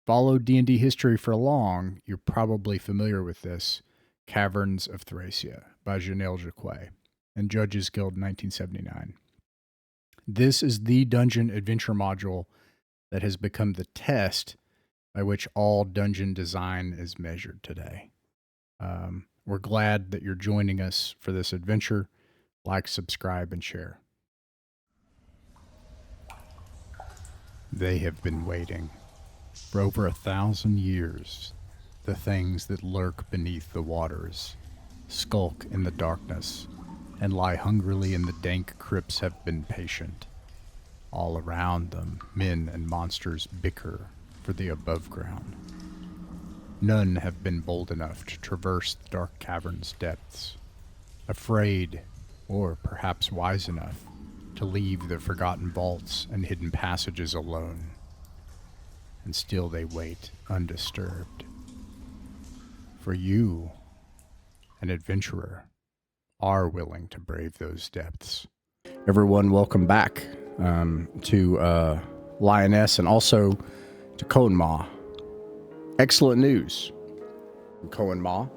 followed D&D history for long, you're probably familiar with this. Caverns of Thracia by Janelle Jacquays and Judges Guild 1979. This is the dungeon adventure module that has become the test by which all dungeon design is measured today. We're glad that you're joining us for this adventure. Like, subscribe, and share. They have been waiting for over 1,000 years. The things that lurk beneath the waters, skulk in the darkness, and lie hungrily in the dank crypts have been patient. All around them, men and monsters bicker for the above ground. None have been bold enough to traverse the dark cavern's depths, afraid, or perhaps wise enough, to leave the forgotten vaults and hidden passages alone. And still they wait undisturbed. For you, an adventurer, are willing to brave those depths. Everyone, welcome back to Lioness and also to Coanmah. Excellent news from Coanmah.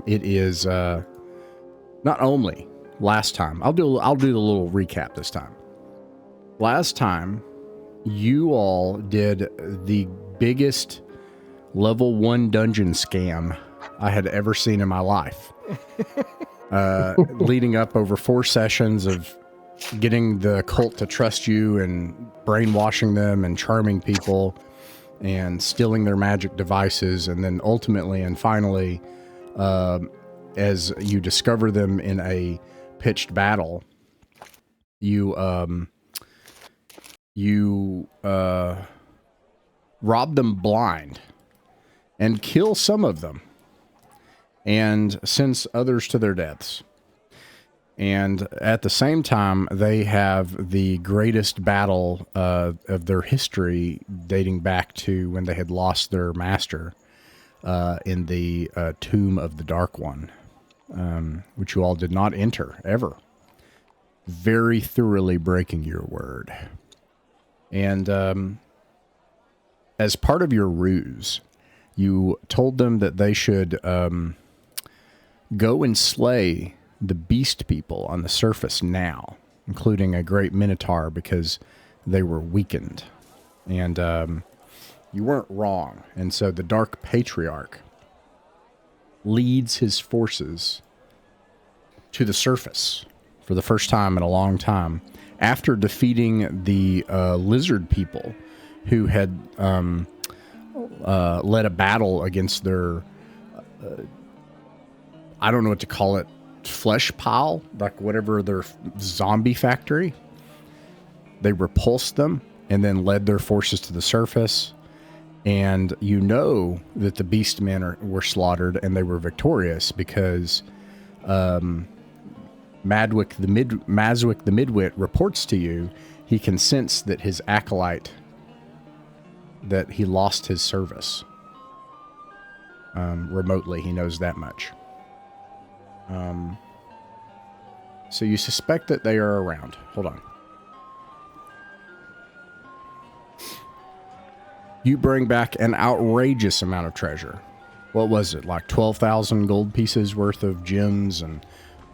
It is not only last time. I'll do the little recap this time. Last time, you all did the biggest level 1 dungeon scam I had ever seen in my life. Leading up over 4 sessions of getting the cult to trust you and brainwashing them and charming people and stealing their magic devices. And then ultimately and finally, as you discover them in a pitched battle, you rob them blind and kill some of them and send others to their deaths. And at the same time, they have the greatest battle of their history, dating back to when they had lost their master in the Tomb of the Dark One, which you all did not enter, ever. Very thoroughly breaking your word. And as part of your ruse, you told them that they should go and slay the beast people on the surface now, including a great minotaur, because they were weakened. And you weren't wrong. And so the Dark Patriarch leads his forces to the surface for the first time in a long time, after defeating the lizard people who had led a battle against their, I don't know what to call it, flesh pile, like whatever, their zombie factory. They repulsed them and then led their forces to the surface. And you know that the beast men were slaughtered and they were victorious because Mazwick the Midwit reports to you he can sense that his acolyte, that he lost his service remotely. He knows that much. So you suspect that they are around. Hold on. You bring back an outrageous amount of treasure. What was it? Like 12,000 gold pieces worth of gems and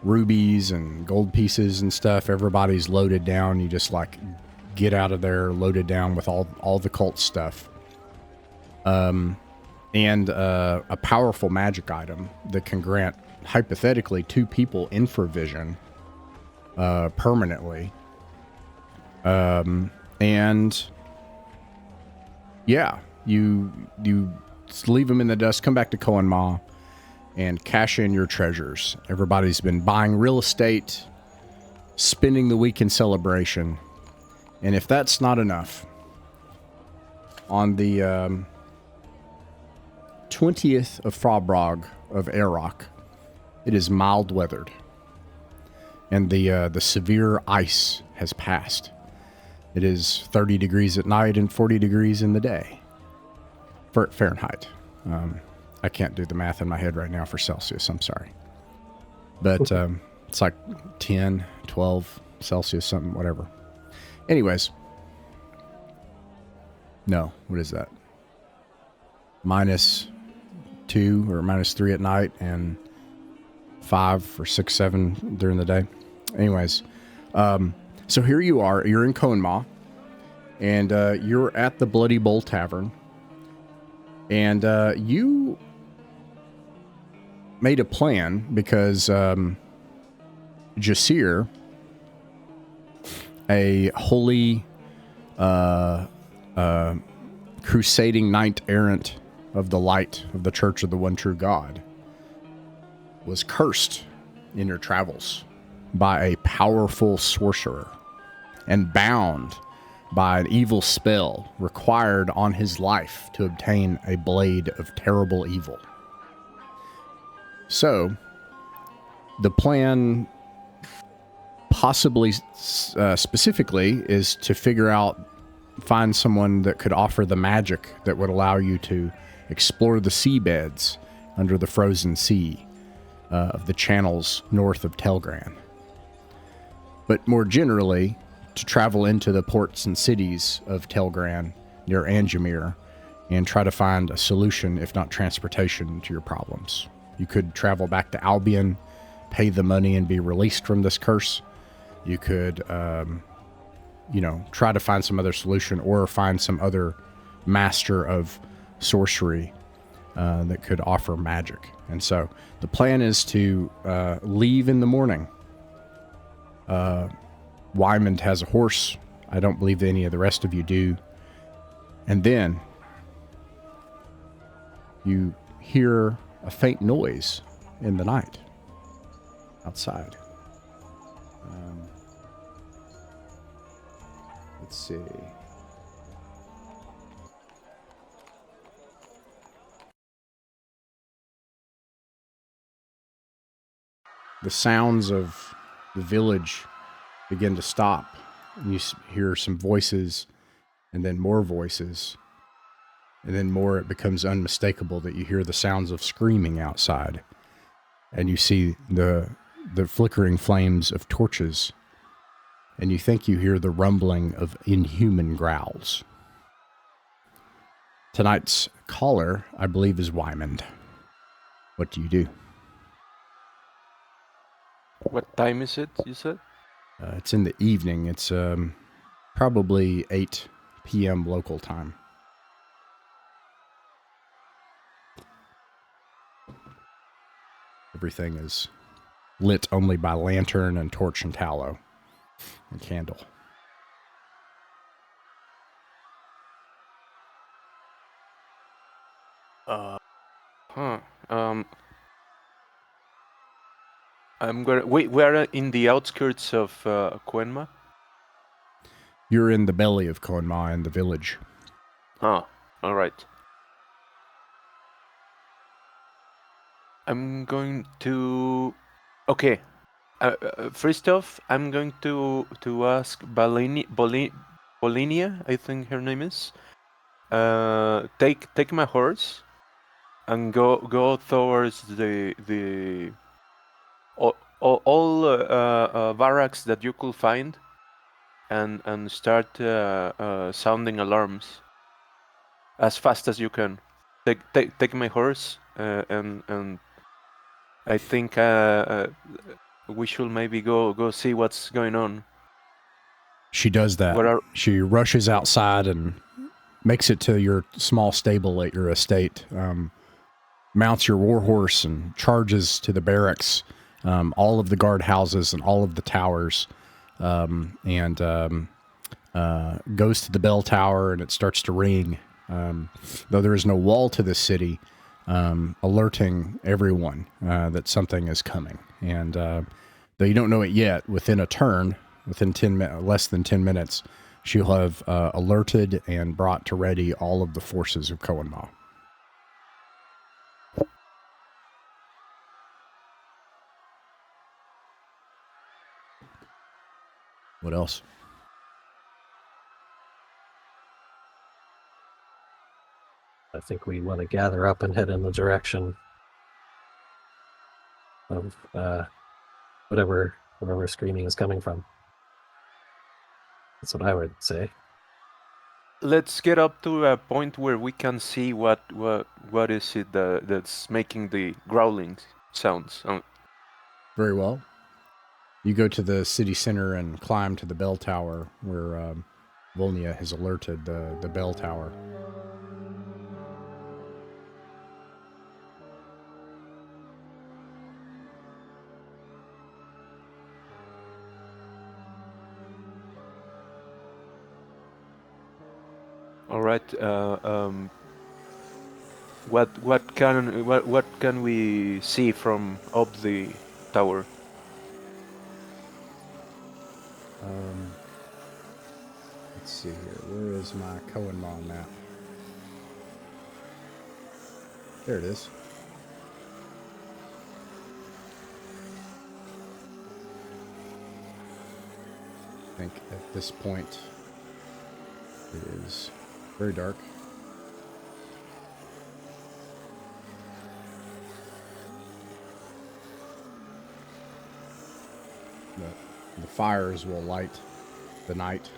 rubies and gold pieces and stuff. Everybody's loaded down. You just like get out of there loaded down with all the cult stuff. And a powerful magic item that can grant hypothetically 2 people infravision permanently. And yeah, you leave them in the dust, come back to Coanmah, and cash in your treasures. Everybody's been buying real estate, spending the week in celebration. And if that's not enough, on the 20th of Frobrog of Airrock, it is mild weathered. And the severe ice has passed. It is 30 degrees at night and 40 degrees in the day. For Fahrenheit. I can't do the math in my head right now for Celsius. I'm sorry. But it's like 10, 12 Celsius, something, whatever. Anyways. No, what is that? -2 or -3 at night, and 5 or 6, 7 during the day. Anyways, so here you are. You're in Coanmah, and you're at the Bloody Bull Tavern, and you made a plan because Jasir, a holy crusading knight-errant of the light of the Church of the One True God, was cursed in your travels by a powerful sorcerer and bound by an evil spell required on his life to obtain a blade of terrible evil. So, the plan possibly specifically is to find someone that could offer the magic that would allow you to explore the seabeds under the frozen sea of the channels north of Telgran. But more generally, to travel into the ports and cities of Telgran near Angemir and try to find a solution, if not transportation, to your problems. You could travel back to Albion, pay the money and be released from this curse. You could, try to find some other solution or find some other master of sorcery that could offer magic. And so the plan is to leave in the morning. Wyman has a horse. I don't believe that any of the rest of you do. And then you hear a faint noise in the night outside. Let's see. The sounds of the village begin to stop, and you hear some voices, and then more voices, and then more. It becomes unmistakable that you hear the sounds of screaming outside, and you see the flickering flames of torches, and you think you hear the rumbling of inhuman growls. Tonight's caller, I believe, is Wyman. What do you do? What time is it, you said? It's in the evening. It's probably 8 p.m. local time. Everything is lit only by lantern and torch and tallow and candle. We are in the outskirts of Coanmah. You're in the belly of Coanmah in the village. All right. I'm going to. Okay. First off, I'm going to ask Bolinia, I think her name is. Take my horse and go towards the all barracks that you could find, and start sounding alarms as fast as you can. Take my horse, and I think we should maybe go see what's going on. She does that. She rushes outside and makes it to your small stable at your estate, mounts your war horse and charges to the barracks, all of the guard houses and all of the towers, and goes to the bell tower, and it starts to ring. Though there is no wall to this city, alerting everyone that something is coming. And though you don't know it yet, within a turn, within less than 10 minutes, she'll have alerted and brought to ready all of the forces of Coanmah. What else? I think we want to gather up and head in the direction of whatever screaming is coming from. That's what I would say. let's get up to a point where we can see what is it that's making the growling sounds. Very well. You go to the city center and climb to the bell tower where 𝕬𝖚𝖋𝖍𝖆𝖗 has alerted the bell tower. All right. What can we see from up the tower? Let's see here. Where is my Coanmah map? There it is. I think at this point it is very dark. The fires will light the night.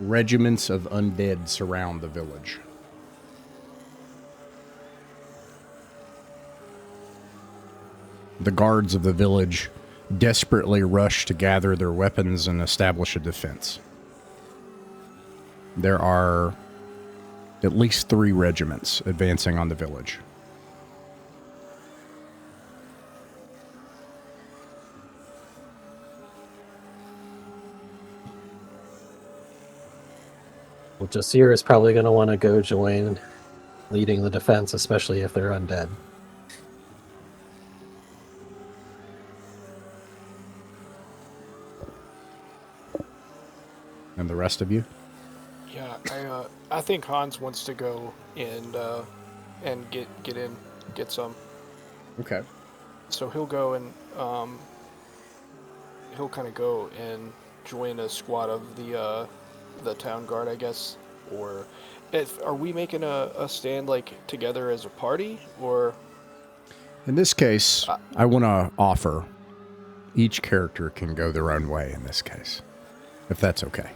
Regiments of undead surround the village. The guards of the village desperately rush to gather their weapons and establish a defense. There are at least 3 regiments advancing on the village. Well, Jasir is probably going to want to go join leading the defense, especially if they're undead. And the rest of you? Yeah, I think Hans wants to go and get some. Okay. So he'll go and he'll kind of go and join a squad of the town guard, I guess. Or are we making a stand like together as a party, or? In this case, I want to offer each character can go their own way in this case, if that's okay.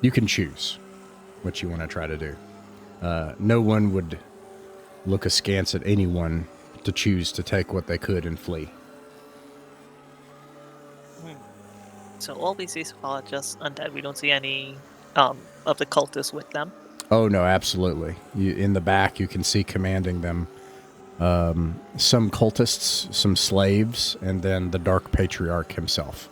You can choose what you want to try to do. No one would look askance at anyone to choose to take what they could and flee. So all we see so far are just undead. We don't see any of the cultists with them. Oh, no, absolutely. In the back, you can see commanding them some cultists, some slaves, and then the Dark Patriarch himself.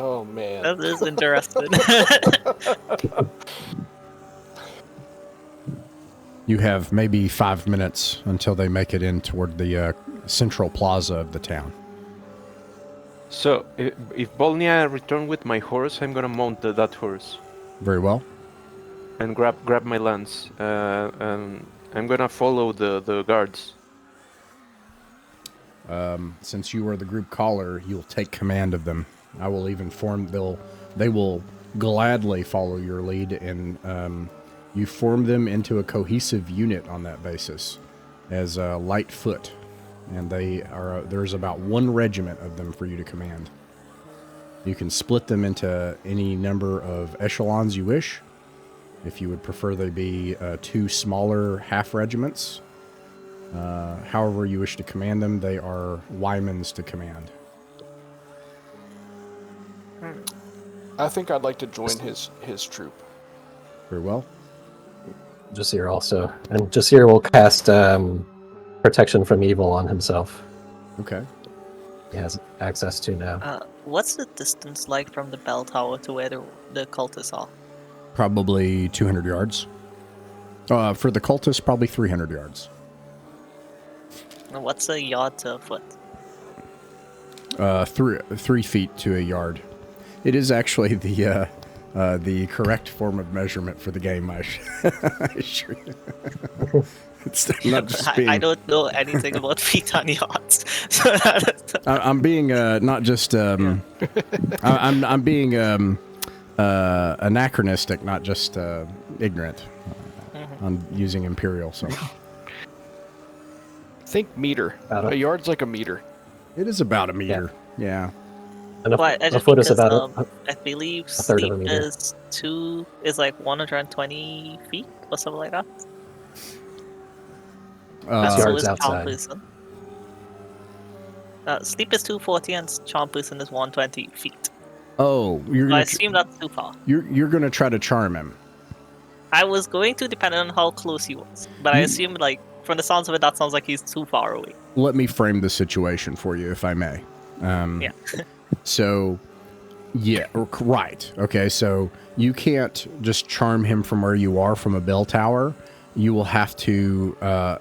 Oh man, That is interesting. You have maybe 5 minutes until they make it in toward the central plaza of the town. So, if 𝕬𝖚𝖋𝖍𝖆𝖗 return with my horse, I'm gonna mount that horse. Very well. And grab my lance. And I'm gonna follow the guards. Since you are the group caller, you'll take command of them. I will even they will gladly follow your lead, and you form them into a cohesive unit on that basis as a light foot. And there's about 1 regiment of them for you to command. You can split them into any number of echelons you wish. If you would prefer they be 2 smaller half regiments, however you wish to command them, they are 𝕬𝖚𝖋𝖍𝖆𝖗 to command. I think I'd like to join his troop. Very well. Jasir also. And Jasir will cast protection from evil on himself. Okay. He has access to now. What's the distance like from the bell tower to where the cultists are? Probably 200 yards. For the cultists, probably 300 yards. And what's a yard to a foot? 3 feet to a yard. It is actually the correct form of measurement for the game. I assure you. It's not just being... I don't know anything about feet on yards. I'm being not just. I'm being anachronistic, not just ignorant on using imperial. So Think meter. A yard's like a meter. it is about a meter. Yeah. And Well, I a just foot is because about I believe a third of a steep meter. is like 120 feet or something like that. That's So yards is charm outside. person. Steep is 240 and charm person is 120 feet. Oh, So I assume that's too far. you're gonna try to charm him. I was going to, depending on how close he was, but I assume, like, from the sounds of it, that sounds like he's too far away. Let me frame the situation for you, if I may. Yeah. So, yeah, right. Okay, so you can't just charm him from where you are from a bell tower. You will have to,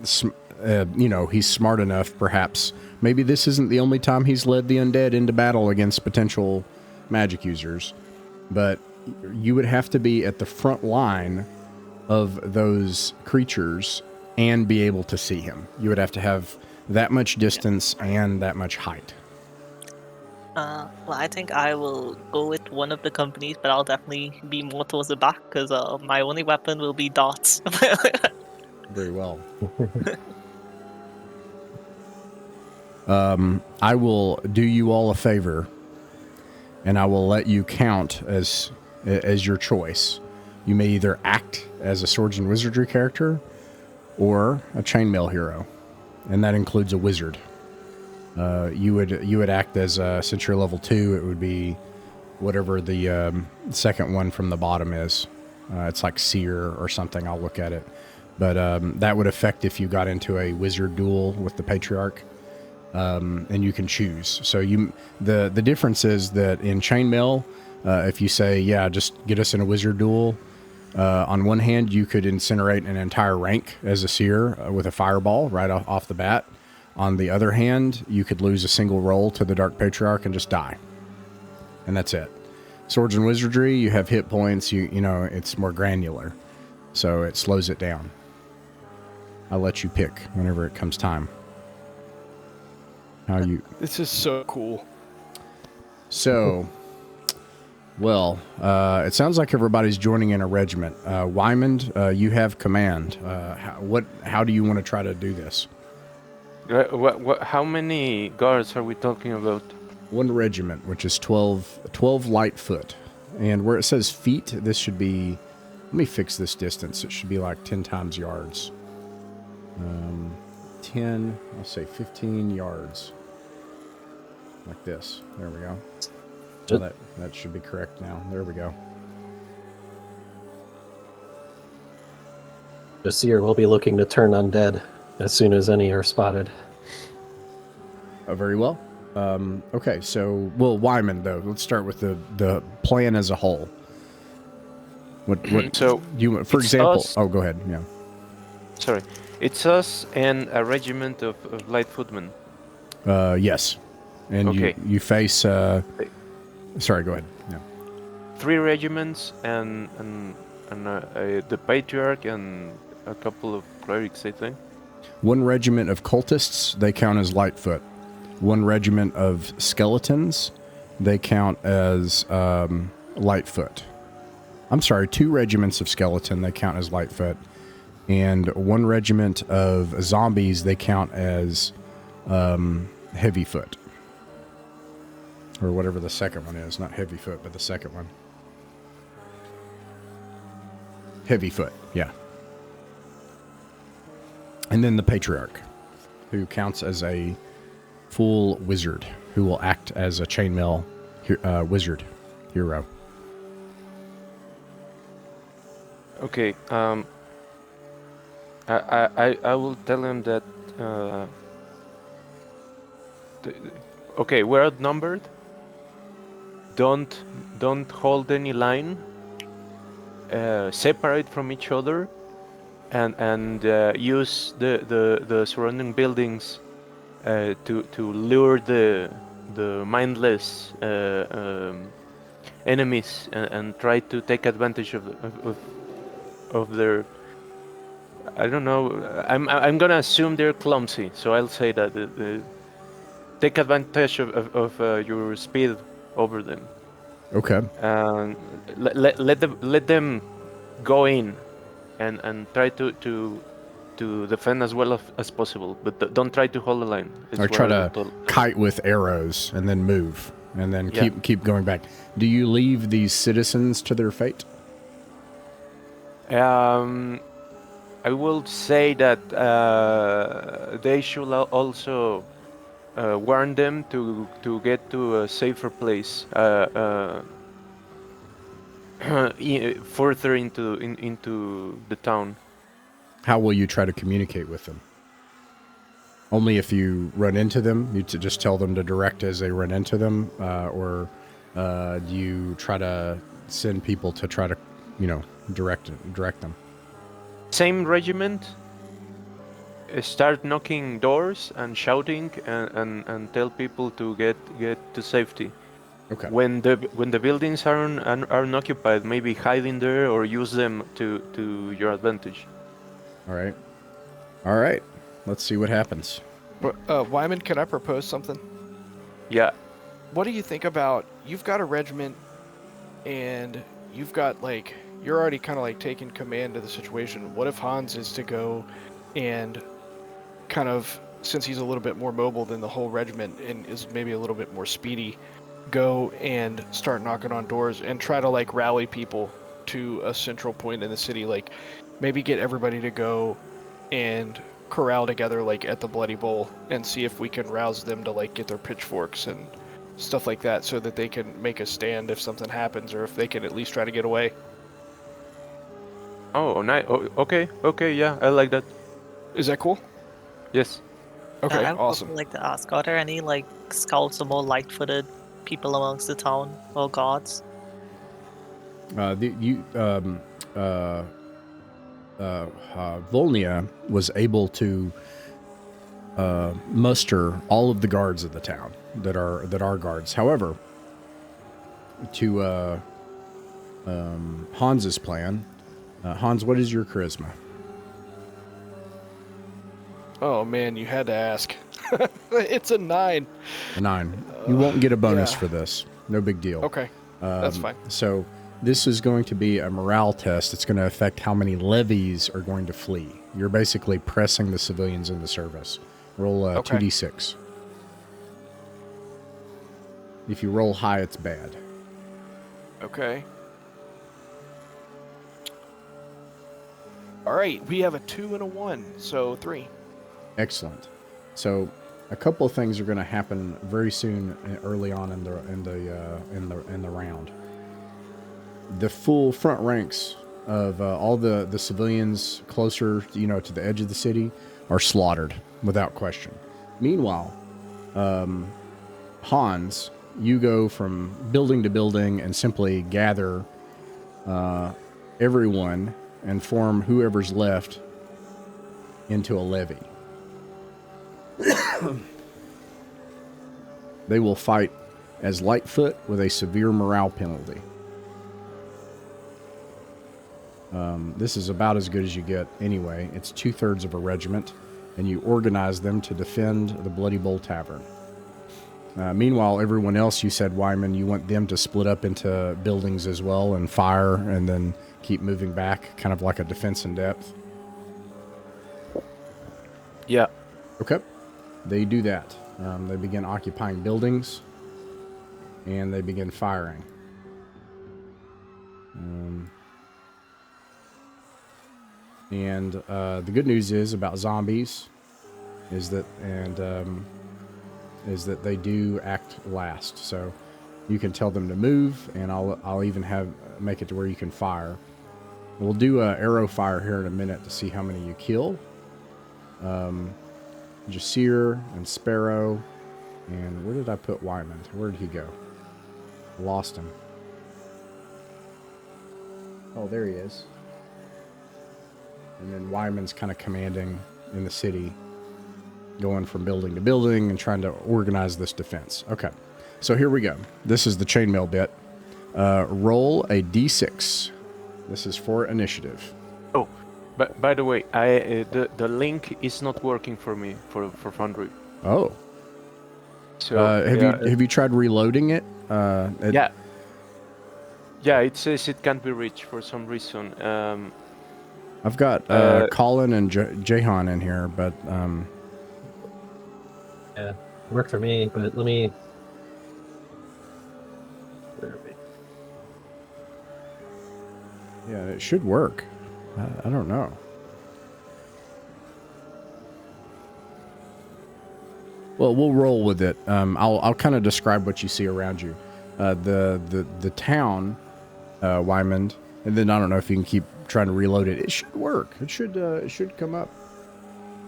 he's smart enough, perhaps. Maybe this isn't the only time he's led the undead into battle against potential magic users, but you would have to be at the front line of those creatures and be able to see him. You would have to have that much distance and that much height. Well, I think I will go with one of the companies, but I'll definitely be more towards the back, because my only weapon will be darts. Very well. I will do you all a favor, and I will let you count as your choice. You may either act as a Swords and Wizardry character or a chainmail hero, and that includes a wizard. You would act as since you're level 2, it would be whatever the second one from the bottom is. It's like seer or something. I'll look at it, but that would affect if you got into a wizard duel with the patriarch. And you can choose. So the difference is that in chainmail, if you say, yeah, just get us in a wizard duel, on one hand, you could incinerate an entire rank as a seer with a fireball right off the bat. On the other hand, you could lose a single roll to the Dark Patriarch and just die. And that's it. Swords and Wizardry, you have hit points, you know, it's more granular. So it slows it down. I'll let you pick whenever it comes time. This is so cool. So, well, it sounds like everybody's joining in a regiment. 𝕬𝖃𝖊𝖗, you have command. How do you want to try to do this? How many guards are we talking about? One regiment, which is 12 light foot. And where it says feet, this should be... Let me fix this distance. It should be like 10 times yards. 10, I'll say 15 yards. Like this. There we go. So that should be correct now. There we go. The seer will be looking to turn undead as soon as any are spotted. Very well. Okay, so, well, 𝕬𝖃𝖊𝖗, though. Let's start with the plan as a whole. What so you, for example... Us. Oh, go ahead. Yeah. Sorry. It's us and a regiment of light footmen. Yes. And okay. you face... Sorry, go ahead. Yeah. 3 regiments and the Patriarch and a couple of clerics, I think. 1 regiment of cultists, they count as Lightfoot. 1 regiment of skeletons, they count as Lightfoot. I'm sorry, 2 regiments of skeleton, they count as Lightfoot. And 1 regiment of zombies, they count as Heavyfoot. Or whatever the second one is. Not Heavyfoot, but the second one. Heavyfoot, yeah. And then the Patriarch, who counts as a full wizard, who will act as a chainmail wizard hero. Okay, I will tell him that... okay, we're outnumbered. Don't hold any line. Separate from each other, and use the surrounding buildings to lure the mindless enemies and try to take advantage of their... I don't know. I'm gonna assume they're clumsy, so I'll say that take advantage of your speed over them. Okay. Let them go in and try to defend as well as possible, but don't try to hold the line. Or try to kite with arrows and then move, and then keep going back. Do you leave these citizens to their fate? I will say that they should also warn them to get to a safer place further into the town. How will you try to communicate with them? Only if you run into them? You just tell them to direct as they run into them? Or do you try to send people to try to, direct them? Same regiment. Start knocking doors and shouting and tell people to get to safety. Okay. When the buildings are unoccupied, maybe hide in there or use them to your advantage. All right. Let's see what happens. 𝕬𝖃𝖍𝖗, can I propose something? Yeah. What do you think about, you've got a regiment and you've got you're already kind of taking command of the situation. What if Hans is to go and kind of, since he's a little bit more mobile than the whole regiment and is maybe a little bit more speedy, go and start knocking on doors and try to rally people to a central point in the city, maybe get everybody to go and corral together at the Bloody Bowl and see if we can rouse them to get their pitchforks and stuff like that so that they can make a stand if something happens, or if they can at least try to get away. Oh, nice. Oh, okay, yeah, I like that. Is that cool? Yes. Okay, I would awesome. also like to ask, are there any scouts or more light-footed people amongst the town or guards? Volnia was able to muster all of the guards of the town that are guards. However, to Hans's plan, Hans, what is your charisma? Oh man, you had to ask. It's a 9. A 9. You won't get a bonus for this. No big deal. Okay, that's fine. So this is going to be a morale test. It's going to affect how many levies are going to flee. You're basically pressing the civilians into service. Roll 2d6. If you roll high, it's bad. Okay. All right, we have a 2 and a 1, so 3. Excellent. So a couple of things are going to happen very soon, early on in the round. The full front ranks of all the civilians closer, to the edge of the city are slaughtered without question. Meanwhile, Hans, you go from building to building and simply gather everyone and form whoever's left into a levy. They will fight as Lightfoot with a severe morale penalty. This is about as good as you get anyway. It's 2/3 of a regiment, and you organize them to defend the Bloody Bowl Tavern. Meanwhile, everyone else, you said, Wyman, you want them to split up into buildings as well and fire and then keep moving back, kind of like a defense in depth. Yeah. Okay. They do that. They begin occupying buildings, and they begin firing. And the good news is about zombies is that they do act last. So you can tell them to move, and I'll even make it to where you can fire. We'll do arrow fire here in a minute to see how many you kill. Jasir and Sparrow, and where did I put Wyman? Where did he go? Lost him. Oh, there he is. And then Wyman's kind of commanding in the city, going from building to building and trying to organize this defense. Okay, so here we go. This is the chainmail bit. Roll a d6. This is for initiative. Oh, but by the way, the link is not working for me for Foundry. Oh. So have you tried reloading it? Yeah. Yeah, it says it can't be reached for some reason. I've got Colin and Jahan in here, but Yeah, it worked for me, but let me. yeah, it should work. I don't know. Well, we'll roll with it. I'll kind of describe what you see around you. The town, Wymond, and then I don't know if you can keep trying to reload it. It should work. It should come up.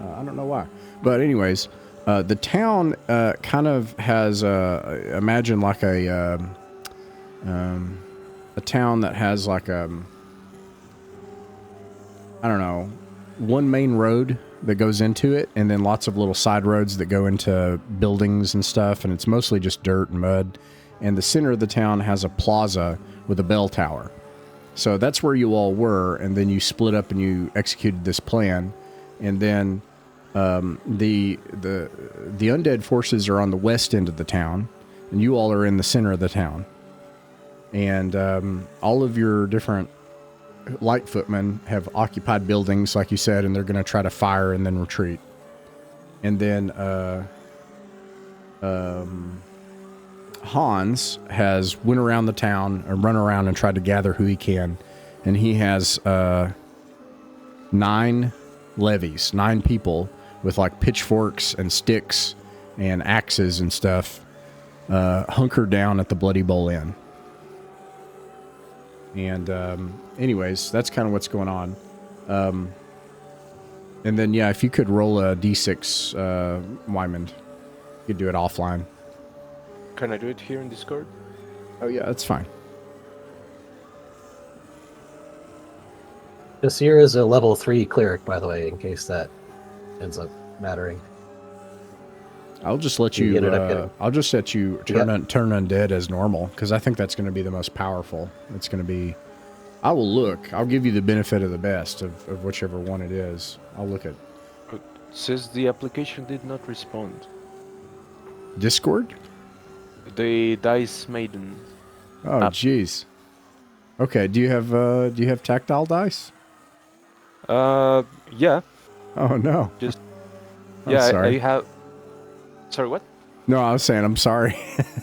I don't know why, but anyways, the town kind of has imagine like a town that has like I don't know, one main road that goes into it, and then lots of little side roads that go into buildings and stuff, and it's mostly just dirt and mud. And the center of the town has a plaza with a bell tower. So that's where you all were, and then you split up and you executed this plan. And then the undead forces are on the west end of the town, and you all are in the center of the town. And all of your different light footmen have occupied buildings, like you said, and they're going to try to fire and then retreat. And then Hans has went around the town and run around and tried to gather who he can. And he has 9 levies, 9 people with like pitchforks and sticks and axes and stuff hunkered down at the Bloody Bowl Inn. And anyways, that's kind of what's going on. And then, yeah, if you could roll a d6, Wymond, you could do it offline. Can I do it here in Discord? Oh, yeah, that's fine. This here is a level 3 cleric, by the way, in case that ends up mattering. I'll just let you. I'll just let you turn undead as normal, because I think that's going to be the most powerful. It's going to be. I will look. I'll give you the benefit of the best of whichever one it is. I'll look at. It says the application did not respond. Discord? The dice maiden. Oh, jeez. Okay. Do you have tactile dice? Yeah. Oh no. Just. I'm Yeah, sorry. I have. Sorry, what? No, I was saying I'm sorry.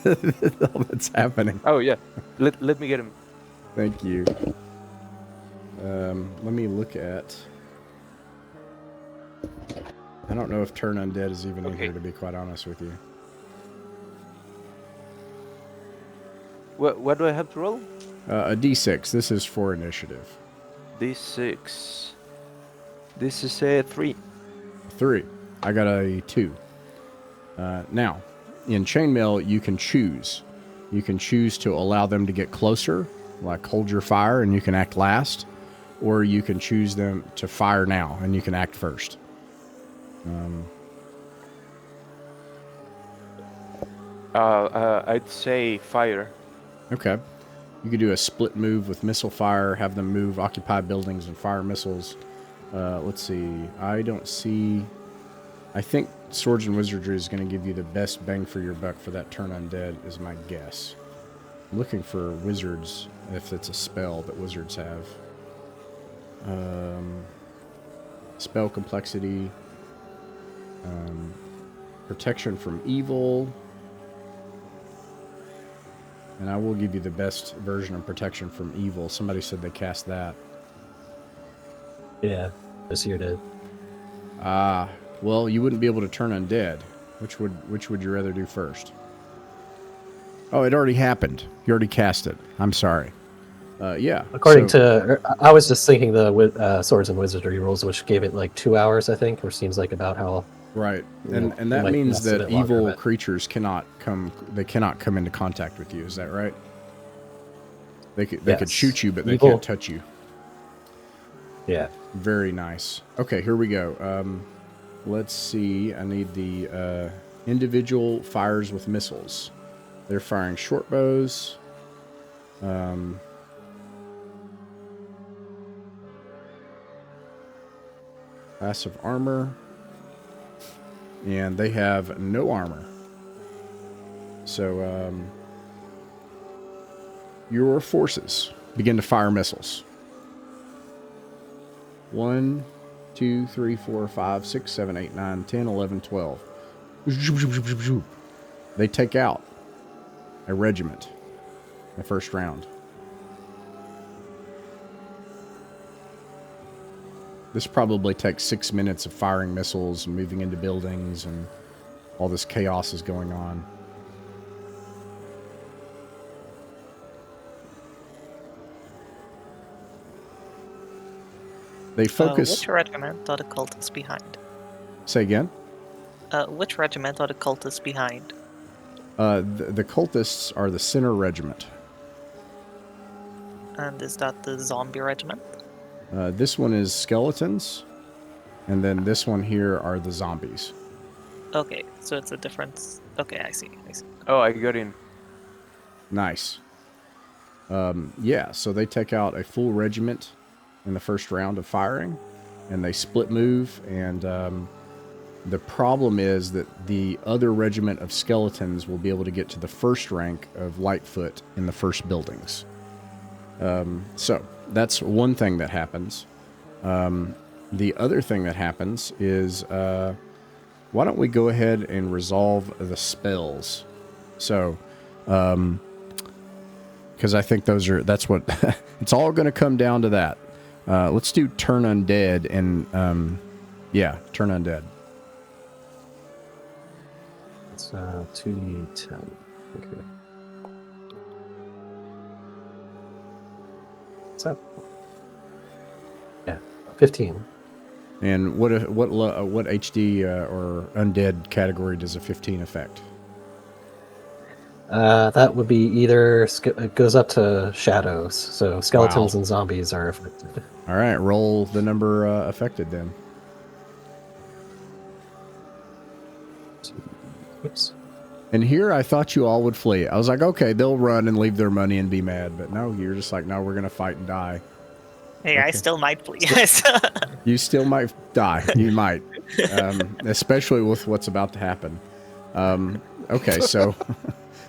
All that's happening. Oh yeah. Let me get him. Thank you. Let me look at. I don't know if turn undead is even in here, to be quite honest with you. What do I have to roll? A d6. This is for initiative. D6. This is a 3. 3. I got a 2. Now, in chainmail, you can choose. You can choose to allow them to get closer, like hold your fire, and you can act last, or you can choose them to fire now, and you can act first. I'd say fire. Okay. You could do a split move with missile fire, have them move, occupy buildings, and fire missiles. Let's see. I don't see... I think Swords and Wizardry is going to give you the best bang for your buck for that turn undead, is my guess. I'm looking for wizards, if it's a spell that wizards have. Spell complexity. Protection from evil. And I will give you the best version of protection from evil. Somebody said they cast that. Yeah, this year did. Well, you wouldn't be able to turn undead. Which would you rather do first? Oh, it already happened. You already cast it. I'm sorry. Yeah. According to, I was just thinking the Swords and Wizardry rules, which gave it like 2 hours, I think, which seems like about how. Right, and that means that evil creatures cannot come. They cannot come into contact with you. Is that right? They could shoot you, but they can't touch you. Yeah. Very nice. Okay, here we go. Let's see. I need the individual fires with missiles. They're firing short bows. Passive armor. And they have no armor. So, your forces begin to fire missiles. 1, 2, 3, 4, 5, 6, 7, 8, 9, 10, 11, 12. They take out a regiment in the first round. This probably takes 6 minutes of firing missiles and moving into buildings, and all this chaos is going on. They focus... Which regiment are the cultists behind? Say again? Which regiment are the cultists behind? The cultists are the center regiment. And is that the zombie regiment? This one is skeletons, and then this one here are the zombies. Okay, so it's a difference. Okay, I see. Oh, I got in. Nice. Yeah, so they take out a full regiment in the first round of firing, and they split move, and the problem is that the other regiment of skeletons will be able to get to the first rank of Lightfoot in the first buildings. So that's one thing that happens. The other thing that happens is, why don't we go ahead and resolve the spells? So, because I think that's what, it's all going to come down to that. Let's do turn undead and, yeah, turn undead. It's 2d10. Okay. What's that? Yeah, 15. And what HD or undead category does a 15 affect? That would be either it goes up to shadows, so skeletons and zombies are affected. All right, roll the number affected then. Oops. And here I thought you all would flee. I was like, okay, they'll run and leave their money and be mad. But no, you're just like, no, we're going to fight and die. Hey, Okay. I still might flee. You still might die. You might. Especially with what's about to happen. Okay, so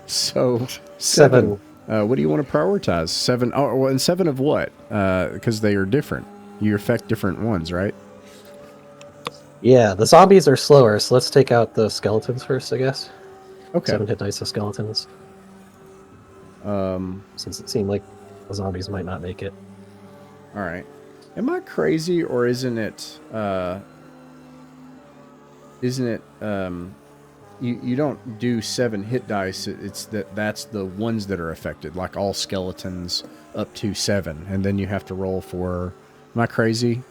7. What do you want to prioritize? 7. Oh, well, and 7 of what? Because they are different. You affect different ones, right? Yeah, the zombies are slower, so let's take out the skeletons first, I guess. Okay. 7 hit dice of skeletons. Since it seemed like the zombies might not make it. All right. Am I crazy, or isn't it? You don't do 7 hit dice. It's that's the ones that are affected, like all skeletons up to 7, and then you have to roll for. Am I crazy?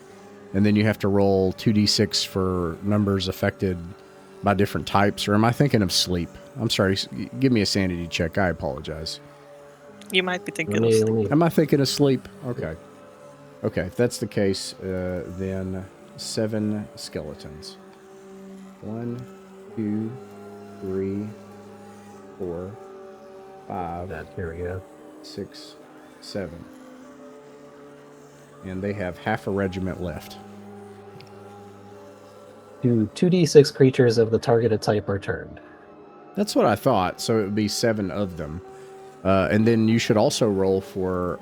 And then you have to roll 2d6 for numbers affected by different types, or am I thinking of sleep? I'm sorry. Give me a sanity check. I apologize. You might be thinking of sleep. Am I thinking of sleep? Okay. Okay, if that's the case, then 7 skeletons. 1, 2, 3, 4, 5. Here we go. 6, 7. And they have half a regiment left. 2d6 creatures of the targeted type are turned. That's what I thought. So it would be 7 of them. And then you should also roll for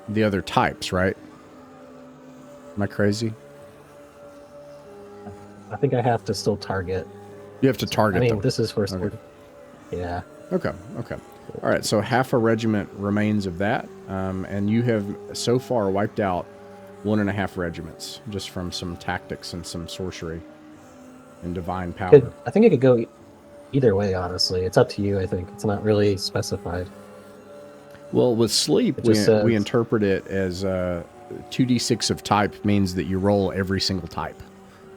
the other types, right? Am I crazy? I think I have to still target. You have to target them. This is first. Okay. Yeah. Okay. All right, so half a regiment remains of that, and you have so far wiped out 1.5 regiments just from some tactics and some sorcery and divine power. I think it could go either way, honestly. It's up to you, I think. It's not really specified. Well, with sleep, we interpret it as 2d6 of type means that you roll every single type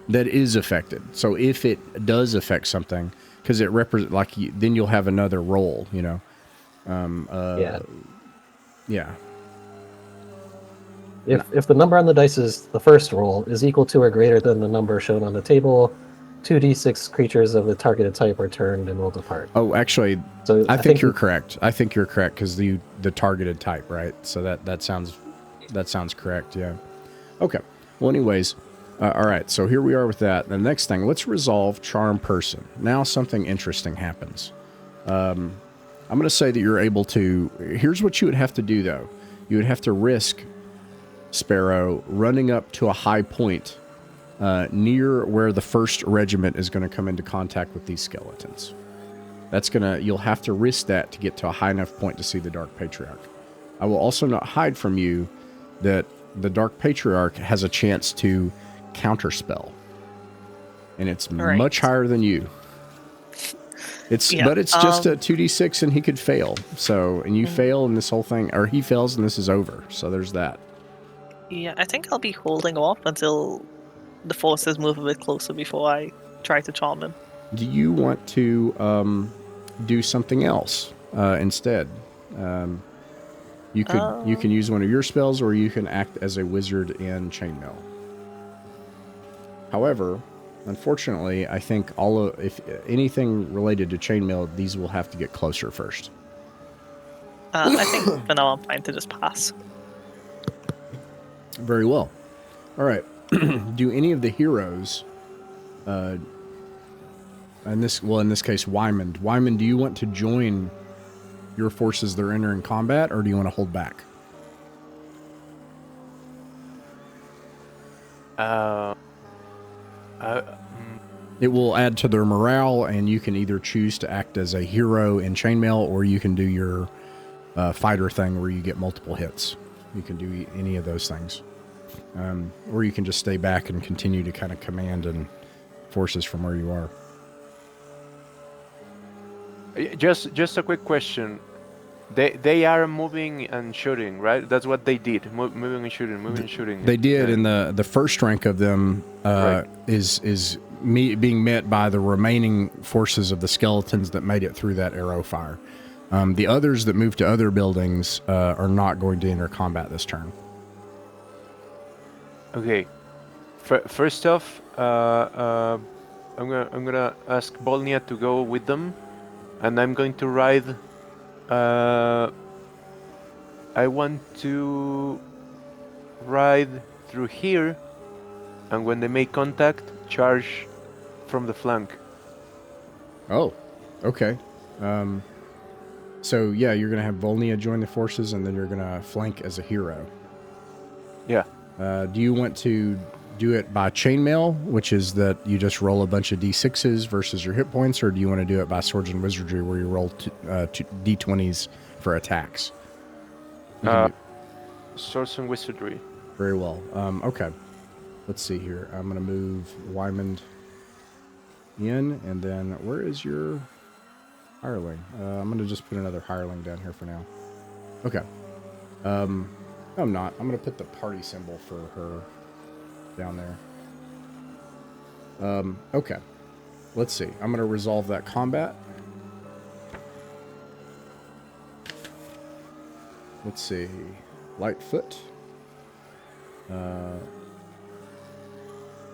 that is affected. So if it does affect something, because it represents, then you'll have another roll, you know. Yeah. If the number on the dice is the first roll is equal to or greater than the number shown on the table, 2d6 creatures of the targeted type are turned and will depart. Oh, actually, so I think you're correct. I think you're correct because the targeted type, right? So that sounds correct. Yeah. Okay. Well, anyways, all right. So here we are with that. The next thing, let's resolve charm person. Now something interesting happens. I'm going to say that you're able to... Here's what you would have to do, though. You would have to risk, Sparrow, running up to a high point near where the first regiment is going to come into contact with these skeletons. You'll have to risk that to get to a high enough point to see the Dark Patriarch. I will also not hide from you that the Dark Patriarch has a chance to counterspell. And it's much higher than you. But it's just a 2d6 and he could fail. And you fail and this whole thing, or he fails and this is over. So there's that. Yeah, I think I'll be holding off until the forces move a bit closer before I try to charm him. Do you want to do something else instead? You can use one of your spells, or you can act as a wizard in chainmail. However, unfortunately, I think if anything related to chainmail, these will have to get closer first. I think for now I'm fine to just pass. Very well. All right. Do any of the heroes, in this case, Wyman, do you want to join your forces that are entering combat, or do you want to hold back? It will add to their morale, and you can either choose to act as a hero in chainmail, or you can do your fighter thing where you get multiple hits. You can do any of those things. Or you can just stay back and continue to kind of command and forces from where you are. Just a quick question. They are moving and shooting, right? That's what they did. Moving and shooting. They did, and the first rank of them is being met by the remaining forces of the skeletons that made it through that arrow fire. The others that moved to other buildings are not going to enter combat this turn. Okay. First off, I'm gonna ask 𝕬𝖚𝖋𝖍𝖆 to go with them, and I'm going to ride. I want to ride through here, and when they make contact, charge from the flank. Oh, okay. So yeah, you're gonna have 𝕬𝖚𝖋𝖍𝖆 join the forces, and then you're gonna flank as a hero. Yeah. Do you want to do it by chainmail, which is that you just roll a bunch of d6s versus your hit points, or do you want to do it by swords and wizardry, where you roll two d20s for attacks? Swords and wizardry. Very well. Okay. Let's see here. I'm going to move Wyman in, and then where is your hireling? I'm going to just put another hireling down here for now. Okay. No, I'm not. I'm going to put the party symbol for her down there. Okay. Let's see. I'm going to resolve that combat. Let's see. Lightfoot.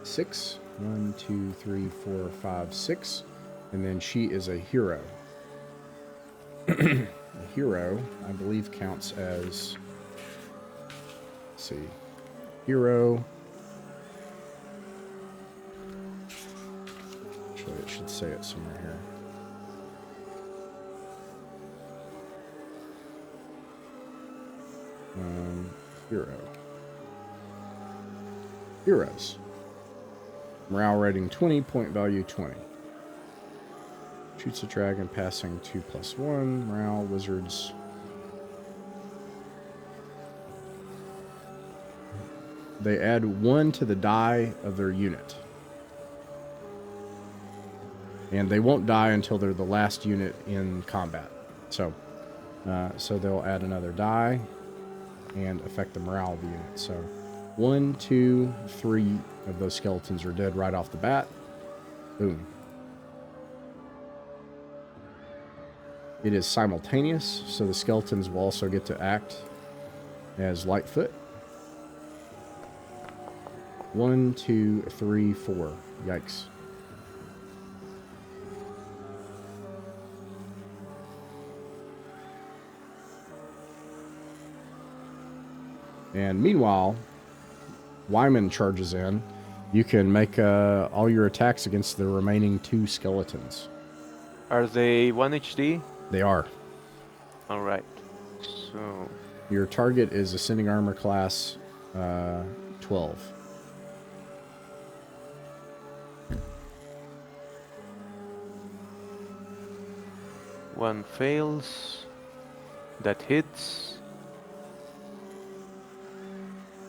6. 1, 2, 3, 4, 5, 6. And then she is a hero. A hero, I believe, counts as... Let's see. Hero... Actually, it should say it somewhere here. Hero. Heroes. Morale rating 20, point value 20. Shoots a dragon, passing 2+1. Morale, wizards. They add 1 to the die of their unit. And they won't die until they're the last unit in combat. So they'll add another die and affect the morale of the unit. So 1, 2, 3 of those skeletons are dead right off the bat. Boom. It is simultaneous, so the skeletons will also get to act as Lightfoot. 1, 2, 3, 4. Yikes. And meanwhile, Wyman charges in. You can make all your attacks against the remaining 2 skeletons. Are they 1 HD? They are. All right. So Your target is ascending armor class 12. one fails. That hits.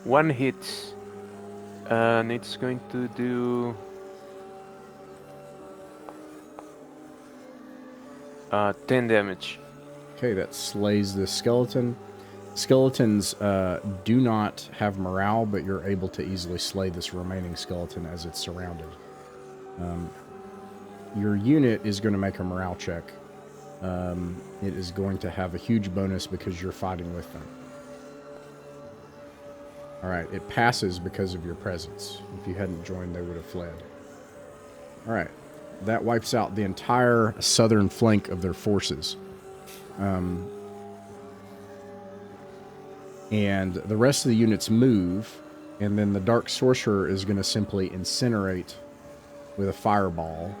One hits. And it's going to do 10 damage. Okay, that slays the skeleton. Skeletons do not have morale, but you're able to easily slay this remaining skeleton as it's surrounded. Your unit is going to make a morale check. It is going to have a huge bonus because you're fighting with them. Alright, it passes because of your presence. If you hadn't joined, they would have fled. Alright, that wipes out the entire southern flank of their forces. And the rest of the units move, and then the Dark Sorcerer is going to simply incinerate with a fireball.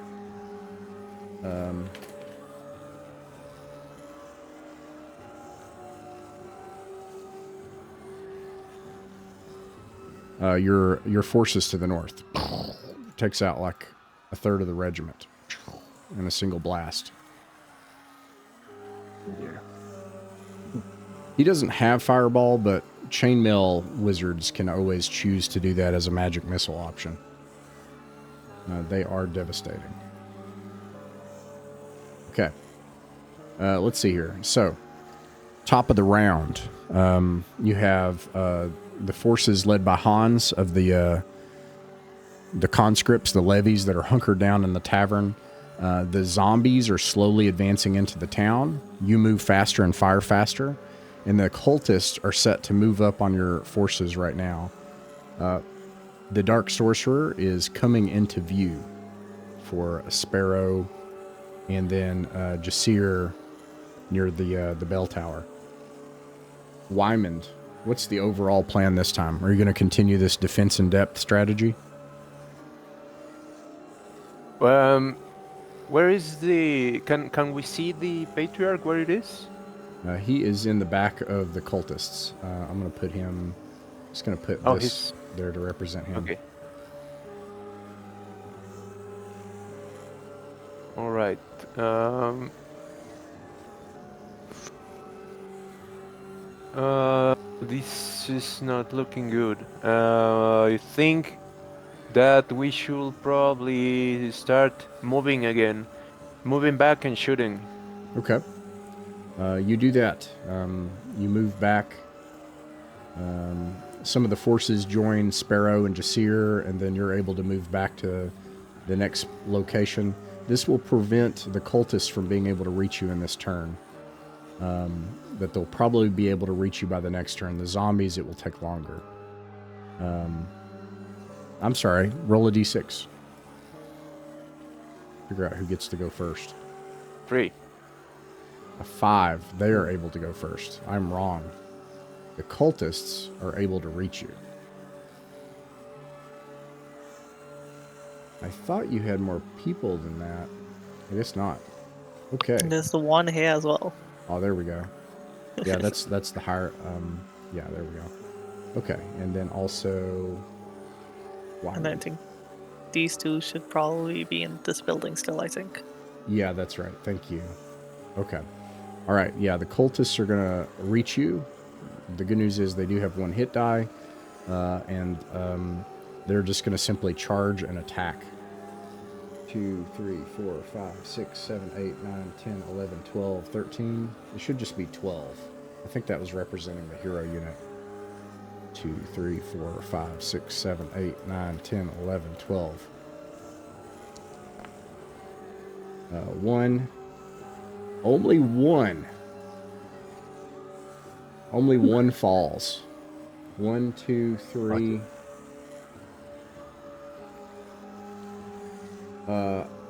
Your forces to the north. Takes out like a third of the regiment in a single blast. He doesn't have fireball, but chainmail wizards can always choose to do that as a magic missile option. They are devastating. Okay. Let's see here. So, top of the round, you have the forces led by Hans of the conscripts, the levies that are hunkered down in the tavern. The zombies are slowly advancing into the town. You move faster and fire faster. And the cultists are set to move up on your forces right now. The Dark Sorcerer is coming into view for a Sparrow and then Jasir near the bell tower. Wyman, what's the overall plan this time? Are you going to continue this defense in depth strategy? Where is the... Can we see the Patriarch where it is? He is in the back of the cultists. I'm going to put him... Just going to put this there to represent him. Okay. All right. This is not looking good. I think that we should probably start moving again. Moving back and shooting. Okay. You do that. You move back. Some of the forces join Sparrow and Jasir, and then you're able to move back to the next location. This will prevent the cultists from being able to reach you in this turn. But they'll probably be able to reach you by the next turn. The zombies, it will take longer. I'm sorry. Roll a d6. Figure out who gets to go first. 3. A 5. They are able to go first. I'm wrong. The cultists are able to reach you. I thought you had more people than that. I guess not. Okay. There's the one here as well. Oh, there we go. Yeah, that's the higher. Yeah, there we go. Okay, and then also. And I think these two should probably be in this building still, I think. Yeah, that's right. Thank you. Okay. All right. Yeah, the cultists are going to reach you. The good news is they do have 1 hit die, and they're just going to simply charge and attack. 2, 3, 4, 5, 6, 7, 8, 9, 10, 11, 12, 13. It should just be 12. I think that was representing the hero unit. 2, 3, 4, 5, 6, 7, 8, 9, 10, 11, 12. 1. Only 1. Only 1 falls. 1, 2, 3.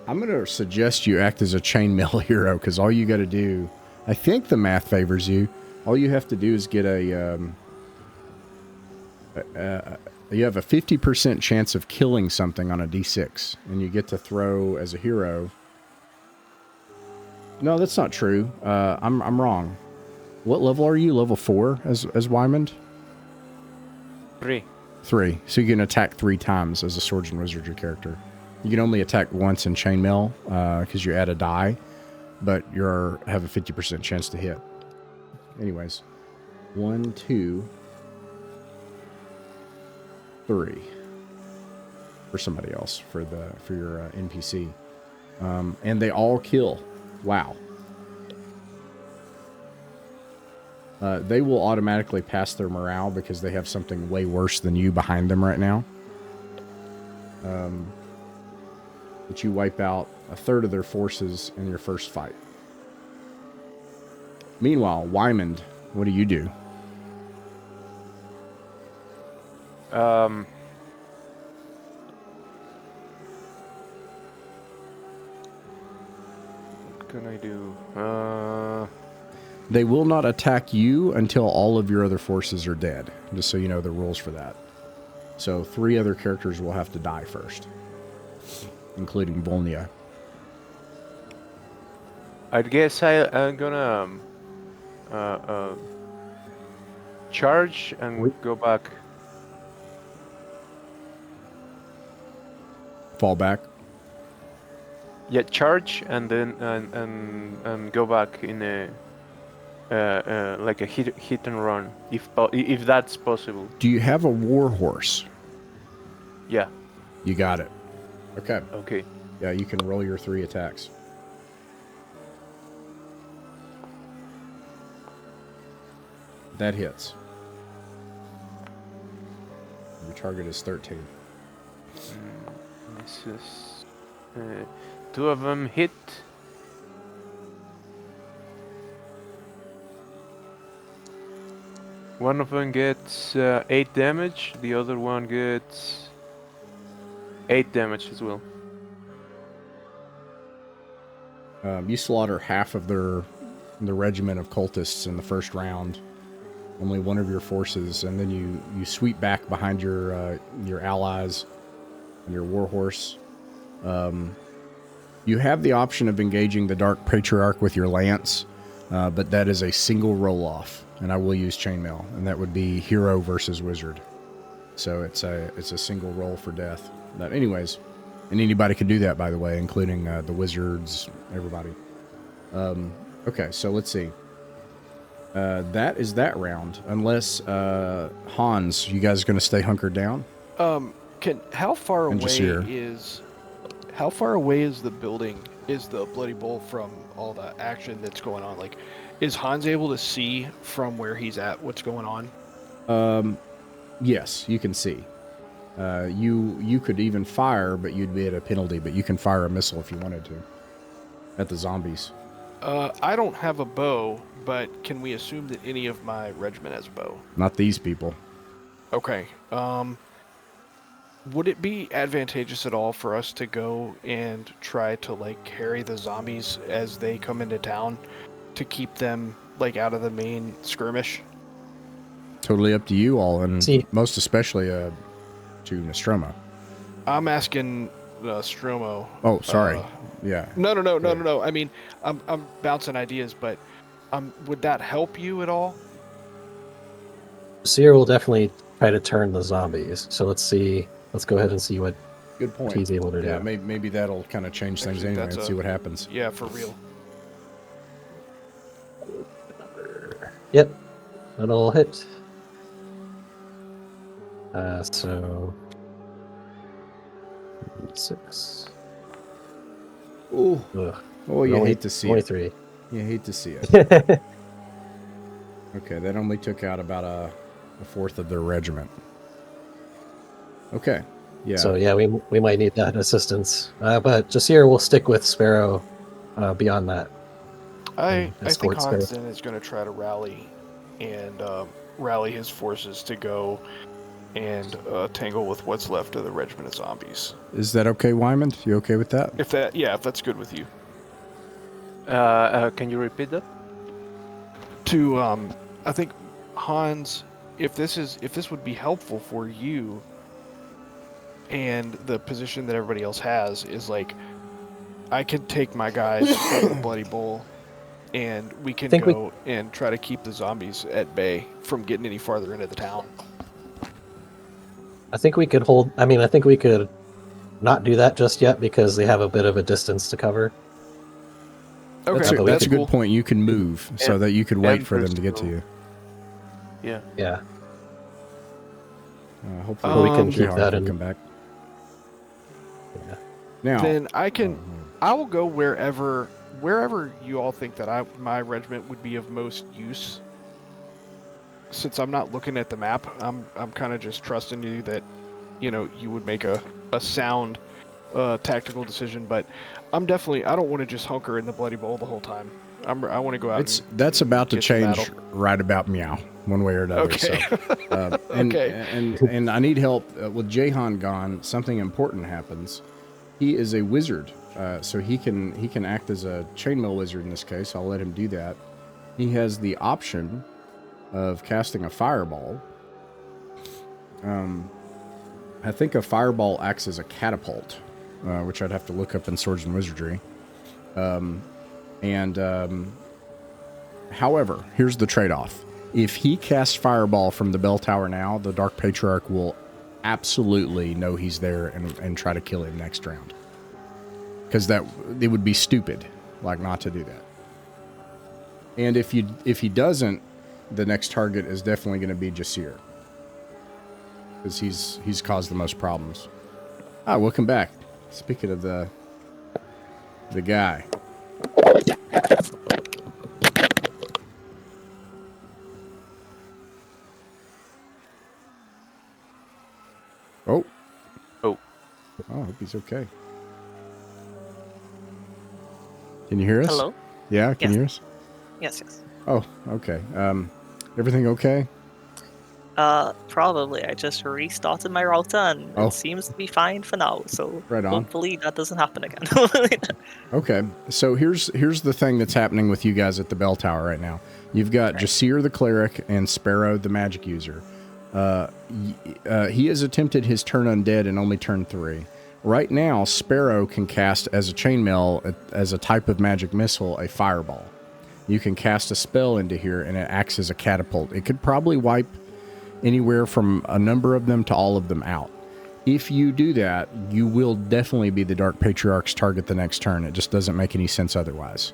I'm going to suggest you act as a chainmail hero, because all you got to do, I think the math favors you. All you have to do is get a, you have a 50% chance of killing something on a d6, and you get to throw as a hero. No, that's not true. I'm wrong. What level are you? Level 4 as 𝕬𝖃𝖊𝖗? 3. 3. So you can attack 3 times as a Swords and Wizardry character. You can only attack once in chainmail because you add a die, but you have a 50% chance to hit. Anyways, 1, 2, 3 for somebody else for your NPC, and they all kill. Wow. They will automatically pass their morale because they have something way worse than you behind them right now. But you wipe out a third of their forces in your first fight. Meanwhile, 𝕬𝖃𝖊𝖗, what do you do? What can I do? They will not attack you until all of your other forces are dead, just so you know the rules for that. So 3 other characters will have to die first, including Volnia. I guess I'm gonna charge and go back. Fall back. Yeah, charge and then and go back in a like a hit and run if that's possible. Do you have a war horse? Yeah. You got it. Okay. Okay. Yeah, you can roll your 3 attacks. That hits. Your target is 13. Misses. 2 of them hit. One of them gets 8 damage. The other one gets 8 damage as well. You slaughter half of the regiment of cultists in the first round. Only one of your forces, and then you sweep back behind your allies and your warhorse. You have the option of engaging the Dark Patriarch with your lance, but that is a single roll-off, and I will use chainmail, and that would be hero versus wizard. So it's a single roll for death. But anyways, and anybody can do that, by the way, including the wizards, everybody. Okay, so let's see. That is that round. Unless Hans, you guys are going to stay hunkered down? How far And away Jasir. is the building? Is the Bloody Bowl from all the action that's going on? Like, is Hans able to see from where he's at what's going on? Yes, you can see. You could even fire, but you'd be at a penalty. But you can fire a missile if you wanted to at the zombies. I don't have a bow, but can we assume that any of my regiment has a bow? Not these people. Okay. Would it be advantageous at all for us to go and try to like carry the zombies as they come into town to keep them like out of the main skirmish? Totally up to you all, and most especially to Nostromo. I'm asking Stromo. Oh, sorry. Yeah. No. I mean, I'm bouncing ideas, but would that help you at all? Seer will definitely try to turn the zombies. So let's see. Let's go ahead and see what Good point. he's able to do. Yeah, maybe that'll kind of change things anyway and see what happens. Yeah, for real. Yep, that'll hit. So 6. Ooh. Ugh. Oh, you hate to see only it. 3. You hate to see it. Okay, that only took out about a fourth of their regiment. Okay, yeah. So yeah, we might need that assistance. But Jasir will stick with Sparrow beyond that. I think escort Sparrow. Hans then is going to try to rally his forces to go and tangle with what's left of the regiment of zombies. Is that okay, 𝕬𝖃𝖊𝖗? You okay with that? If that's good with you. Can you repeat that? I think Hans, if this would be helpful for you, and the position that everybody else has is like, I could take my guys to the Bloody Bowl and we can Think go and try to keep the zombies at bay from getting any farther into the town. I think we could hold. I mean, I think we could not do that just yet because they have a bit of a distance to cover. Okay, That's a good cool. point. You can move so that you could wait for them to get to pursue. you. Yeah. Yeah. Hopefully, we can Jihad keep that can in. come back. Yeah. Now, Then I will go wherever you all think that my regiment would be of most use. Since I'm not looking at the map, I'm kind of just trusting you that, you would make a sound tactical decision. But I don't want to just hunker in the Bloody Bowl the whole time. I want to go out. That's about to get some change battle. right about meow, one way or another. Okay. So, and I need help with Jahan gone. Something important happens. He is a wizard, so he can act as a chainmail wizard in this case. I'll let him do that. He has the option of casting a fireball. I think a fireball acts as a catapult, which I'd have to look up in Swords and Wizardry. However, here's the trade-off. If he casts fireball from the bell tower now, the Dark Patriarch will absolutely know he's there and try to kill him next round. Because it would be stupid, not to do that. And if he doesn't, the next target is definitely going to be Jasir. Because he's caused the most problems. Welcome back. Speaking of the guy. Oh. I hope he's okay. Can you hear us? Hello? Yeah, can Yes. you hear us? Yes. Oh, okay. Everything okay? Probably. I just restarted my router and Oh. it seems to be fine for now. So Right on. hopefully that doesn't happen again. Okay, so here's the thing that's happening with you guys at the bell tower right now. You've got Jasir the cleric and Sparrow the magic user. He has attempted his turn undead and only turned 3. Right now, Sparrow can cast as a chainmail, as a type of magic missile, a fireball. You can cast a spell into here and it acts as a catapult. It could probably wipe anywhere from a number of them to all of them out. If you do that, you will definitely be the Dark Patriarch's target the next turn. It just doesn't make any sense otherwise.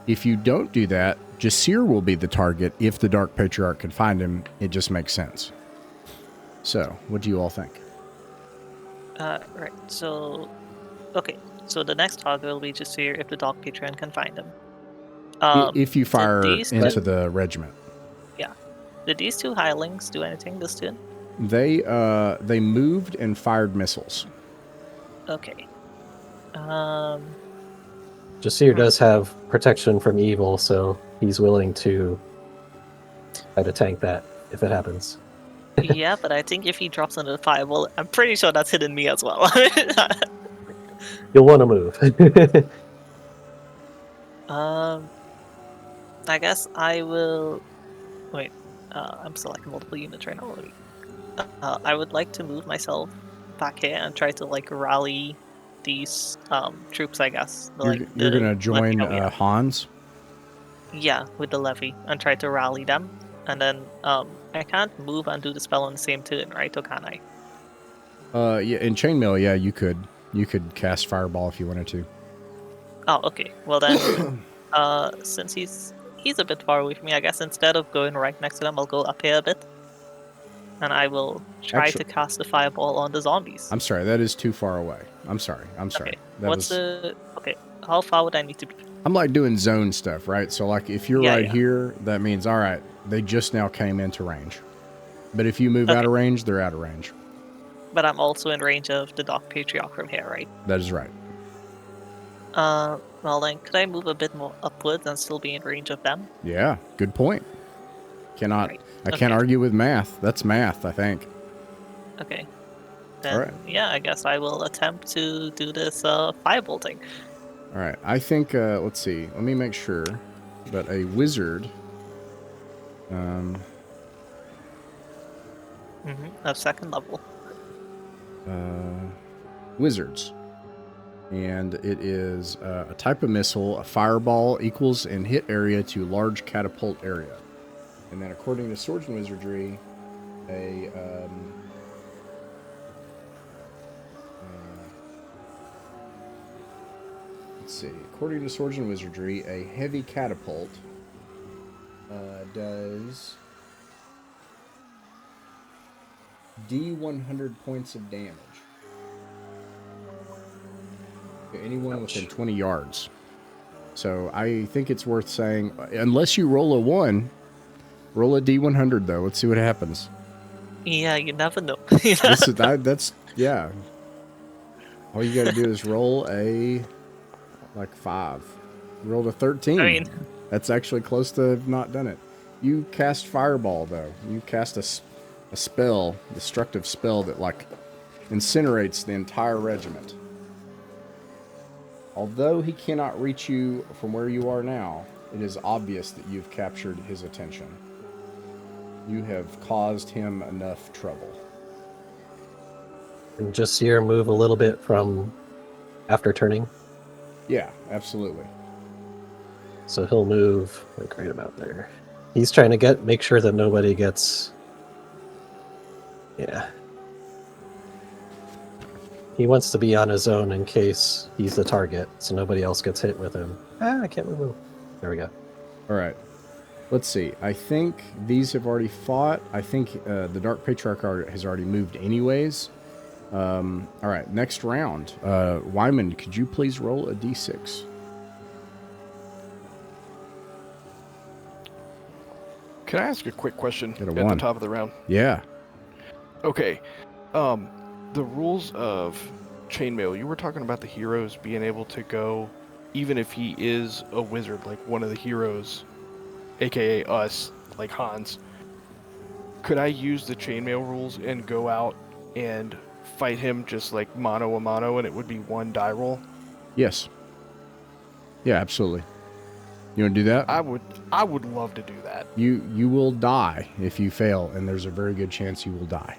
If you don't do that, Jasir will be the target if the Dark Patriarch can find him. It just makes sense. So, what do you all think? Right. So, okay. So the next target will be just here if the Dark Patron can find him. If you fire these into two- the regiment. Yeah. Did these two hirelings do anything this turn? They moved and fired missiles. Okay. Jasir does have protection from evil, so he's willing to try to tank that if it happens. Yeah, but I think if he drops under the fireball, I'm pretty sure that's hitting me as well. You'll want to move. I guess I will. Wait, I'm selecting multiple units right now. I would like to move myself back here and try to rally these troops. I guess. You're gonna join Hans. Yeah, with the levy and try to rally them, and then I can't move and do the spell on the same turn, right? Or can I? Yeah, in chainmail, yeah, you could cast fireball if you wanted to. Oh, okay. Well then, since he's a bit far away from me, I guess instead of going right next to them, I'll go up here a bit, and I will try to cast the fireball on the zombies. I'm sorry, that is too far away. I'm sorry. Okay. Okay? How far would I need to be? I'm doing zone stuff, right? So if you're here, that means all right. They just now came into range, but if you move out of range, they're out of range. But I'm also in range of the Dark Patriarch from here, right? That is right. Well then, could I move a bit more upwards and still be in range of them? Yeah, good point. I can't argue with math. That's math, I think. Okay. Then, yeah, I guess I will attempt to do this fireball thing. All right. I think, let's see. Let me make sure. But a wizard... Of second level. Wizards. And it is a type of missile. A fireball equals in hit area to large catapult area. And then according to Swords and Wizardry, let's see. According to Swords and Wizardry, a heavy catapult does D100 points of damage to anyone within 20 yards. So I think it's worth saying, unless you roll a 1, roll a D100 though. Let's see what happens. Yeah, you never know. That's yeah. All you got to do is roll a 5. You rolled a 13. I mean, that's actually close to not done it. You cast Fireball though. You cast a spell, destructive spell that incinerates the entire regiment. Although he cannot reach you from where you are now, it is obvious that you've captured his attention. You have caused him enough trouble. And just see her move a little bit from after turning. Yeah, absolutely. So he'll move right about there. He's trying to make sure that nobody gets. Yeah. He wants to be on his own in case he's the target, so nobody else gets hit with him. I can't move. There we go. All right. Let's see. I think these have already fought. I think the Dark Patriarch has already moved anyways. All right. Next round. Wyman, could you please roll a d6? Can I ask a quick question Get a at 1. the top of the round? Yeah. Okay. The rules of chainmail, you were talking about the heroes being able to go, even if he is a wizard, like one of the heroes, aka us, like Hans. Could I use the chainmail rules and go out and fight him just like mano a mano, and it would be 1 die roll? Yes. Yeah, absolutely. You want to do that? I would love to do that. You will die if you fail, and there's a very good chance you will die.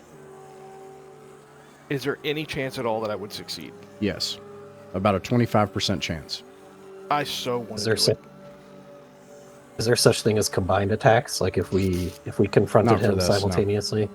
Is there any chance at all that I would succeed? Yes. About a 25% chance. I so want Is to there do it. Is there such thing as combined attacks? Like if we confronted Not for him this, no. simultaneously?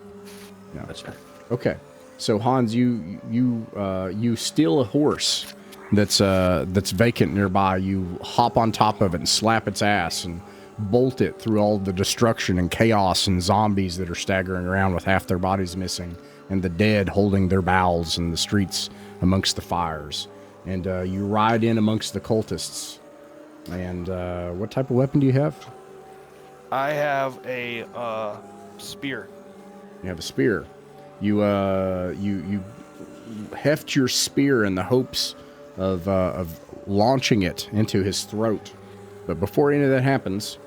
No. Gotcha. Okay. So Hans, you steal a horse that's vacant nearby. You hop on top of it and slap its ass and bolt it through all the destruction and chaos and zombies that are staggering around with half their bodies missing, and the dead holding their bowels in the streets amongst the fires. And you ride in amongst the cultists. And what type of weapon do you have? I have a spear. You have a spear. You heft your spear in the hopes of launching it into his throat. But before any of that happens,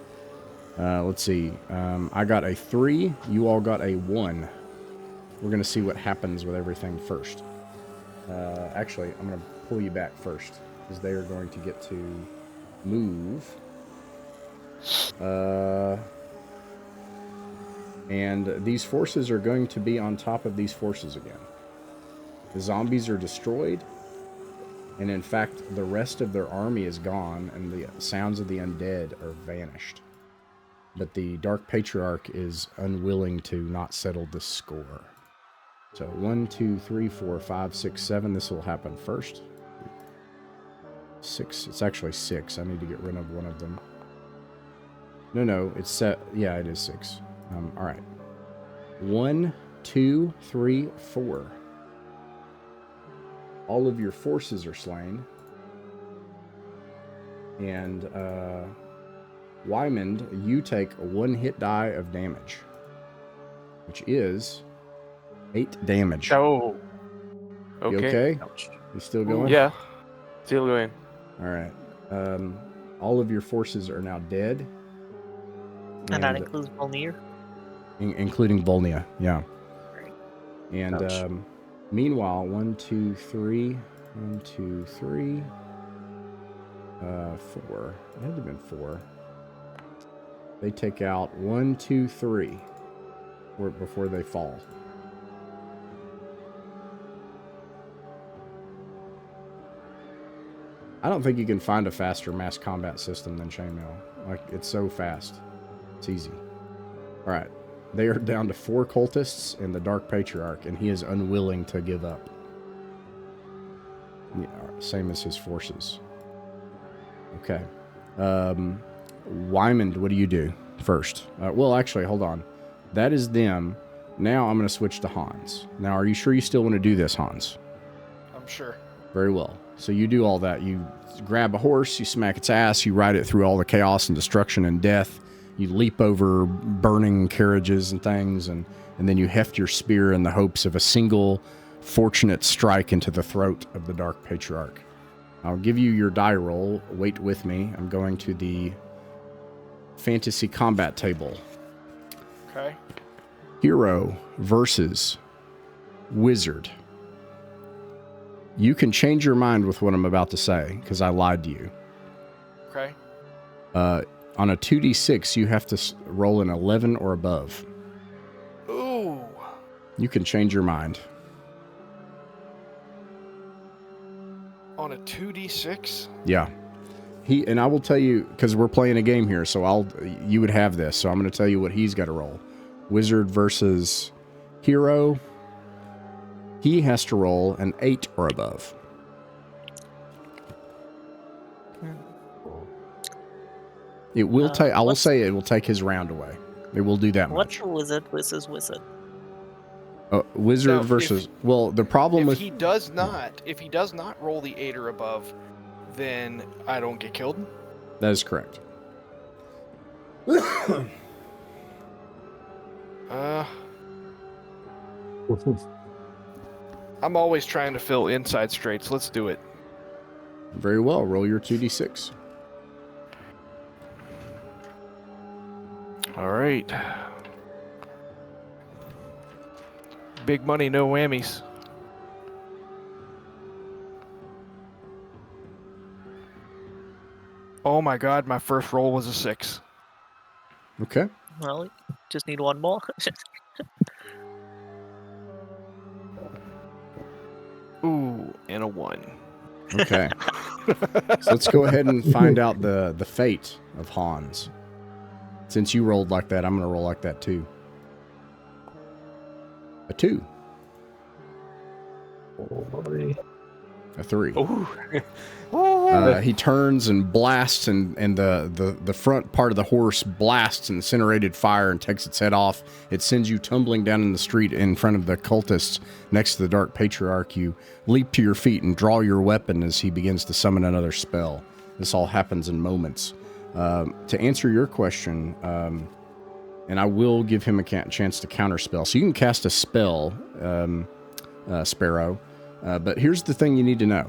let's see. I got a 3. You all got a 1. We're going to see what happens with everything first. Actually, I'm going to pull you back first, because they are going to get to move. And these forces are going to be on top of these forces again. The zombies are destroyed, and in fact, the rest of their army is gone, and the sounds of the undead are vanished. But the Dark Patriarch is unwilling to not settle the score. So 1, 2, 3, 4, 5, 6, 7. This will happen first. 6. It's actually 6. I need to get rid of one of them. No, it's set. Yeah, it is 6. All right. 1, 2, 3, 4. All of your forces are slain. And Wymond, you take a 1 hit die of damage, which is 8 damage. Oh. You Okay. okay? You still going? Yeah. Still going. All right. All of your forces are now dead. And that includes Volnir? Including Volnia, yeah. Right. And meanwhile, 1, 2, 3, 1, 2, 3, 4. It had to have been 4. They take out 1, 2, 3 before they fall. I don't think you can find a faster mass combat system than chainmail. Like, it's so fast. It's easy. All right. They are down to 4 cultists and the Dark Patriarch, and he is unwilling to give up. Yeah, same as his forces. Okay. Wyman, what do you do first? Well, actually, hold on. That is them. Now I'm going to switch to Hans. Now, are you sure you still want to do this, Hans? I'm sure. Very well. So you do all that. You grab a horse, you smack its ass, you ride it through all the chaos and destruction and death. You leap over burning carriages and things, and then you heft your spear in the hopes of a single fortunate strike into the throat of the Dark Patriarch. I'll give you your die roll. Wait with me. I'm going to the fantasy combat table. Okay. Hero versus wizard. You can change your mind with what I'm about to say, because I lied to you. Okay. On a 2d6, you have to roll an 11 or above. Ooh. You can change your mind. On a 2d6? Yeah. And I will tell you, because we're playing a game here, so you would have this, so I'm going to tell you what he's got to roll. Wizard versus hero. He has to roll an 8 or above. It will take. I will say it will take his round away. It will do that What's much. a wizard versus wizard? Wizard Now, versus. Well, the problem If with he does not roll the 8 or above, then I don't get killed. that is correct. I'm always trying to fill inside straights. Let's do it. Very well. Roll your 2d6. All right. Big money, no whammies. Oh my god, my first roll was a 6. Okay. Well, just need one more. Ooh, and a 1. Okay. So let's go ahead and find out the fate of Hans. Since you rolled like that, I'm going to roll like that too. A 2. Oh, boy. A 3. Ooh. He turns and blasts, and the front part of the horse blasts incinerated fire and takes its head off. It sends you tumbling down in the street in front of the cultists next to the Dark Patriarch. You leap to your feet and draw your weapon as he begins to summon another spell. This all happens in moments. To answer your question, and I will give him a chance to counterspell. So you can cast a spell, Sparrow, but here's the thing you need to know.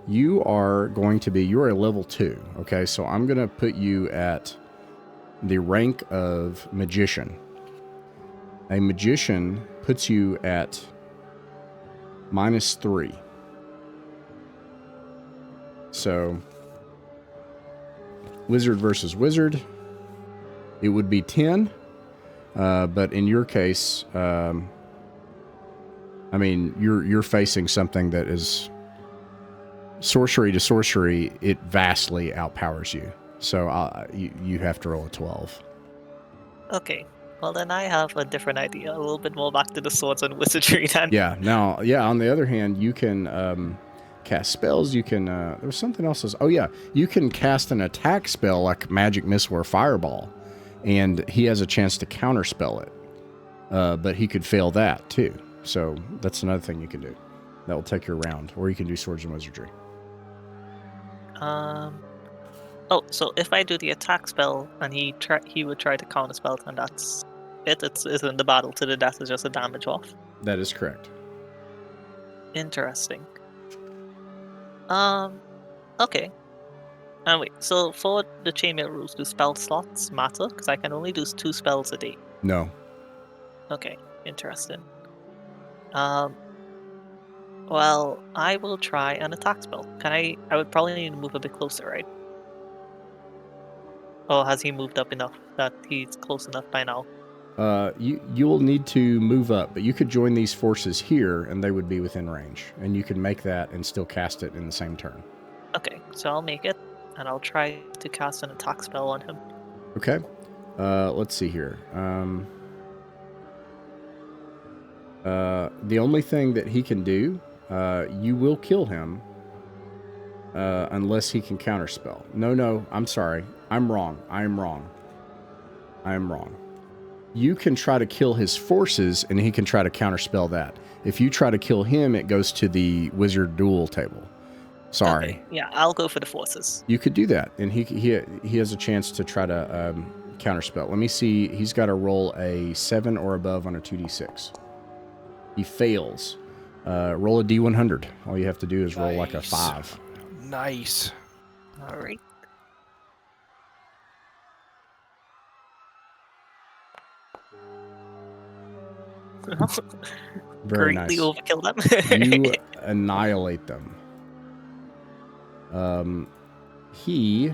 You are a level 2, okay? So I'm going to put you at the rank of Magician. A Magician puts you at -3. So, Wizard versus Wizard, it would be 10, but in your case, I mean, you're facing something that is... sorcery to sorcery, it vastly outpowers you. So you have to roll a 12. Okay. Well, then I have a different idea. A little bit more back to the swords and wizardry then. Yeah. Now, on the other hand, you can cast spells. You can... there was something else. You can cast an attack spell like Magic Missile or Fireball, and he has a chance to counterspell it. But he could fail that, too. So that's another thing you can do. That will take your round. Or you can do Swords and Wizardry. So if I do the attack spell and he would try to counterspell, and that's it. It's in the battle to the death is just a damage off. That is correct. Interesting. Okay. And wait, so for the chainmail rules, do spell slots matter? Because I can only do 2 spells a day. No. Okay, interesting. Well, I will try an attack spell. I would probably need to move a bit closer, right? Or has he moved up enough that he's close enough by now? You'll need to move up, but you could join these forces here, and they would be within range. And you can make that and still cast it in the same turn. Okay, so I'll make it, and I'll try to cast an attack spell on him. Okay. Let's see here. The only thing that he can do, you will kill him unless he can counterspell. No, I'm sorry. I'm wrong. You can try to kill his forces, and he can try to counterspell that. If you try to kill him, it goes to the wizard duel table. Sorry. Okay, yeah, I'll go for the forces. You could do that, and he has a chance to try to counterspell. Let me see. He's got to roll a 7 or above on a 2d6. He fails. Roll a d100. All you have to do is roll like a 5. Nice. All right. Very Greatly nice. overkill them. You annihilate them. He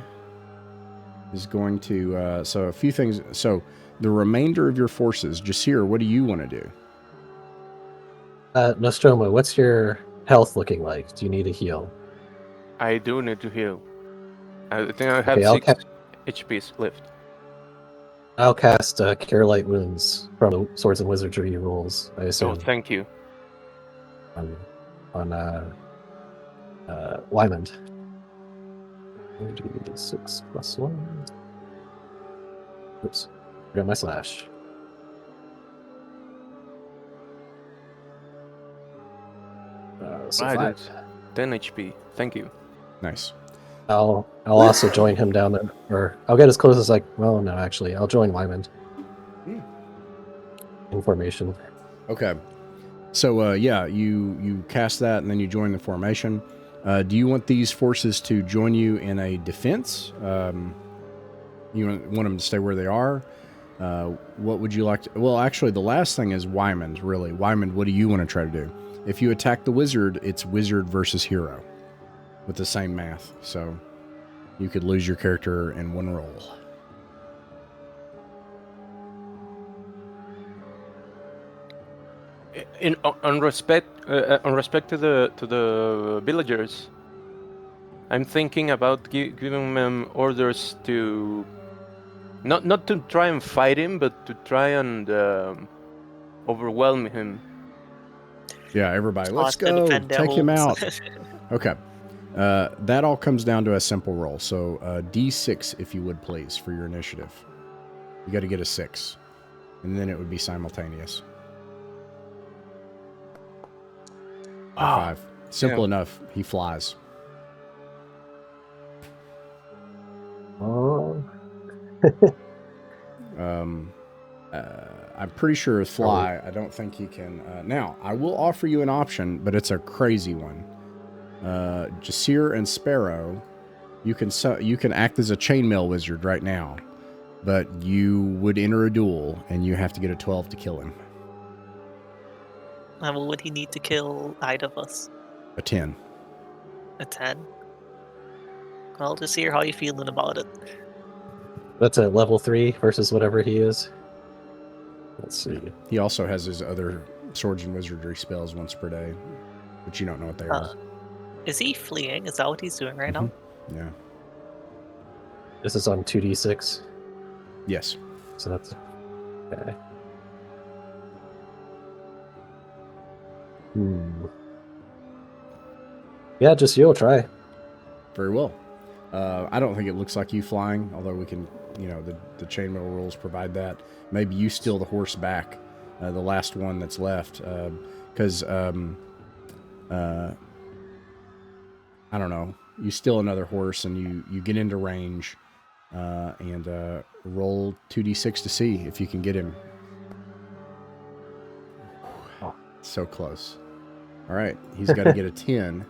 is going to... so a few things... So the remainder of your forces, Jasir, what do you want to do? Nostromo, what's your health looking like? Do you need a heal? I do need to heal. I think I have Okay, 6 HPs left. I'll cast Cure Light Wounds from the Swords and Wizardry rules, I Oh, assume, thank you. on Wyman. 6 plus 1. Oops, forgot my slash. So Right, 5. it's 10 HP. Thank you. Nice. I'll also join him down there, or I'll get as close as well, no, actually, I'll join Wyman in formation. Okay. So, yeah, you cast that, and then you join the formation. Do you want these forces to join you in a defense? You want them to stay where they are? What would you like to... Well, actually, the last thing is Wyman's, really. Wyman, what do you want to try to do? If you attack the wizard, it's wizard versus hero with the same math. So you could lose your character in one roll. On respect to the villagers, I'm thinking about giving them orders to not to try and fight him, but to try and overwhelm him. Yeah, everybody, let's Toss to go. defend their Take him homes. out. Okay. That all comes down to a simple roll. So D6, if you would, please, for your initiative. You got to get a 6. And then it would be simultaneous. Wow. 5. Simple enough. He flies. Oh. I'm pretty sure fly. I don't think he can. Now, I will offer you an option, but it's a crazy one. Jasir and Sparrow, you can act as a chainmail wizard right now, but you would enter a duel, and you have to get a 12 to kill him. And what would he need to kill either of us? A 10. A 10? Well, just hear how you feeling about it. That's at level 3 versus whatever he is. Let's see. He also has his other swords and wizardry spells once per day, but you don't know what they are. Is he fleeing? Is that what he's doing right now? Yeah. This is on 2d6. Yes. So that's okay. Yeah, just you'll try. Very well. I don't think it looks like you flying, although we can, the chainmail rules provide that. Maybe you steal the horse back, the last one that's left, because I don't know. You steal another horse and you get into range, and roll 2d6 to see if you can get him. Oh, so close. All right, he's got to get a 10.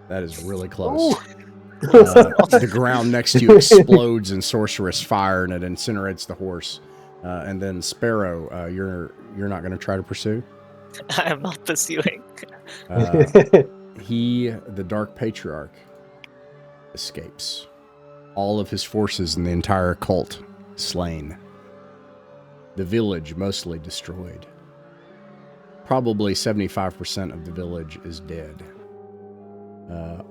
That is really close. The ground next to you explodes in sorcerous fire, and it incinerates the horse. And then Sparrow, you're not going to try to pursue? I am not pursuing. He, the Dark Patriarch, escapes. All of his forces and the entire cult slain. The village mostly destroyed. Probably 75% of the village is dead.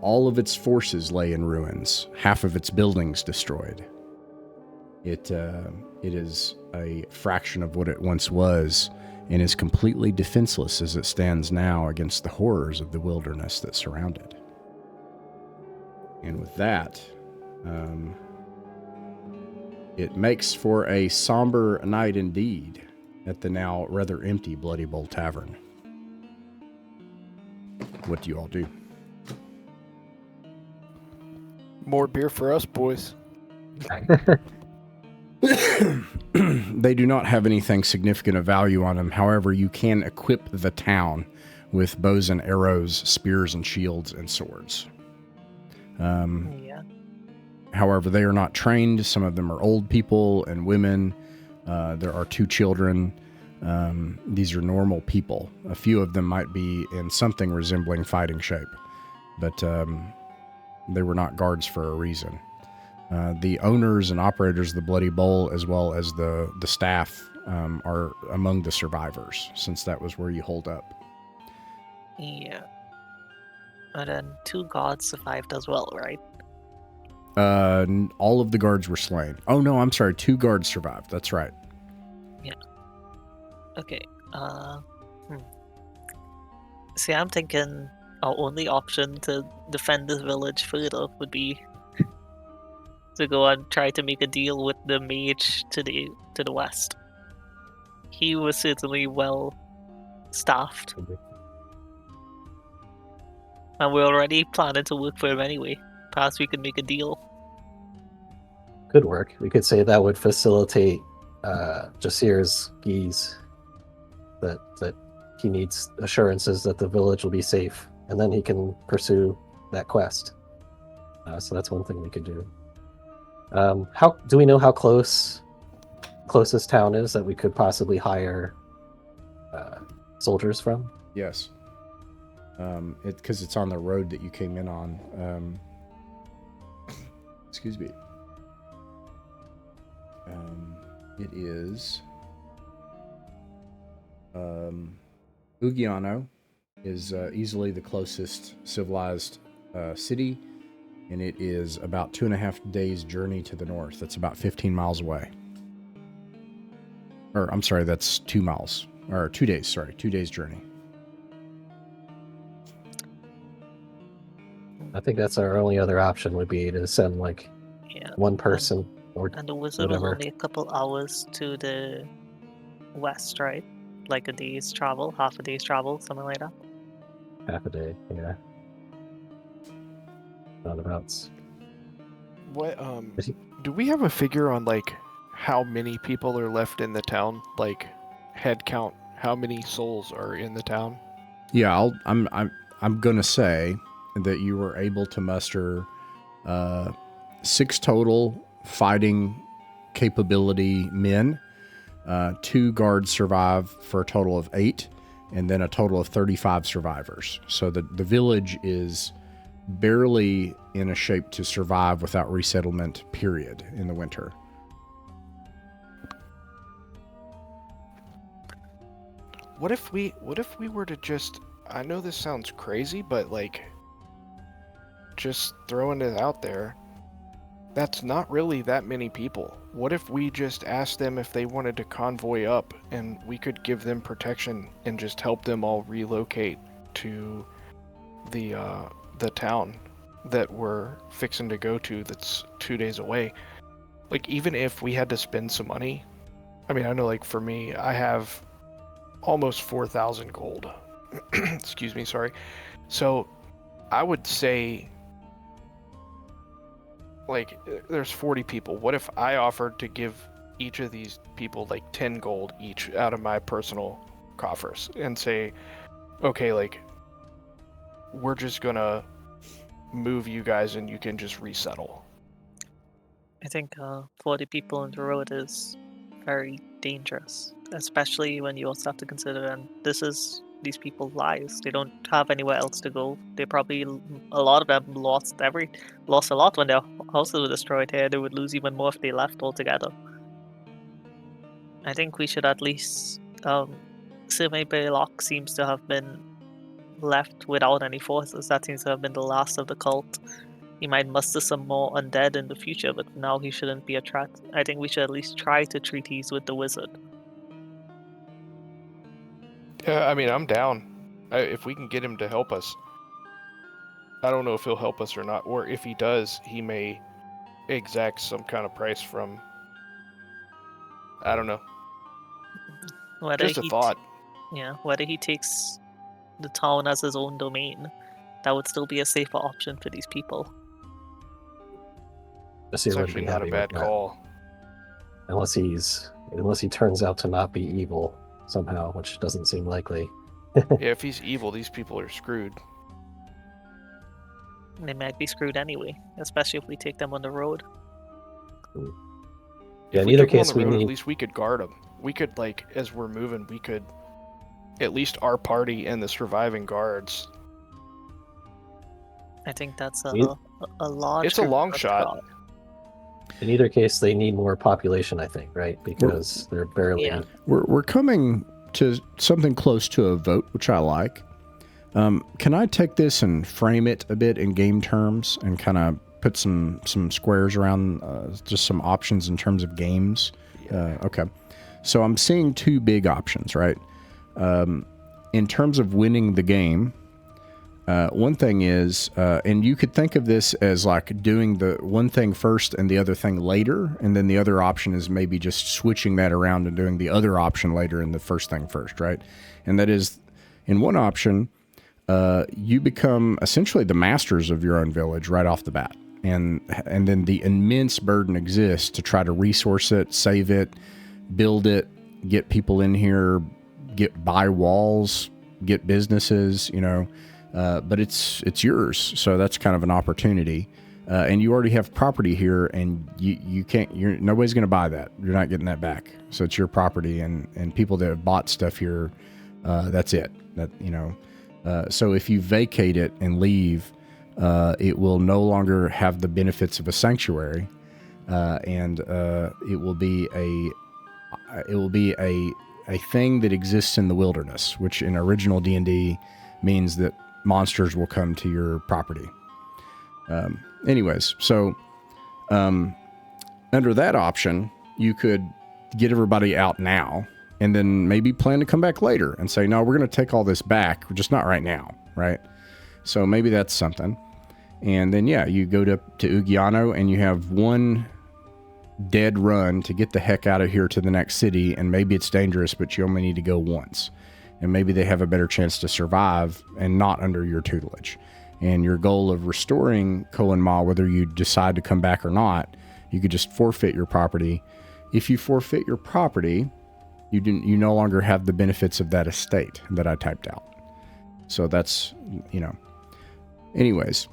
All of its forces lay in ruins, half of its buildings destroyed. It is a fraction of what it once was, and is completely defenseless as it stands now against the horrors of the wilderness that surround it. And with that, it makes for a somber night indeed at the now rather empty Bloody Bowl Tavern. What do you all do? More beer for us, boys. They do not have anything significant of value on them. However, you can equip the town with bows and arrows, spears and shields, and swords. Yeah. However, they are not trained. Some of them are old people and women. There are 2 children. These are normal people. A few of them might be in something resembling fighting shape, but they were not guards for a reason. The owners and operators of the Bloody Bowl, as well as the staff, are among the survivors, since that was where you hold up. Yeah. And then 2 guards survived as well, right? All of the guards were slain. Oh no, I'm sorry, 2 guards survived. That's right. Yeah. Okay. See, I'm thinking our only option to defend this village further would be to go and try to make a deal with the mage to the west. He was certainly well staffed, and we're already planning to work for him anyway. Perhaps we could make a deal. Could work. We could say that would facilitate 𝕬𝖚𝖋𝖍𝖈𝖐𝖊𝖗 that he needs assurances that the village will be safe, and then he can pursue that quest. So that's one thing we could do. How do we know how closest town is that we could possibly hire soldiers from? Yes. Because it's on the road that you came in on. Excuse me. It is 𝕬𝖚𝖋𝖍𝖗𝖗 is easily the closest civilized city, and it is about 2.5 days journey to the north. That's about 15 miles away. Or I'm sorry, that's 2 miles. Or 2 days, sorry, 2 days journey. I think that's our only other option would be to send one person or and the wizard whatever. was only a couple hours to the west, right? Like a day's travel, half a day's travel, something like that. Half a day, yeah. Roundabouts. What do we have a figure on how many people are left in the town? Like head count, how many souls are in the town? Yeah, I'm gonna say that you were able to muster 6 total fighting capability men. 2 guards survive for a total of 8, and then a total of 35 survivors. So the village is barely in a shape to survive without resettlement, period, in the winter. What if we were to just, I know this sounds crazy, but just throwing it out there, that's not really that many people. What if we just asked them if they wanted to convoy up, and we could give them protection and just help them all relocate to the town that we're fixing to go to that's 2 days away? Even if we had to spend some money, I mean, I know for me, I have almost 4,000 gold. Excuse me, sorry. So I would say there's 40 people. What if I offered to give each of these people 10 gold each out of my personal coffers and say, okay, we're just gonna move you guys and you can just resettle? I think 40 people on the road is very dangerous, especially when you also have to consider, and these people's lives. They don't have anywhere else to go. They probably, a lot of them lost a lot when their houses were destroyed here. They would lose even more if they left altogether. I think we should at least, 𝕬𝖚𝖋𝖍𝖊𝖗 seems to have been left without any forces. That seems to have been the last of the cult. He might muster some more undead in the future, but now he shouldn't be a threat. I think we should at least try to treaties with the wizard. I mean, I'm down. If we can get him to help us. I don't know if he'll help us or not, or if he does, he may exact some kind of price from... I don't know. Whether Just a thought. Whether he takes the town as his own domain, that would still be a safer option for these people. It's actually not a bad call. Unless he turns out to not be evil somehow, which doesn't seem likely. Yeah, if he's evil, these people are screwed. They might be screwed anyway, especially if we take them on the road. Yeah, in either case, we need... At least we could guard them. We could, like, as we're moving, we could... At least our party and the surviving guards. I think that's a large... It's a long shot. In either case, they need more population, I think, right? Because they're barely... Yeah. We're coming to something close to a vote, which I like. Can I take this and frame it a bit in game terms and kind of put some squares around just some options in terms of games? Okay. So I'm seeing two big options, right? In terms of winning the game, one thing is, and you could think of this as like doing the one thing first and the other thing later, and then the other option is maybe just switching that around and doing the other option later and the first thing first, right? And that is, in one option, you become essentially the masters of your own village right off the bat. And then the immense burden exists to try to resource it, save it, build it, get people in here, buy walls, get businesses, but it's yours. So that's kind of an opportunity. And you already have property here, and nobody's going to buy that. You're not getting that back. So it's your property, and people that have bought stuff here, that's it. So if you vacate it and leave, it will no longer have the benefits of a sanctuary, and it will be a thing that exists in the wilderness, which in original D&D means that monsters will come to your property. Anyways, so under that option, you could get everybody out now, and then maybe plan to come back later and say, no, we're going to take all this back, just not right now, right? So maybe that's something. And then, you go to 𝕬𝖚𝖋𝖍𝖗𝖗, and you have one dead run to get the heck out of here to the next city, and maybe it's dangerous, but you only need to go once. And maybe they have a better chance to survive and not under your tutelage. And your goal of restoring Coanmah, whether you decide to come back or not, you could just forfeit your property. If you forfeit your property, you no longer have the benefits of that estate that I typed out. So that's, Anyways,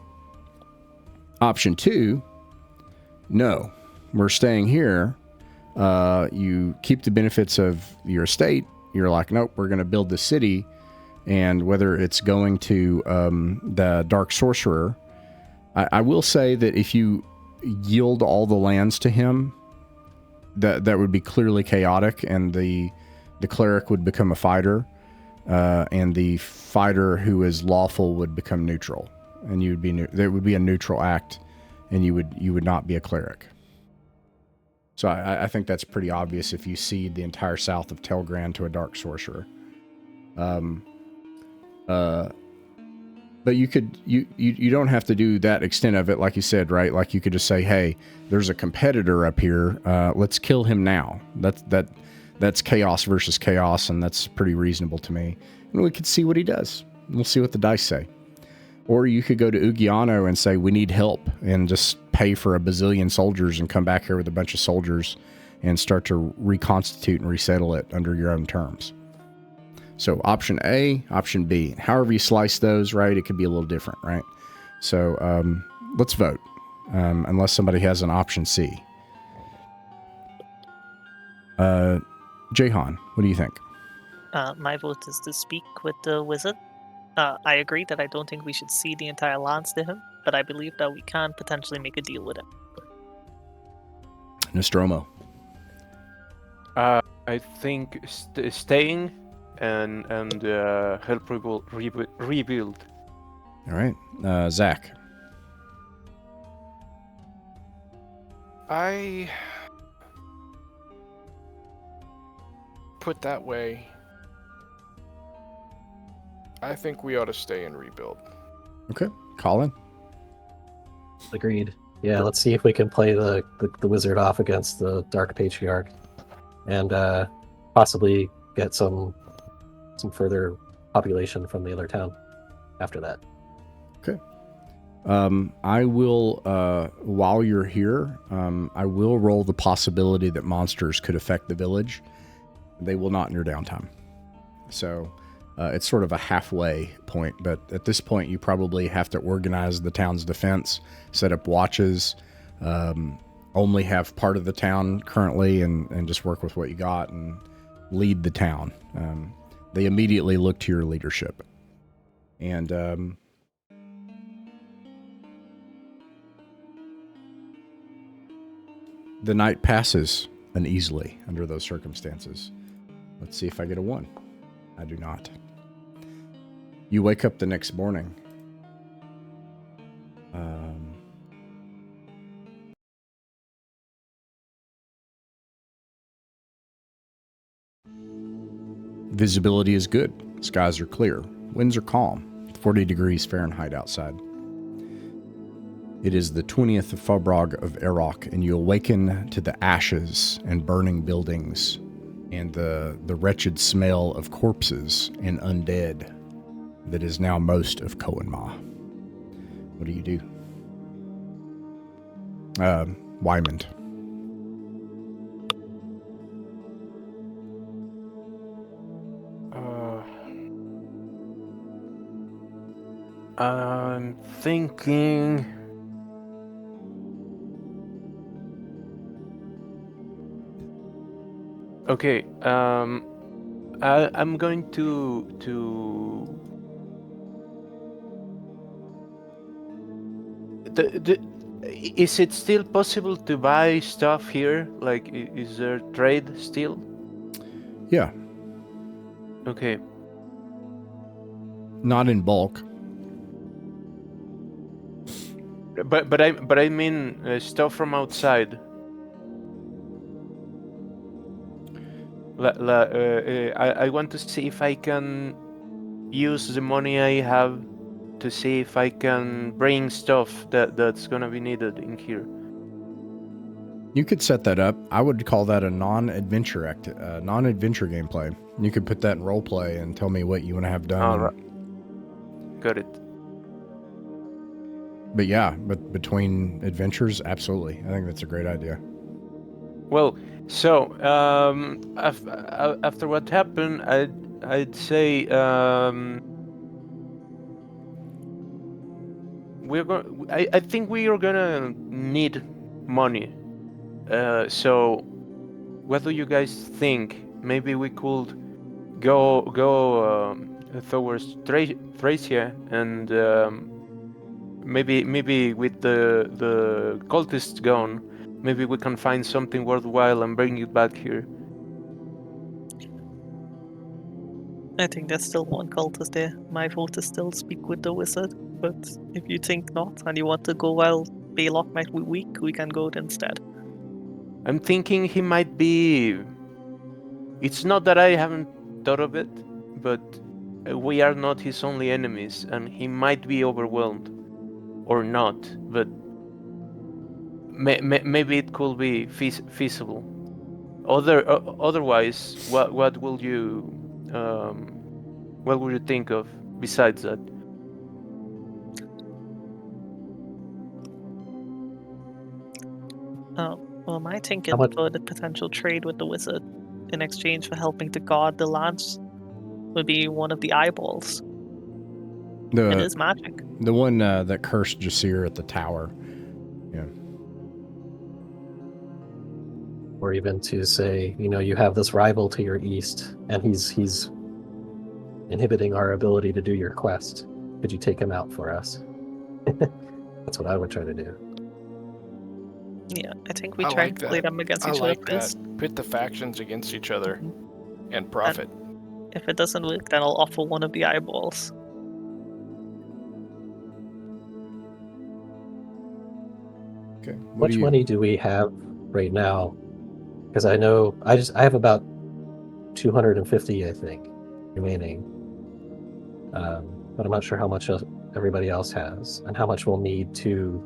option 2, no, we're staying here. You keep the benefits of your estate. You're like, nope, we're going to build the city. And whether it's going to the Dark Sorcerer, I will say that if you yield all the lands to him, that would be clearly chaotic, and the cleric would become a fighter, and the fighter who is lawful would become neutral, and you would be there would be a neutral act, and you would not be a cleric. So I think that's pretty obvious if you cede the entire south of Telgran to a Dark Sorcerer. But you don't have to do that extent of it, like you said, right? Like you could just say, hey, there's a competitor up here. Let's kill him now. That's chaos versus chaos, and that's pretty reasonable to me. And we could see what he does. We'll see what the dice say. Or you could go to 𝕬𝖚𝖋𝖍𝖗𝖗 and say, we need help, and just pay for a bazillion soldiers and come back here with a bunch of soldiers and start to reconstitute and resettle it under your own terms. So option A, option B, however you slice those, right? It could be a little different, right? So let's vote, unless somebody has an option C. Jahan, what do you think? My vote is to speak with the wizard. I agree that I don't think we should cede the entire lands to him, but I believe that we can potentially make a deal with him. Nostromo. I think staying and help rebuild. All right, Zach. I put that way, I think we ought to stay and rebuild. Okay, Colin. Agreed. Yeah, let's see if we can play the wizard off against the Dark Patriarch, and possibly get some further population from the other town after that. Okay. I will, while you're here, I will roll the possibility that monsters could affect the village. They will not in your downtime. So it's sort of a halfway point, but at this point you probably have to organize the town's defense, set up watches, only have part of the town currently and just work with what you got and lead the town. They immediately look to your leadership. And the night passes uneasily under those circumstances. Let's see if I get a 1. I do not. You wake up the next morning. Visibility is good. Skies are clear. Winds are calm. 40 degrees Fahrenheit outside. It is the 20th of February of 𝕬𝖚𝖋𝖍𝖈𝖐𝖊𝖗, and you awaken to the ashes and burning buildings and the wretched smell of corpses and undead that is now most of Coanmah. What do you do? Wyman. I'm thinking. Okay, I'm going to is it still possible to buy stuff here? Like, is there trade still? Yeah. Okay. Not in bulk. But I mean stuff from outside. I want to see if I can use the money I have to see if I can bring stuff that's gonna be needed in here. You could set that up. I would call that a non-adventure gameplay. You could put that in roleplay and tell me what you want to have done. All right. Got it. But yeah, but between adventures, absolutely. I think that's a great idea. Well, so after what happened, I'd say I think we are gonna need money. So what do you guys think? Maybe we could go towards Thracia and maybe with the cultists gone, maybe we can find something worthwhile and bring it back here. I think there's still one cultist there. My vote is still speak with the wizard, but if you think not and you want to go while 𝕬𝖚𝖋𝖍𝖆 might be weak, we can go instead. I'm thinking he might be... It's not that I haven't thought of it, but we are not his only enemies, and he might be overwhelmed. Or not, but maybe it could be feasible. Otherwise, what will you think of besides that? Well, my thinking for the potential trade with the wizard in exchange for helping to guard the lands would be one of the eyeballs. It is magic. The one that cursed Jasir at the tower. Yeah. Or even to say, you have this rival to your east, and he's inhibiting our ability to do your quest. Could you take him out for us? That's what I would try to do. Yeah, I think we try to play them against each other. Pit the factions against each other and profit. If it doesn't work, then I'll offer one of the eyeballs. Okay. How much money do we have right now? Because I know I have about 250, I think, remaining. But I'm not sure how much everybody else has, and how much we'll need to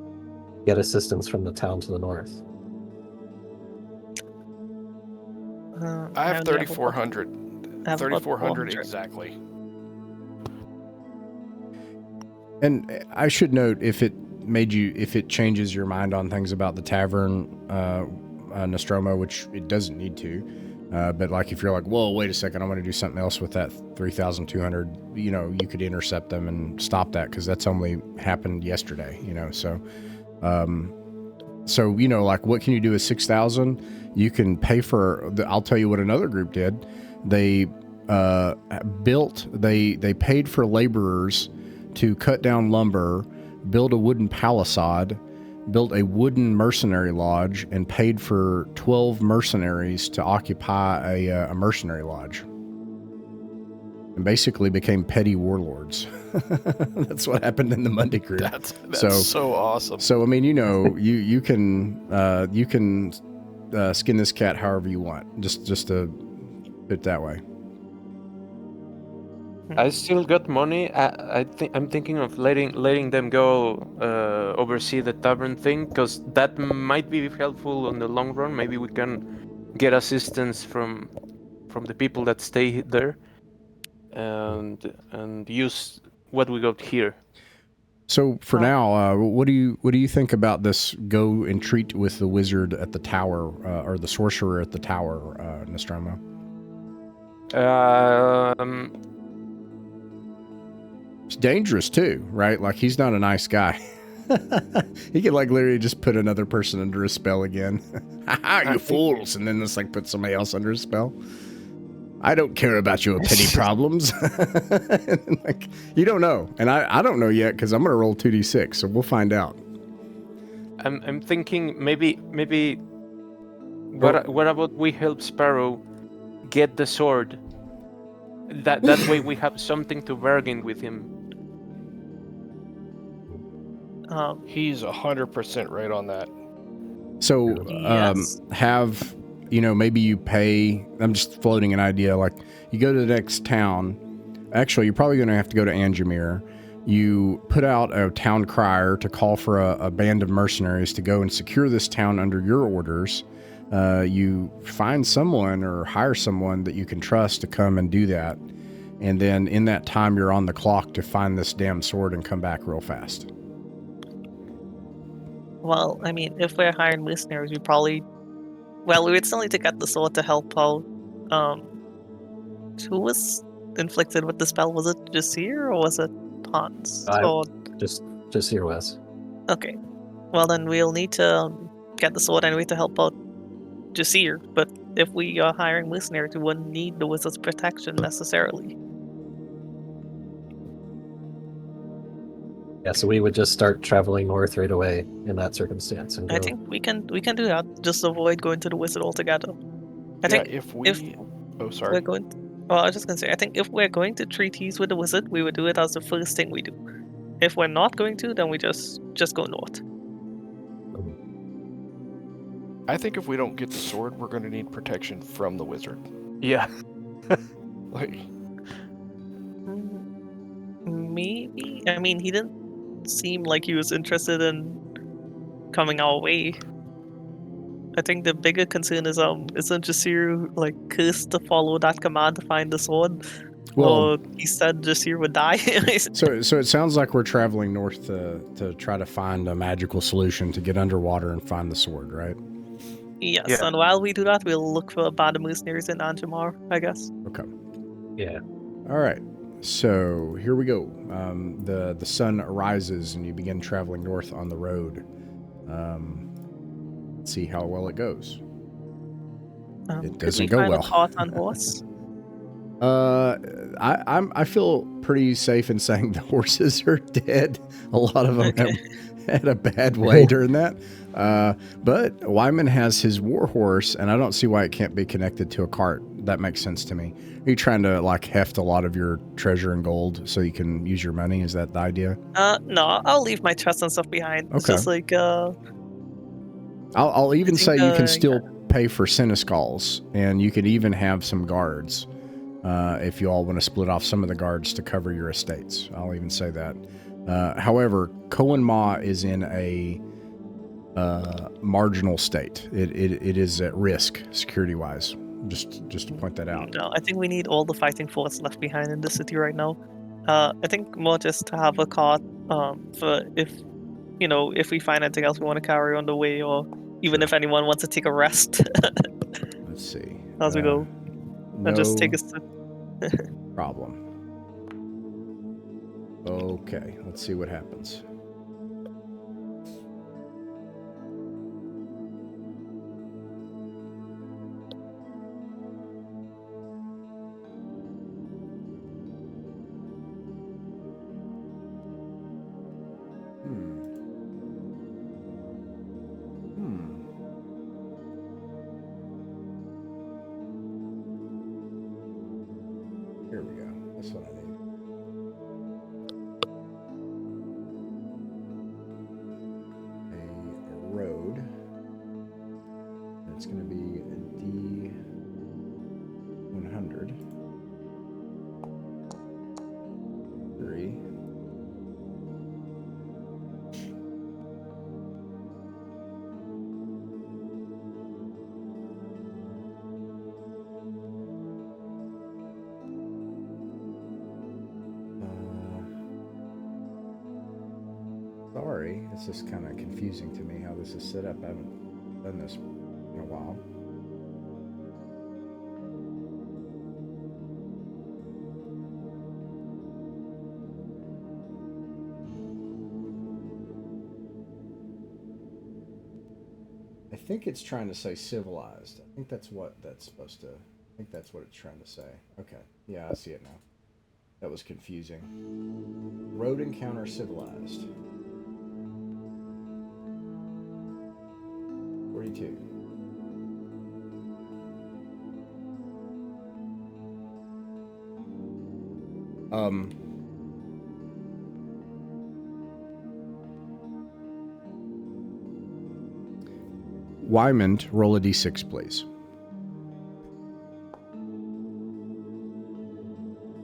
get assistance from the town to the north. I have 3,400. I have 3,400 exactly. And I should note, if it changes your mind on things about the tavern, Nostromo, which it doesn't need to, but like if you're like, whoa, wait a second, I want to do something else with that 3,200, you could intercept them and stop that, because that's only happened yesterday, so like, what can you do with 6,000? You can pay for I'll tell you what another group did. They they paid for laborers to cut down lumber, build a wooden palisade, built a wooden mercenary lodge, and paid for 12 mercenaries to occupy a mercenary lodge, and basically became petty warlords. That's what happened in the Monday group. That's so awesome. So I mean, you can skin this cat however you want, just to put it that way. I still got money. I'm thinking of letting them go oversee the tavern thing, because that might be helpful on the long run. Maybe we can get assistance from the people that stay there, and use what we got here. So for now, what do you think about this? Go and treat with the wizard at the tower, or the sorcerer at the tower, Nostromo. It's dangerous too, right? Like, he's not a nice guy. He could literally just put another person under a spell again. You fools! And then just put somebody else under a spell. I don't care about your petty problems. You don't know, and I don't know yet, because I'm gonna roll 2d6, so we'll find out. I'm thinking maybe what about we help Sparrow get the sword? That way we have something to bargain with him. He's 100% right on that. So Yes. Maybe you pay, I'm just floating an idea, you go to the next town. Actually, you're probably going to have to go to Anjamir. You put out a town crier to call for a band of mercenaries to go and secure this town under your orders. You find someone or hire someone that you can trust to come and do that. And then in that time, you're on the clock to find this damn sword and come back real fast. Well, I mean, if we're hiring mercenaries, we would still need to get the sword to help out. Who was inflicted with the spell? Was it Jasir or was it Hans? Just here, Wes. Okay. Well, then we'll need to get the sword anyway to help out Jasir. But if we are hiring mercenaries, we wouldn't need the wizard's protection necessarily. Yeah, so we would just start traveling north right away in that circumstance. And I think we can do that. Just avoid going to the wizard altogether. I think if we're going. I was just gonna say, I think if we're going to treaties with the wizard, we would do it as the first thing we do. If we're not going to, then we just go north. I think if we don't get the sword, we're going to need protection from the wizard. Yeah. Maybe. I mean, he didn't seem like he was interested in coming our way. I think the bigger concern is isn't Jasir cursed to follow that command to find the sword? Well, or he said Jasir would die. so it sounds like we're traveling north to try to find a magical solution to get underwater and find the sword, right? Yes, Yeah. and while we do that, we'll look for a band of mercenaries in Anjamar, I guess. Okay. Yeah. All right. So here we go. The sun arises and you begin traveling north on the road. Let's see how well it goes. It doesn't go well. Could we find a cart on horse? I feel pretty safe in saying the horses are dead. A lot of them had a bad way during that. But Wyman has his war horse, and I don't see why it can't be connected to a cart. that makes sense to me. Are you trying to like heft a lot of your treasure and gold so you can use your money? Is that the idea? No, I'll leave my chest and stuff behind. It's Okay. just like I'll even say you can still yeah. pay for Senescals, and you could even have some guards if you all want to split off some of the guards to cover your estates. I'll even say that. However, Coanmah is in a marginal state. It is at risk security-wise. Just to point that out. No, I think we need all the fighting force left behind in the city right now. I think more just to have a cart for if we find anything else we want to carry on the way, or even if anyone wants to take a rest. Let's see. As we go. And just take us problem. Okay, let's see what happens. Here we go. That's what I need. A road. And it's going to be a D100. 3. Sorry, it's just kind of confusing to me how this is set up. I haven't done this in a while. I think it's trying to say civilized. I think that's what that's supposed to... I think that's what it's trying to say. Okay, yeah, I see it now. That was confusing. Road encounter civilized. 42. Wyman, roll a d6, please.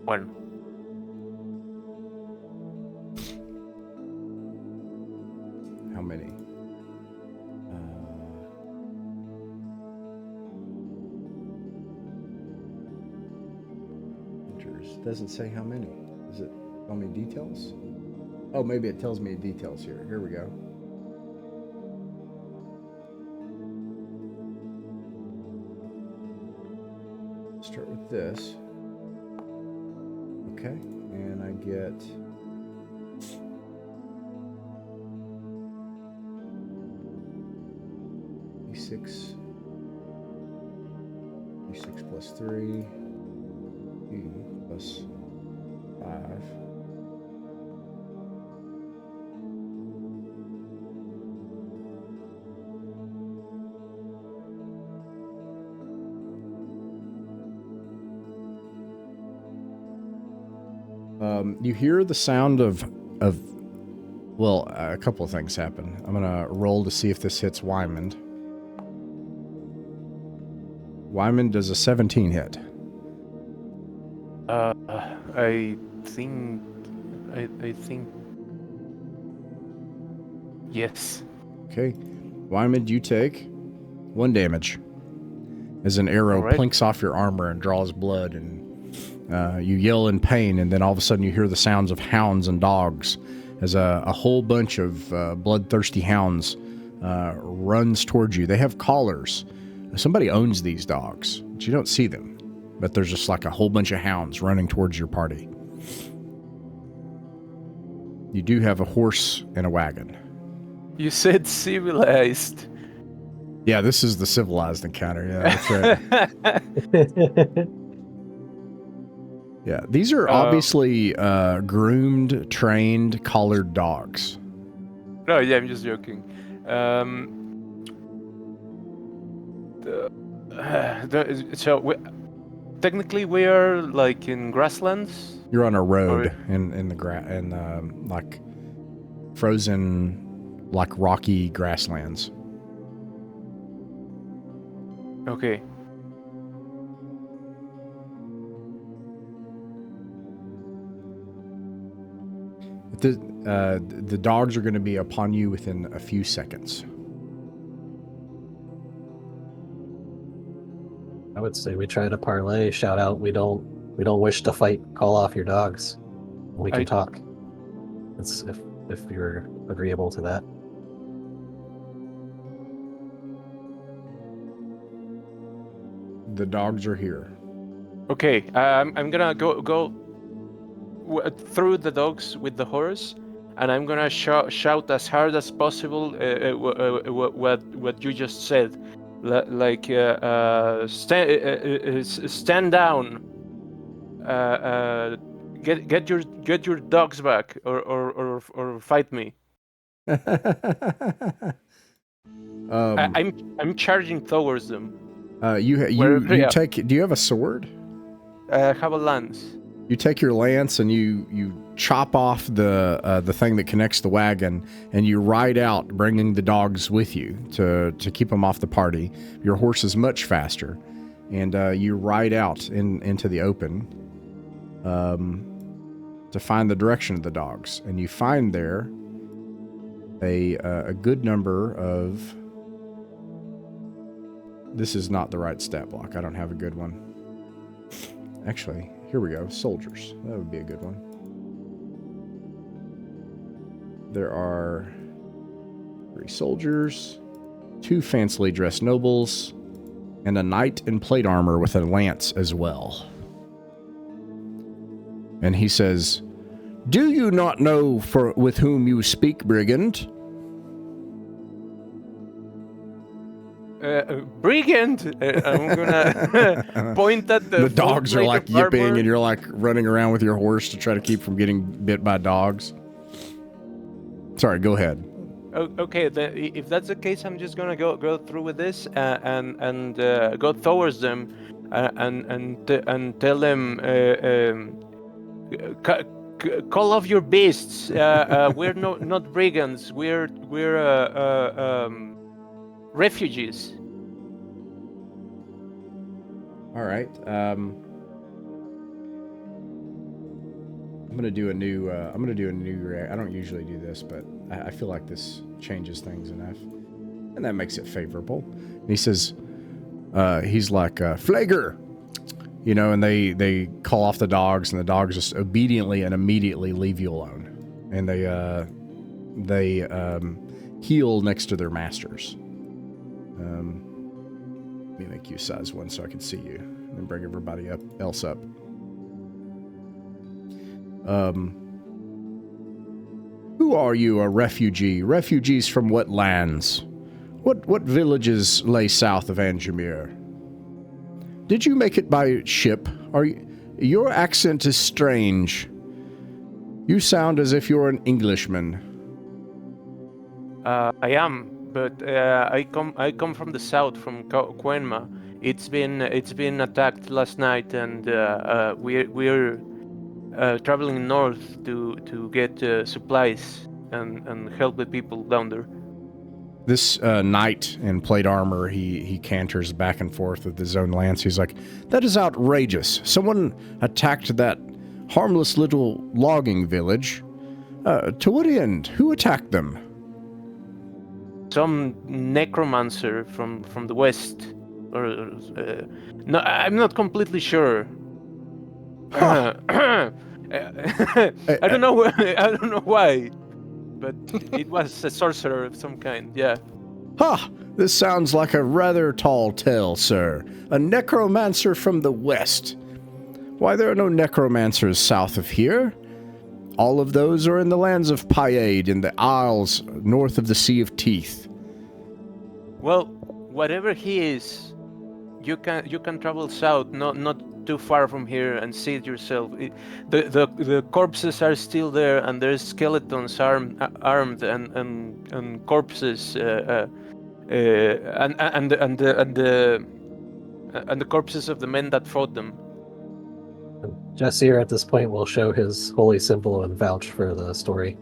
1. How many? Doesn't say how many. Does it tell me details? Oh, maybe it tells me details here. Here we go. Start with this. Okay, and I get D6 plus 3 plus 5. You hear the sound of well, a couple of things happen. I'm gonna roll to see if this hits Wyman. Wyman does a 17 hit. I think yes. Okay, Wyman, you take 1 damage as an arrow plinks off your armor and draws blood, and you yell in pain, and then all of a sudden you hear the sounds of hounds and dogs as a whole bunch of bloodthirsty hounds runs towards you. They have collars. Somebody owns these dogs, but you don't see them. But there's just like a whole bunch of hounds running towards your party. You do have a horse and a wagon. You said civilized. Yeah, this is the civilized encounter. Yeah, that's right. Yeah, these are obviously groomed, trained, collared dogs. No, yeah, I'm just joking. technically we are like in grasslands. You're on a road in like frozen, like rocky grasslands. Okay. The dogs are going to be upon you within a few seconds. I would say we try to parlay, shout out, we don't wish to fight, call off your dogs. We can talk. It's if you're agreeable to that. The dogs are here. Okay, I'm gonna go through the dogs with the horse, and I'm gonna shout as hard as possible what you just said, like stand down, get your dogs back, or fight me. I'm charging towards them. You take. Do you have a sword? I have a lance. You take your lance and you chop off the thing that connects the wagon, and you ride out, bringing the dogs with you to keep them off the party. Your horse is much faster, and you ride out into the open to find the direction of the dogs, and you find there a good number of. This is not the right stat block. I don't have a good one. Actually, here we go. Soldiers. That would be a good one. There are 3 soldiers, 2 fancily dressed nobles, and a knight in plate armor with a lance as well. And he says, "Do you not know with whom you speak, brigand?" Brigand! I'm gonna point at the dogs are like yipping, and you're like running around with your horse to try to keep from getting bit by dogs. Sorry, go ahead. Okay, if that's the case, I'm just gonna go through with this and go towards them and tell them call off your beasts. We're not brigands. We're refugees. All right. I'm gonna do a new. I don't usually do this, but I feel like this changes things enough, and that makes it favorable. And he says, he's like Flager, you know, and they call off the dogs, and the dogs just obediently and immediately leave you alone, and they heal next to their masters. Let me make you size 1 so I can see you, and bring everybody else up. Who are you, a refugee? Refugees from what lands? What villages lay south of 𝕬𝖚𝖋𝖍𝖗𝖗? Did you make it by ship? Your accent is strange. You sound as if you're an Englishman. I am. But I come from the south, from Coanmah. It's been attacked last night, and we're traveling north to get supplies and help the people down there. This knight in plate armor, he canters back and forth with his own lance. He's like, "That is outrageous. Someone attacked that harmless little logging village. To what end? Who attacked them?" Some necromancer from the west, or no, I'm not completely sure. Huh. I don't know. I don't know why, but it was a sorcerer of some kind. Yeah. Ha! This sounds like a rather tall tale, sir. A necromancer from the west. Why, there are no necromancers south of here. All of those are in the lands of Pyade, in the Isles north of the Sea of Teeth. Well, whatever he is, you can travel south, not too far from here, and see it yourself. The corpses are still there, and there's skeletons armed and corpses, and the corpses of the men that fought them. Jessir at this point will show his holy symbol and vouch for the story.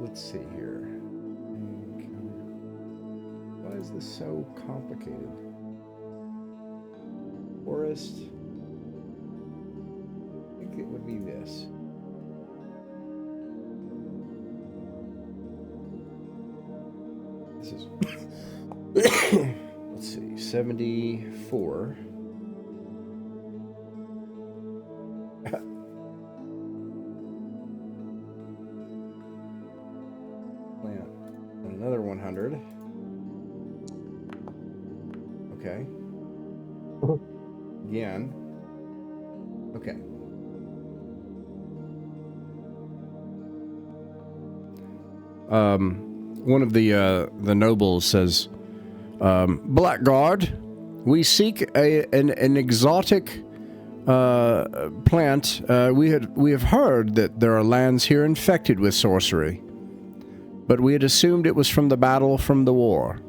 Let's see here. Why is this so complicated? Forest. I think it would be this. This is let's see, 74. Plant another 100. Okay. Again. Okay. One of the nobles says, Blackguard, we seek an exotic plant. We have heard that there are lands here infected with sorcery, but we had assumed it was from the battle from the war.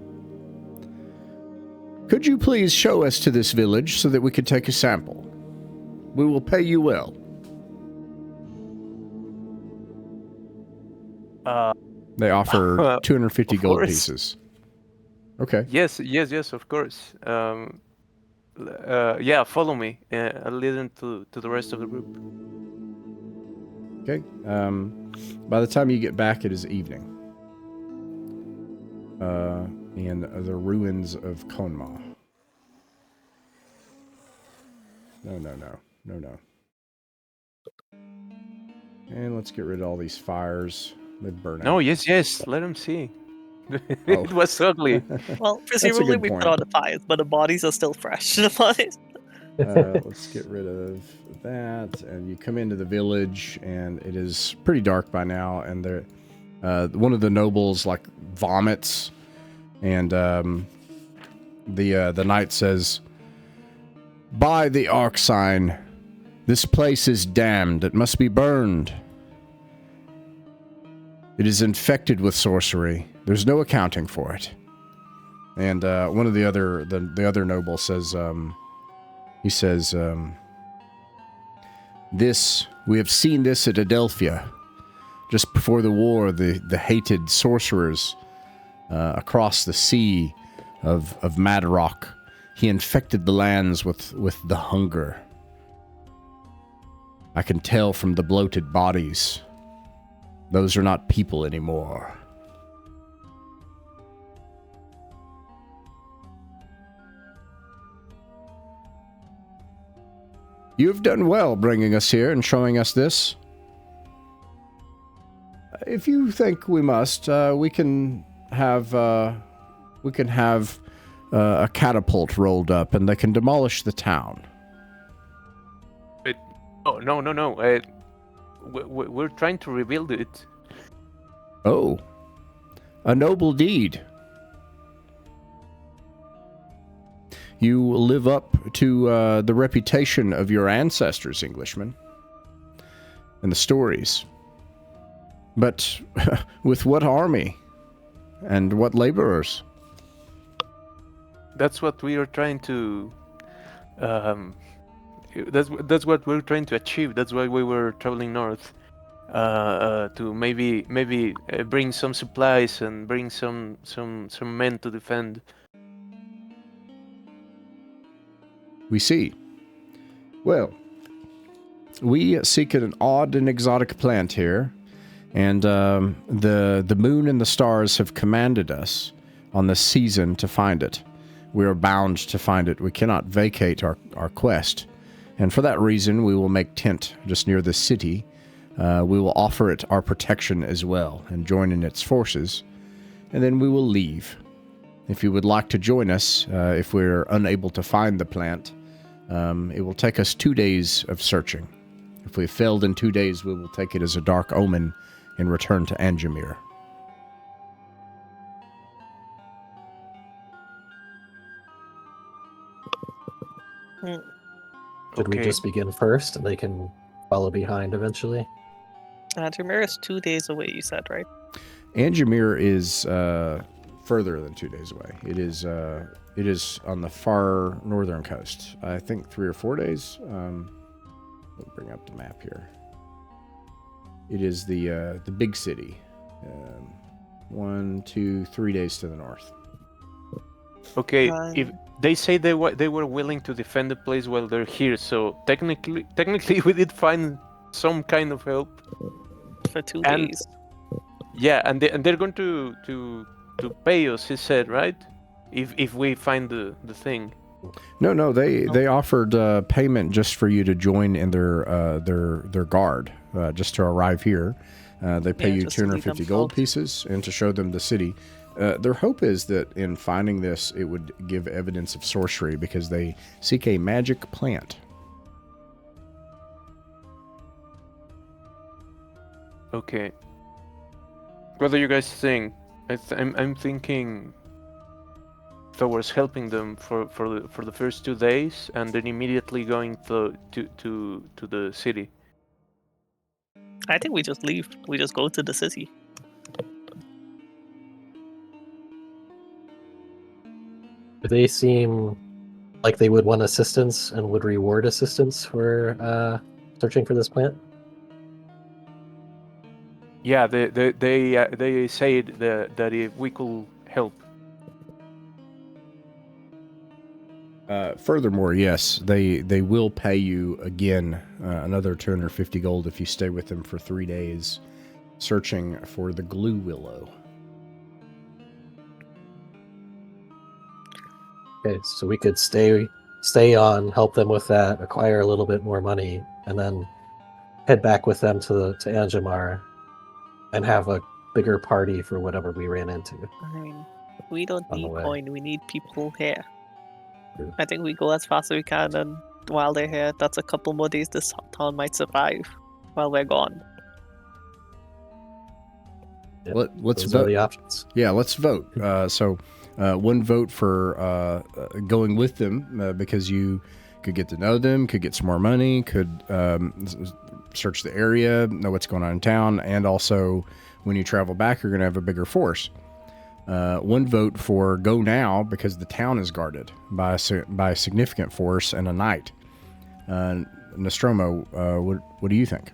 Could you please show us to this village so that we could take a sample? We will pay you well. They offer 250 gold pieces. Okay. Yes, of course. Yeah, follow me. I'll lead them to the rest of the group. Okay. By the time you get back, it is evening. In the ruins of Coanmah. No. And let's get rid of all these fires. They burn out. No, yes, let them see. Oh. It was ugly. Well, presumably we put on the fires, but the bodies are still fresh. The bodies. Let's get rid of that. And you come into the village, and it is pretty dark by now. And there, one of the nobles like vomits, and the knight says, "By the arc sign, this place is damned. It must be burned. It is infected with sorcery. There's no accounting for it." And one of the other noble says, he says, "This, we have seen this at Adelphia. Just before the war, the hated sorcerers across the sea of Madrock, he infected the lands with the hunger. I can tell from the bloated bodies. Those are not people anymore." You've done well bringing us here and showing us this. If you think we must, we can have a catapult rolled up, and they can demolish the town. Oh, no. We're trying to rebuild it. Oh, a noble deed. You live up to the reputation of your ancestors, Englishman, and the stories. But with what army? And what laborers? That's what we are trying to... That's what we're trying to achieve. That's why we were traveling north. To maybe bring some supplies and bring some men to defend. We see. Well, we seek an odd and exotic plant here, and the moon and the stars have commanded us on this season to find it. We are bound to find it. We cannot vacate our quest, and for that reason, we will make tent just near the city. We will offer it our protection as well, and join in its forces, and then we will leave. If you would like to join us, if we're unable to find the plant, it will take us 2 days of searching. If we failed in 2 days, we will take it as a dark omen and return to 𝕬𝖚𝖋𝖍𝖈𝖐𝖊𝖗. Should we just begin first, and they can follow behind eventually? 𝕬𝖚𝖋𝖍𝖈𝖐𝖊𝖗 is 2 days away, you said, right? 𝕬𝖚𝖃 is further than 2 days away. It is on the far northern coast. I think 3 or 4 days. We'll bring up the map here. It is the big city. 1, 2, 3 days to the north. Okay, if they say they were willing to defend the place while they're here, so technically we did find some kind of help for 2 days. Yeah, and they're going to pay us. He said, right? If we find the thing. No, they offered payment just for you to join in their guard, just to arrive here. They pay you 250 gold pieces and to show them the city. Their hope is that in finding this, it would give evidence of sorcery because they seek a magic plant. Okay. What do you guys think? I'm thinking towards helping them for the first 2 days, and then immediately going to the city. I think we just leave. We just go to the city. Do they seem like they would want assistance and would reward assistance for searching for this plant? Yeah, they said that if we could help. Furthermore, yes, they will pay you again another 250 gold if you stay with them for 3 days, searching for the glue willow. Okay, so we could stay on, help them with that, acquire a little bit more money, and then head back with them to Anjamar and have a bigger party for whatever we ran into. I mean, we don't On the need way. coin. We need people here. True. I think we go as fast as we can, and while they're here, that's a couple more days this town might survive while we're gone. Yep, Let's those are vote. the options. Yeah, let's vote. So one vote for going with them because you could get to know them, could get some more money, could search the area, know what's going on in town, and also when you travel back, you're going to have a bigger force. One vote for go now because the town is guarded by a significant force and a knight. Nostromo, what do you think?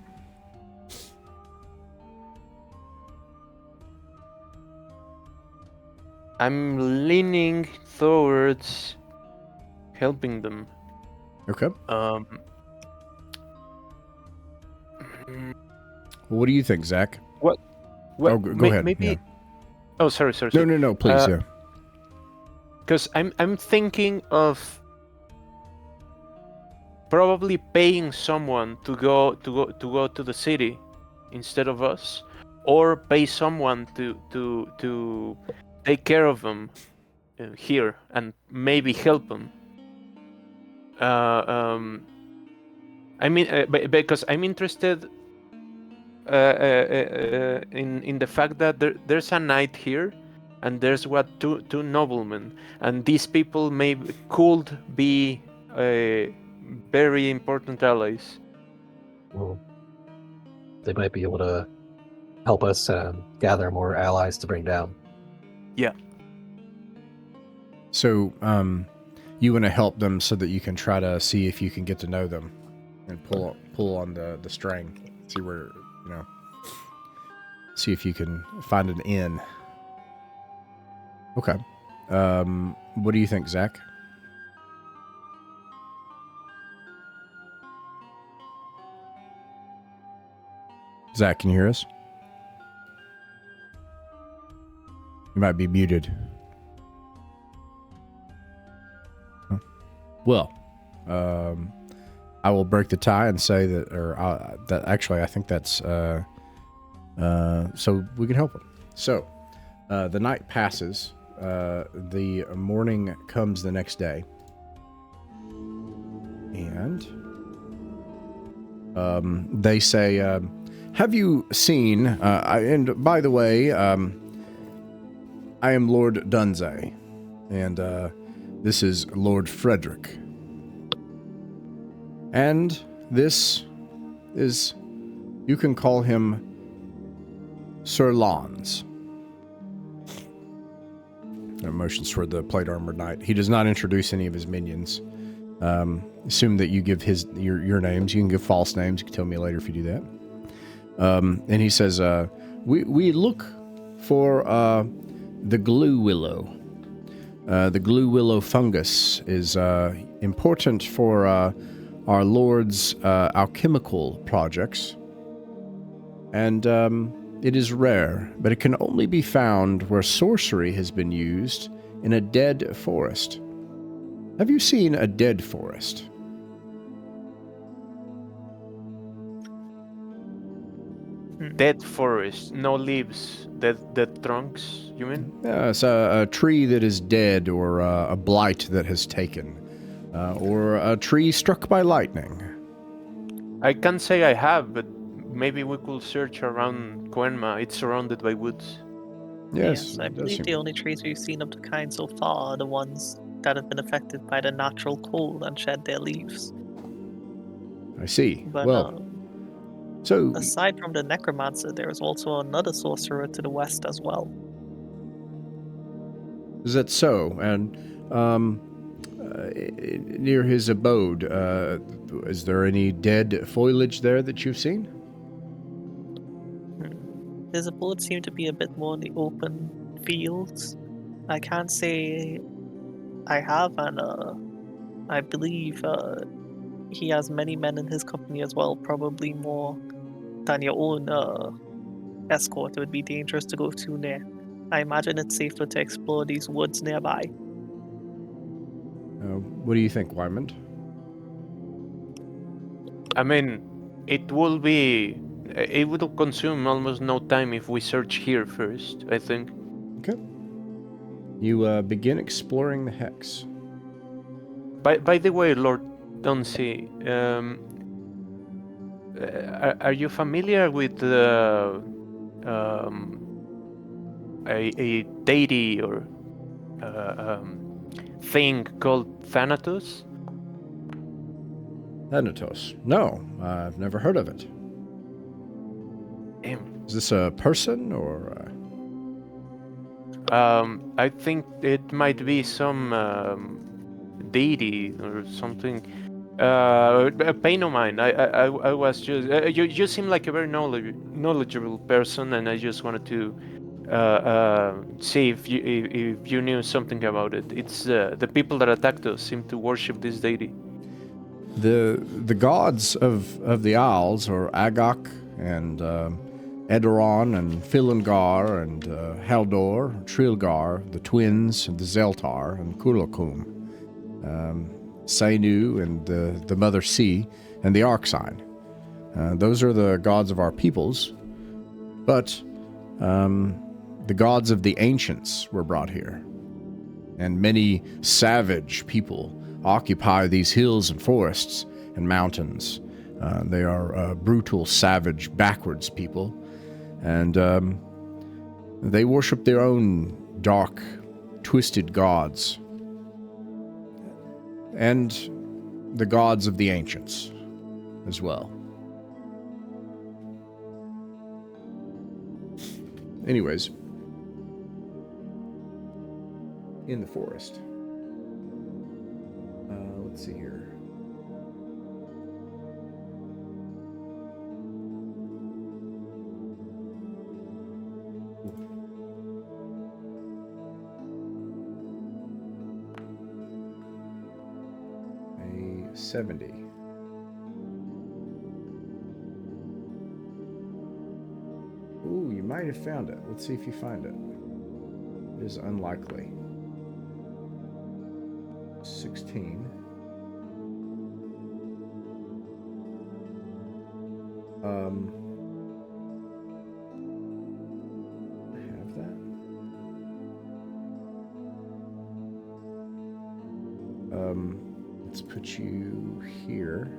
I'm leaning towards helping them. Okay. What do you think, Zach? What? Oh, go ahead. Maybe. Yeah. Oh, sorry. No, please. Yeah. Because I'm thinking of probably paying someone to go to the city instead of us, or pay someone to take care of them here and maybe help them. I mean, because I'm interested in the fact that there's a knight here, and there's two noblemen, and these people could be very important allies. Well, they might be able to help us gather more allies to bring down. Yeah. So, you want to help them so that you can try to see if you can get to know them and pull on the string, see where, see if you can find an inn. Okay. What do you think, Zach? Zach, can you hear us? You might be muted. Well, I will break the tie and say that, that actually I think that's so we can help them. So the night passes. The morning comes the next day, and they say, "Have you seen?" And by the way, I am Lord 𝕬𝖚𝖋𝖍𝖈𝖐𝖊𝖗, and this is Lord Frederick. And this is, you can call him Sir Lons. Motions toward the plate armored knight. He does not introduce any of his minions. Assume that you give your names. You can give false names. You can tell me later if you do that. And he says, we look for the glue willow. The glue willow fungus is important for our Lord's alchemical projects. And it is rare, but it can only be found where sorcery has been used in a dead forest. Have you seen a dead forest? Dead forest, no leaves, dead trunks, you mean? It's a tree that is dead, or a blight that has taken, or a tree struck by lightning. I can't say I have, but maybe we could search around Coanmah. It's surrounded by woods. Yes, I believe the only trees we've seen of the kind so far are the ones that have been affected by the natural cold and shed their leaves. I see. But, well, so aside from the necromancer, there is also another sorcerer to the west as well. Is that so? And near his abode, is there any dead foliage there that you've seen? His abode seemed to be a bit more in the open fields. I can't say I have, and I believe he has many men in his company as well, probably more than your own escort. It would be dangerous to go too near. I imagine it's safer to explore these woods nearby. What do you think, Wyman? I mean, it will consume almost no time if we search here first, I think. Okay. You begin exploring the hex. By the way, Lord Dunsey, are you familiar with a deity or thing called Thanatos? Thanatos? No, I've never heard of it. Damn. Is this a person or? I think it might be some deity or something. A pain of mine. I was just you seem like a very knowledgeable person, and I just wanted to see if you knew something about it. It's the people that attacked us seem to worship this deity. The gods of the Isles are Agok and Edoron and Filangar and Haldor, Trilgar, the twins, and the Zeltar and Kulakum, Sainu and the Mother Sea, and the Arcsign. Those are the gods of our peoples, but the gods of the ancients were brought here, and many savage people occupy these hills and forests and mountains. They are brutal, savage, backwards people, and they worship their own dark, twisted gods, and the gods of the ancients as well. Anyways, in the forest. Let's see here. A 70. Ooh, you might have found it. Let's see if you find it. It is unlikely. 16. I have that. Let's put you here.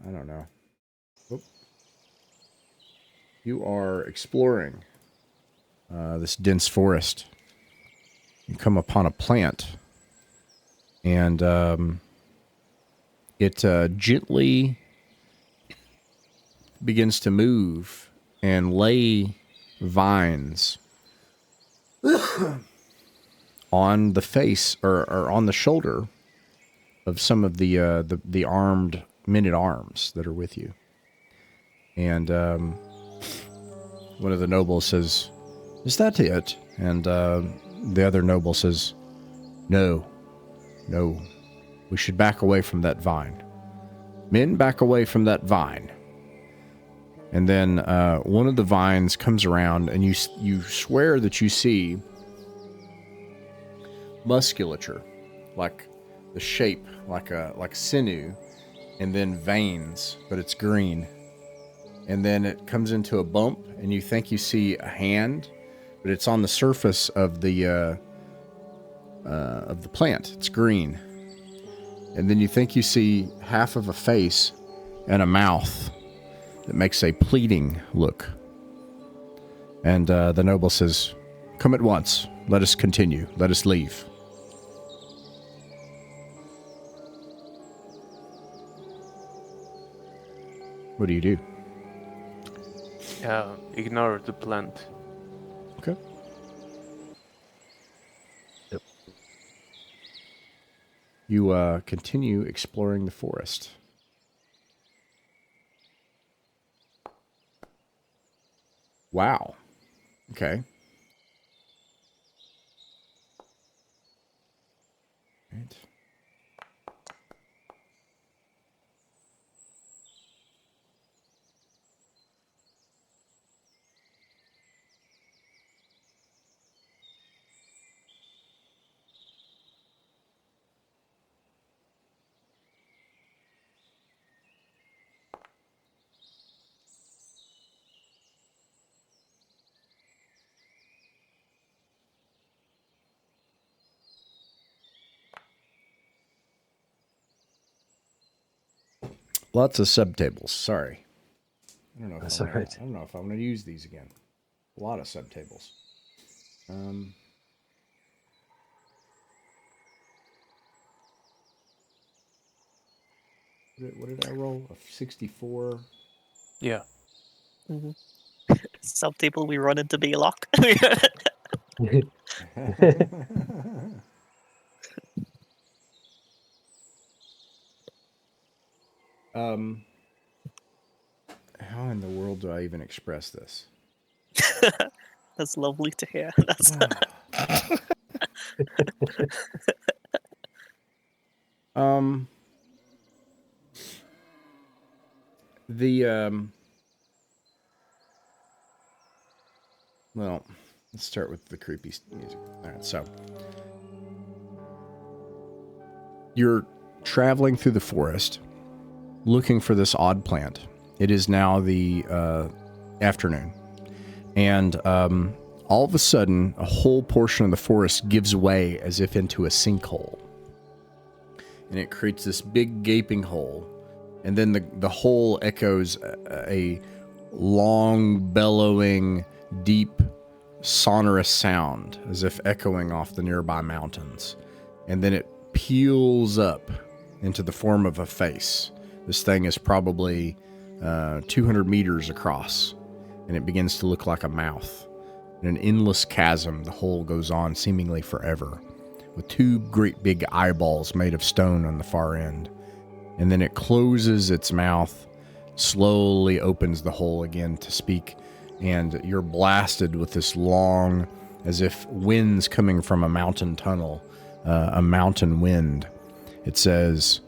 I don't know. Oop. You are exploring this dense forest. You come upon a plant, and it gently begins to move and lay vines on the face or on the shoulder of some of the armed men-at-arms that are with you. And one of the nobles says, "Is that it?" And the other noble says, No, we should back away from that vine. Men, back away from that vine." And then one of the vines comes around, and you swear that you see musculature, like the shape, like sinew, and then veins, but it's green. And then it comes into a bump, and you think you see a hand, but it's on the surface of the plant. It's green. And then you think you see half of a face and a mouth that makes a pleading look. And the noble says, "Come at once. Let us continue. Let us leave." What do you do? Ignore the plant. Okay. Yep. You continue exploring the forest. Wow. Okay. Right. Lots of subtables. Sorry. I don't know if That's I all right. don't know if I'm going to use these again. A lot of subtables. What did I roll? A 64. Yeah. Mm-hmm. Subtable, we run into 𝕬𝖚𝖋𝖍𝖗. How in the world do I even express this? That's lovely to hear. That's Well, let's start with the creepy music. All right, so you're traveling through the forest looking for this odd plant. It is now the afternoon, and all of a sudden, a whole portion of the forest gives way as if into a sinkhole, and it creates this big gaping hole, and then the hole echoes a long, bellowing, deep, sonorous sound as if echoing off the nearby mountains, and then it peels up into the form of a face. This thing is probably 200 meters across, and it begins to look like a mouth. In an endless chasm, the hole goes on seemingly forever, with two great big eyeballs made of stone on the far end. And then it closes its mouth, slowly opens the hole again to speak, and you're blasted with this long, as if winds coming from a mountain tunnel, a mountain wind. It says,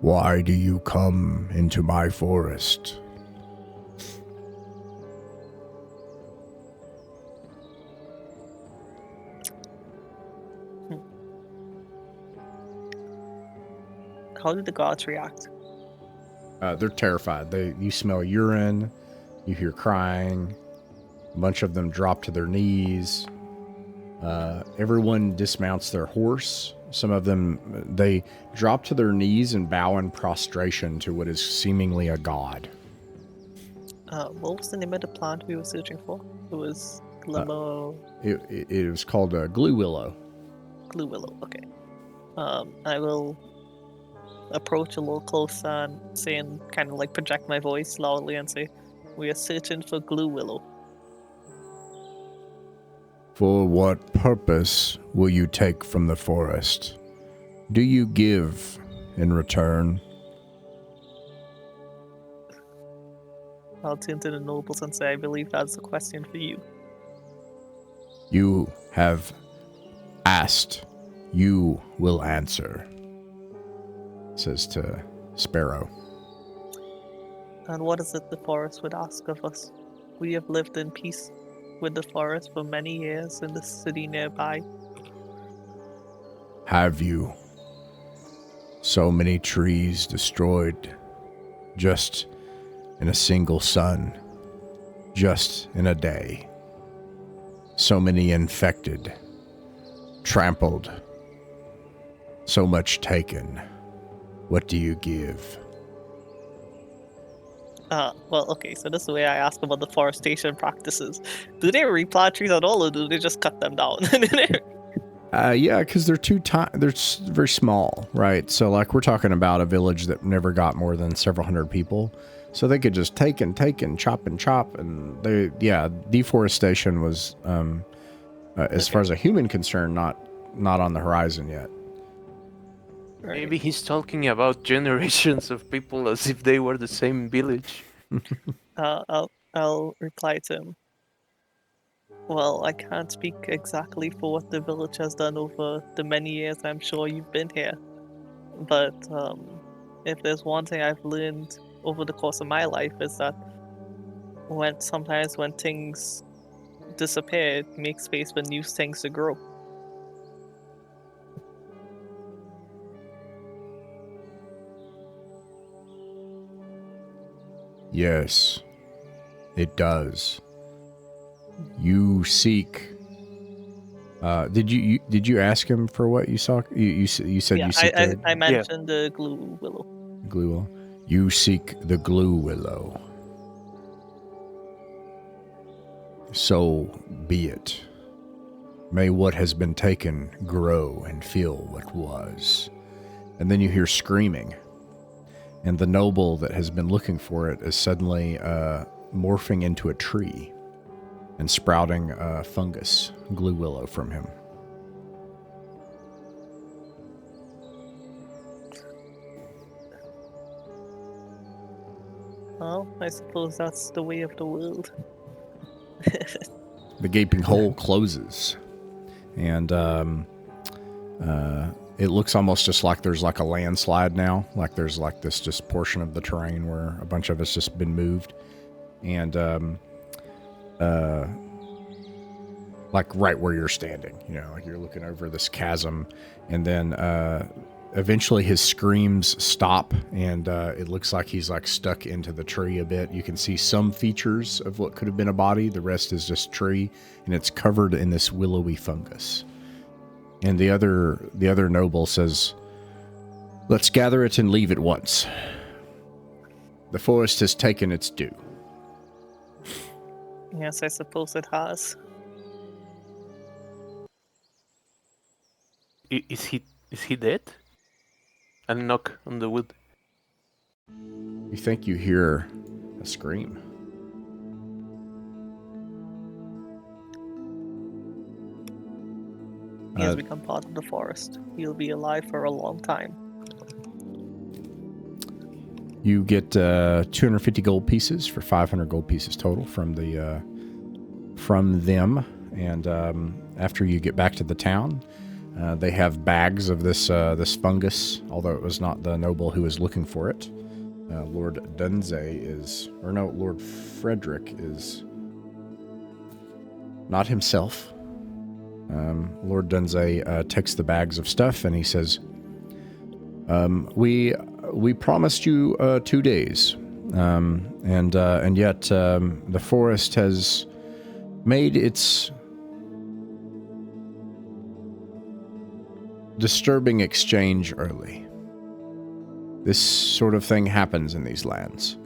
"Why do you come into my forest?" How did the gods react? They're terrified. You smell urine, you hear crying, a bunch of them drop to their knees. Everyone dismounts their horse. Some of them, they drop to their knees and bow in prostration to what is seemingly a god. What was the name of the plant we were searching for? It was 𝕬𝖚𝖋𝖍𝖗. It was called glue willow. Glue willow. Okay. I will approach a little closer and kind of like project my voice loudly and say, "We are searching for glue willow." For what purpose will you take from the forest? Do you give in return? I'll turn to the nobles and say, "I believe that's a question for you." You have asked. You will answer, says to Sparrow. And what is it the forest would ask of us? We have lived in peace with the forest for many years in the city nearby. Have you? So many trees destroyed just in a single sun, just in a day. So many infected, trampled, so much taken. What do you give? Well, okay, so this is the way I ask about the forestation practices. Do they replant trees at all, or do they just cut them down? Yeah, because they're they're very small, right? So, like, we're talking about a village that never got more than several hundred people. So they could just take and chop and chop, and deforestation was, as far as a human concern, not on the horizon yet. Maybe he's talking about generations of people as if they were the same village. I'll reply to him. Well, I can't speak exactly for what the village has done over the many years I'm sure you've been here. But if there's one thing I've learned over the course of my life is that sometimes when things disappear, it makes space for new things to grow. Yes, it does. You seek. Did you ask him for what you saw? You said you seek I mentioned the glue willow. Glue willow. You seek the glue willow. So be it. May what has been taken grow and fill what was. And then you hear screaming. And the noble that has been looking for it is suddenly morphing into a tree and sprouting fungus, glue willow, from him. Well, I suppose that's the way of the world. The gaping hole closes, and it looks almost just like there's like a landslide now. Like there's like this just portion of the terrain where a bunch of it's just been moved, and like right where you're standing, like you're looking over this chasm, and then eventually his screams stop, and it looks like he's like stuck into the tree a bit. You can see some features of what could have been a body. The rest is just tree, and it's covered in this willowy fungus. And the other noble says, "Let's gather it and leave at once. The forest has taken its due." Yes, I suppose it has. Is he dead? And knock on the wood. You think you hear a scream. He has become part of the forest. He'll be alive for a long time. You get 250 gold pieces for 500 gold pieces total from them. And after you get back to the town, they have bags of this fungus, although it was not the noble who was looking for it. Lord Frederick is not himself. Lord Dunze takes the bags of stuff and he says, we promised you 2 days, and yet the forest has made its disturbing exchange early. This sort of thing happens in these lands.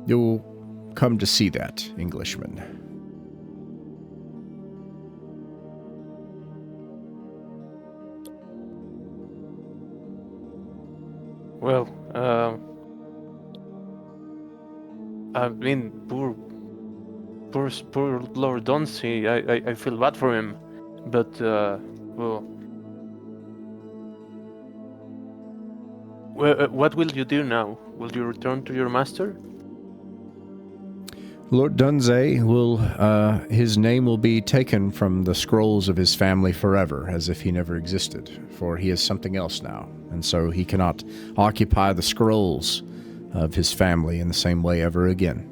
You'll come to see that, Englishman. Well, I mean, poor Lord Dunsey. I feel bad for him, but well, what will you do now? Will you return to your master? Lord Dunsey will, his name will be taken from the scrolls of his family forever, as if he never existed, for he is something else now, and so he cannot occupy the scrolls of his family in the same way ever again.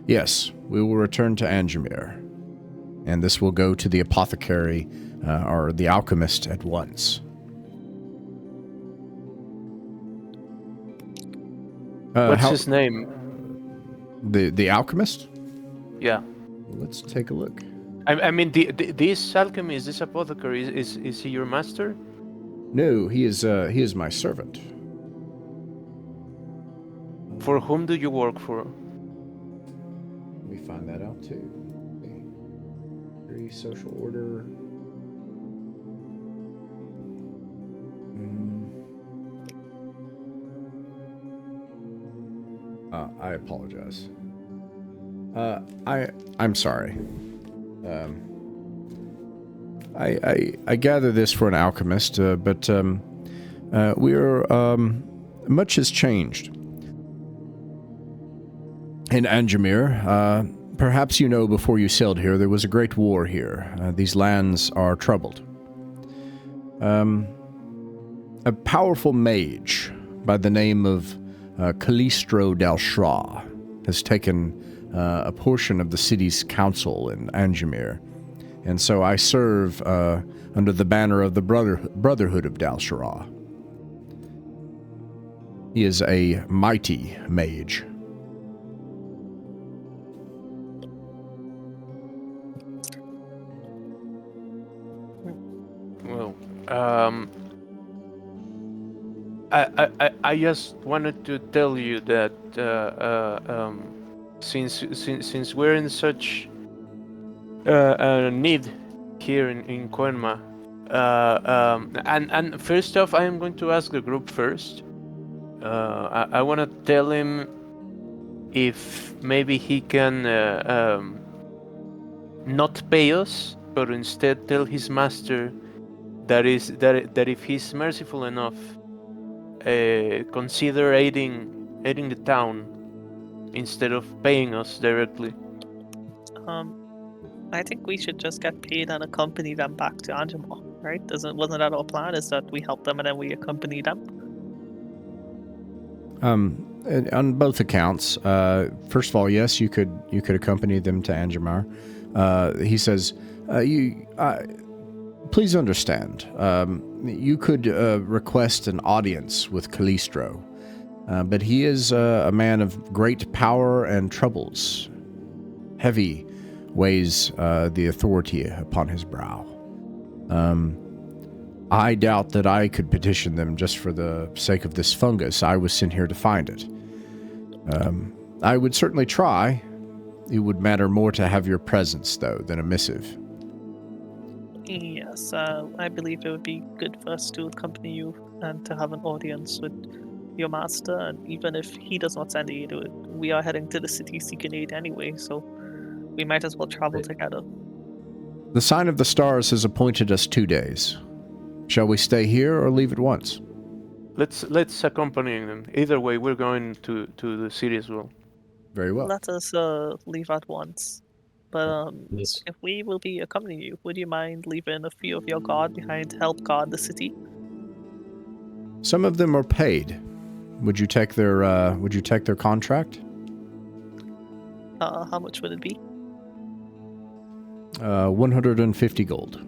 Yes, we will return to 𝕬𝖚𝖋𝖍𝖗, and this will go to the apothecary, or the alchemist at once. What's his name? The alchemist? Yeah. Let's take a look. I mean, this alchemist, this apothecary, is he your master? No, he is my servant. For whom do you work for? Let me find that out too. Free social order. I apologize. I'm sorry. I gather this for an alchemist, but much has changed. In 𝕬𝖚𝖋𝖍𝖗, perhaps you know before you sailed here, there was a great war here. These lands are troubled. A powerful mage by the name of 𝕬𝖚𝖋𝖍𝖗 has taken a portion of the city's council in 𝕬𝖚𝖋𝖍𝖗, and so I serve under the banner of the Brotherhood of 𝕬𝖚𝖋𝖍𝖗. He is a mighty mage. Well, I just wanted to tell you that since we're in such need here in Coanmah, and first off, I am going to ask the group first. I want to tell him if maybe he can not pay us, but instead tell his master that if he's merciful enough, consider aiding the town instead of paying us directly. I think we should just get paid and accompany them back to 𝕬𝖚𝖋𝖍𝖗, right? Wasn't that our plan? Is that we help them and then we accompany them? On both accounts, first of all, yes, you could accompany them to 𝕬𝖚𝖋𝖍𝖗. He says, please understand, you could request an audience with Calistro, but he is a man of great power and troubles. Heavy weighs the authority upon his brow. I doubt that I could petition them just for the sake of this fungus. I was sent here to find it. I would certainly try. It would matter more to have your presence, though, than a missive. Yes, I believe it would be good for us to accompany you and to have an audience with your master. And even if he does not send aid, we are heading to the city seeking aid anyway, so we might as well travel together. The sign of the stars has appointed us 2 days. Shall we stay here or leave at once? Let's accompany them. Either way, we're going to the city as well. Very well. Let us leave at once. But Yes. if we will be accompanying you, would you mind leaving a few of your guard behind to help guard the city? Some of them are paid. Would you take their contract? How much would it be? 150 gold.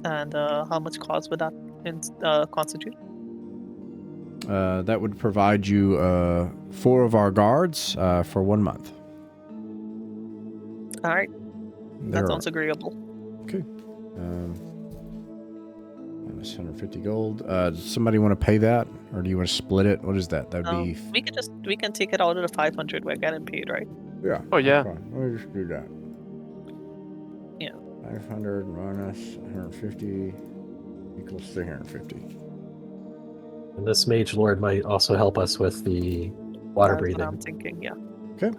And how much cost would that constitute? That would provide you 4 of our guards for 1 month. All right, that sounds agreeable. Okay. Minus 150 gold. Does somebody want to pay that, or do you want to split it? What is that? That'd be. We can take it out of the 500 we're getting paid, right? Yeah. Oh yeah. Let me just do that. Yeah. 500 minus 150 equals 350. And this mage lord might also help us with the water That's breathing. what I'm thinking, yeah. Okay.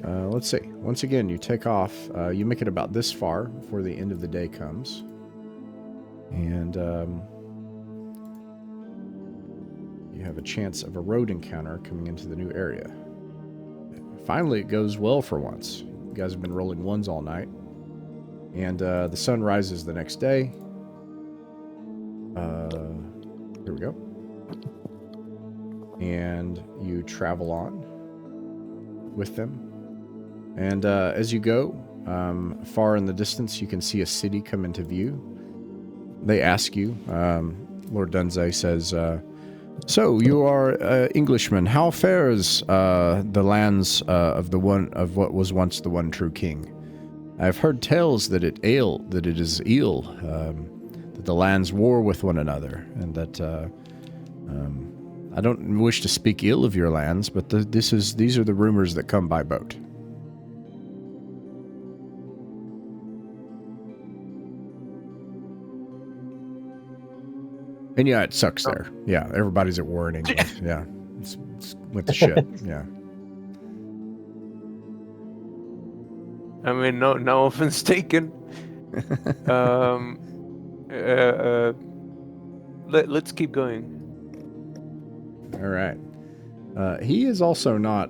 Let's see. Once again, you take off. You make it about this far before the end of the day comes. And you have a chance of a road encounter coming into the new area. Finally, it goes well for once. You guys have been rolling ones all night. And the sun rises the next day. Here we go. And you travel on with them. And as you go, far in the distance, you can see a city come into view. They ask you, Lord Dunze says, so you are Englishmen. How fares the lands of what was once the one true king? I've heard tales that it is ill, that the lands war with one another, and that I don't wish to speak ill of your lands, but these are the rumors that come by boat. And yeah, it sucks there. Yeah, everybody's at war in England. Yeah, it's with the shit. Yeah. I mean, no offense taken. Let's keep going. All right. He is also not.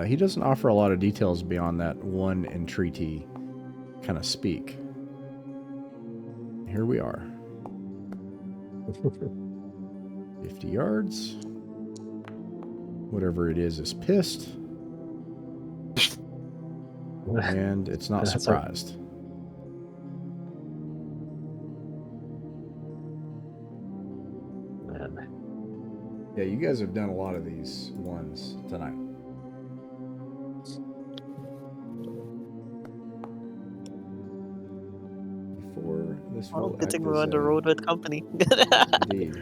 He doesn't offer a lot of details beyond that one entreaty kind of speak. Here we are. 50 yards. Whatever it is pissed. And it's not surprised. Yeah, you guys have done a lot of these ones tonight. Before this will Good thing act we're as on the road with company. Indeed.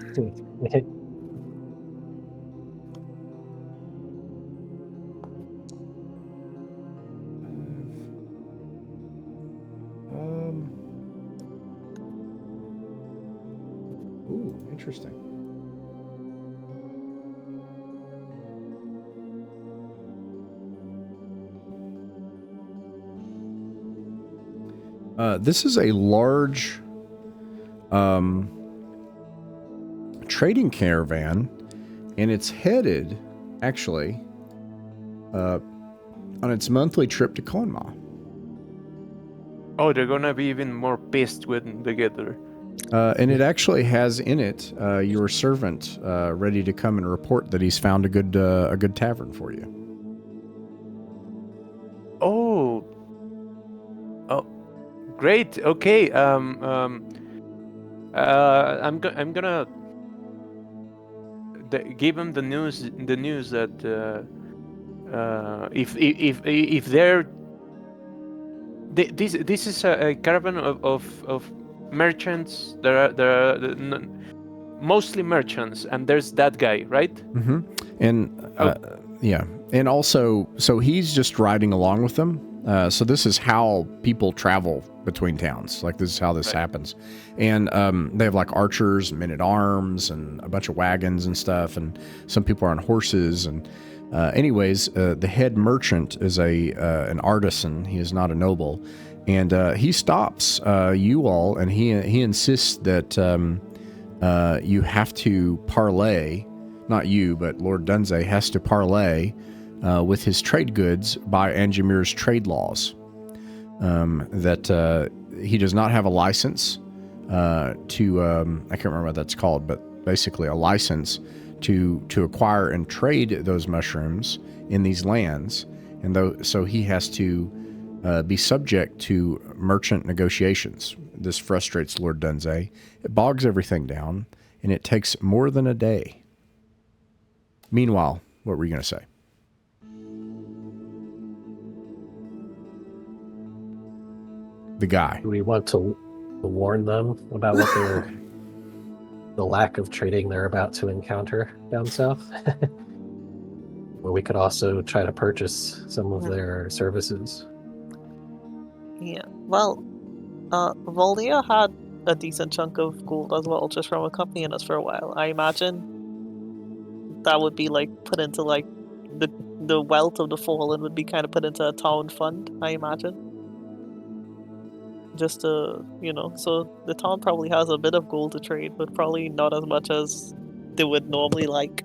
Ooh, interesting. This is a large trading caravan, and it's headed, actually, on its monthly trip to Coanmah. Oh, they're gonna be even more pissed when they get there. And it actually has in it your servant ready to come and report that he's found a good tavern for you. Oh, great. Okay. I'm gonna give him the news. The news that if they're this is a caravan of merchants. There are mostly merchants, and there's that guy, right? Mm-hmm. And yeah, and also, so he's just riding along with them. So this is how people travel between towns. Like, this is how this happens. And they have like archers, men-at-arms, and a bunch of wagons and stuff. And some people are on horses. And anyways, the head merchant is an artisan. He is not a noble. And he stops you all, and he insists that you have to parlay. Not you, but Lord Dunze has to parlay with his trade goods by Angimir's trade laws. That he does not have a license to, I can't remember what that's called, but basically a license to acquire and trade those mushrooms in these lands. And so he has to be subject to merchant negotiations. This frustrates Lord Dunze. It bogs everything down, and it takes more than a day. Meanwhile, what were you going to say? The guy. Do we want to warn them about what the lack of trading they're about to encounter down south? Or we could also try to purchase some of their services. Yeah, well, Voldia had a decent chunk of gold as well, just from accompanying us for a while. I imagine that would be like put into like the wealth of the fallen would be kind of put into a town fund, I imagine. Just to, so the town probably has a bit of gold to trade, but probably not as much as they would normally like.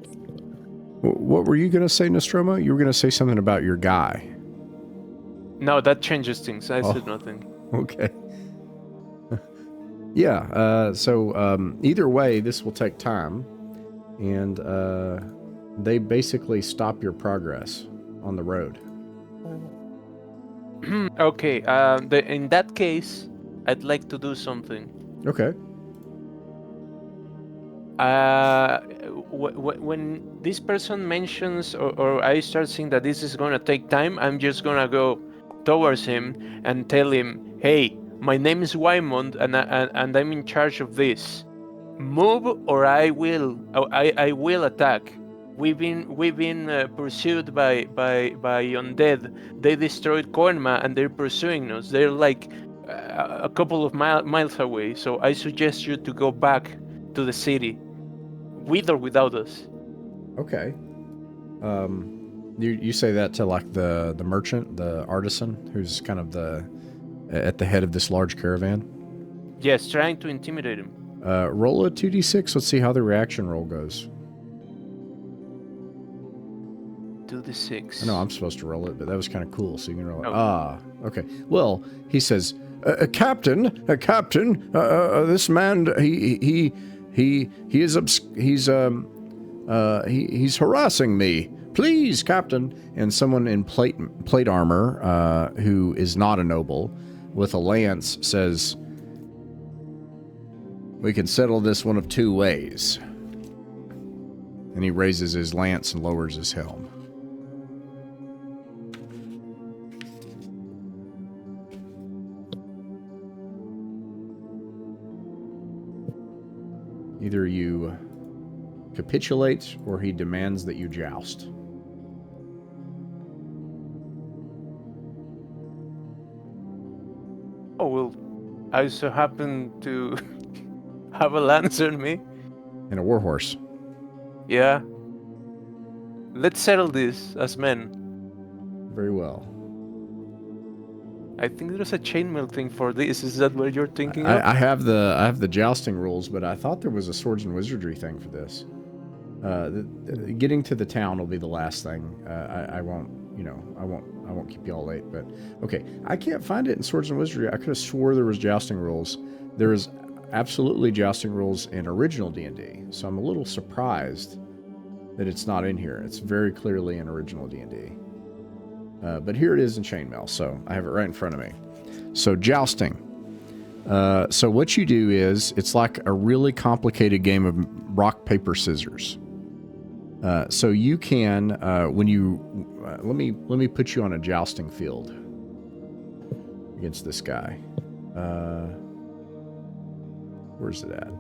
What were you going to say, Nostromo? You were going to say something about your guy. No, that changes things. I said nothing. Okay. Yeah, so either way, this will take time, and they basically stop your progress on the road. Okay, in that case, I'd like to do something. Okay. When this person mentions or I start seeing that this is gonna take time, I'm just gonna go towards him and tell him, "Hey, my name is Waimond, and I'm in charge of this. Move, or I will attack. We've been pursued by undead. They destroyed Coanmah, and they're pursuing us. They're like a couple of miles away. So I suggest you to go back to the city, with or without us." Okay. You say that to like the merchant, the artisan, who's kind of at the head of this large caravan? Yes, trying to intimidate him. Roll a 2d6. Let's see how the reaction roll goes. 2d6. I know I'm supposed to roll it, but that was kind of cool. So you can roll it. Oh. Okay. Well, he says, Captain, this man, he's harassing me. Please, Captain. And someone in plate armor, who is not a noble, with a lance, says, "We can settle this one of two ways." And he raises his lance and lowers his helm. Either you capitulate, or he demands that you joust. Oh, well, I so happen to have a lance on me. And a warhorse. Yeah. Let's settle this as men. Very well. I think there's a chainmail thing for this. Is that what you're thinking of? I have the jousting rules, but I thought there was a swords and wizardry thing for this. Getting to the town will be the last thing. I won't keep you all late, but okay. I can't find it in swords and wizardry. I could have swore there was jousting rules. There is absolutely jousting rules in original D&D, so I'm a little surprised that it's not in here. It's very clearly in original D&D. But here it is in chainmail, so I have it right in front of me. So jousting. So what you do is, it's like a really complicated game of rock, paper, scissors. So you can, when you, let me put you on a jousting field against this guy. Where's it at?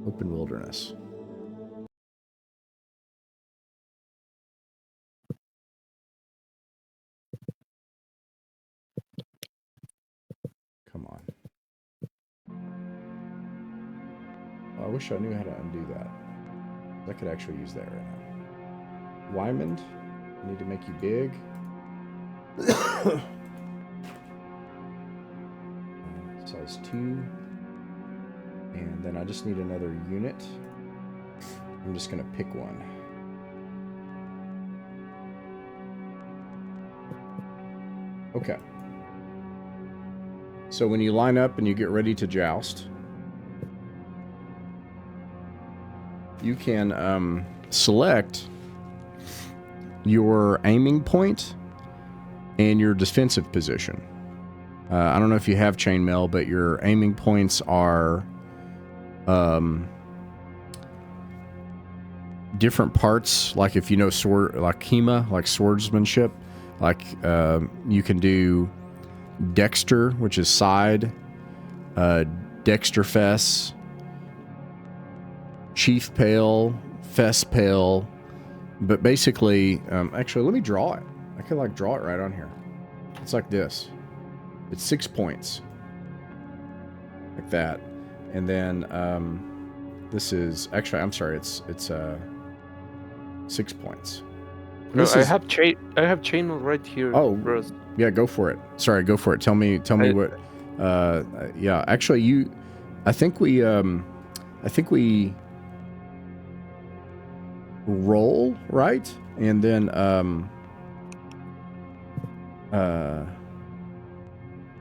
Open wilderness. Come on. Oh, I wish I knew how to undo that. I could actually use that right now. Waimond, I need to make you big. Size 2. And then I just need another unit. I'm just going to pick one. Okay. So when you line up and you get ready to joust, you can select your aiming point and your defensive position. I don't know if you have chainmail, but your aiming points are different parts. Like if you know sword, like 𝕬𝖃𝖊𝖗, like swordsmanship, like you can do Dexter, which is side, Dexter Fess, Chief Pale, Fess Pale. But basically, actually, let me draw it. I can like draw it right on here. It's like this. It's 6 points. Like that. And then This is actually, I'm sorry, it's 6 points. I have chainmail right here. Oh, Bruce. yeah, go for it. Sorry, go for it. Tell me what. Yeah, actually, I think we roll, right, and then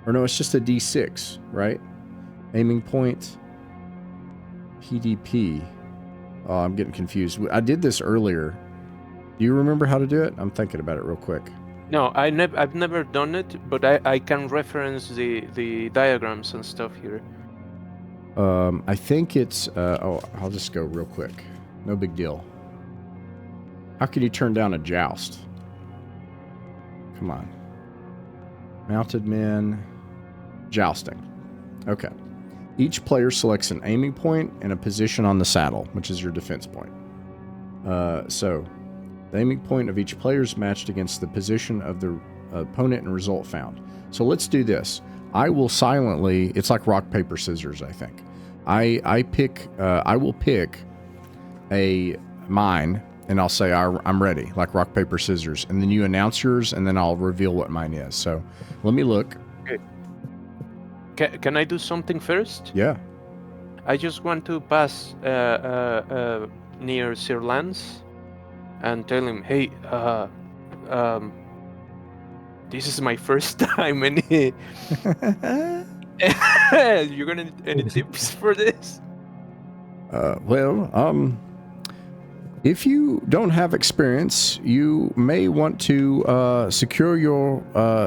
or no, it's just a D6, right? Aiming point, PDP. Oh, I'm getting confused. I did this earlier. Do you remember how to do it? I'm thinking about it real quick. No, I've never done it, but I can reference the diagrams and stuff here. I think it's I'll just go real quick. No big deal. How can you turn down a joust? Come on. Mounted men. Jousting. Okay. Each player selects an aiming point and a position on the saddle, which is your defense point. So, the aiming point of each player is matched against the position of the opponent and result found. So let's do this. I will silently, it's like rock, paper, scissors, I think. I will pick a mine, and I'll say I'm ready, like rock, paper, scissors. And then you announce yours, and then I'll reveal what mine is. So let me look. Okay. Can I do something first? Yeah. I just want to pass near Sir Lance and tell him, hey, this is my first time, and you're gonna need any tips for this? If you don't have experience, you may want to secure your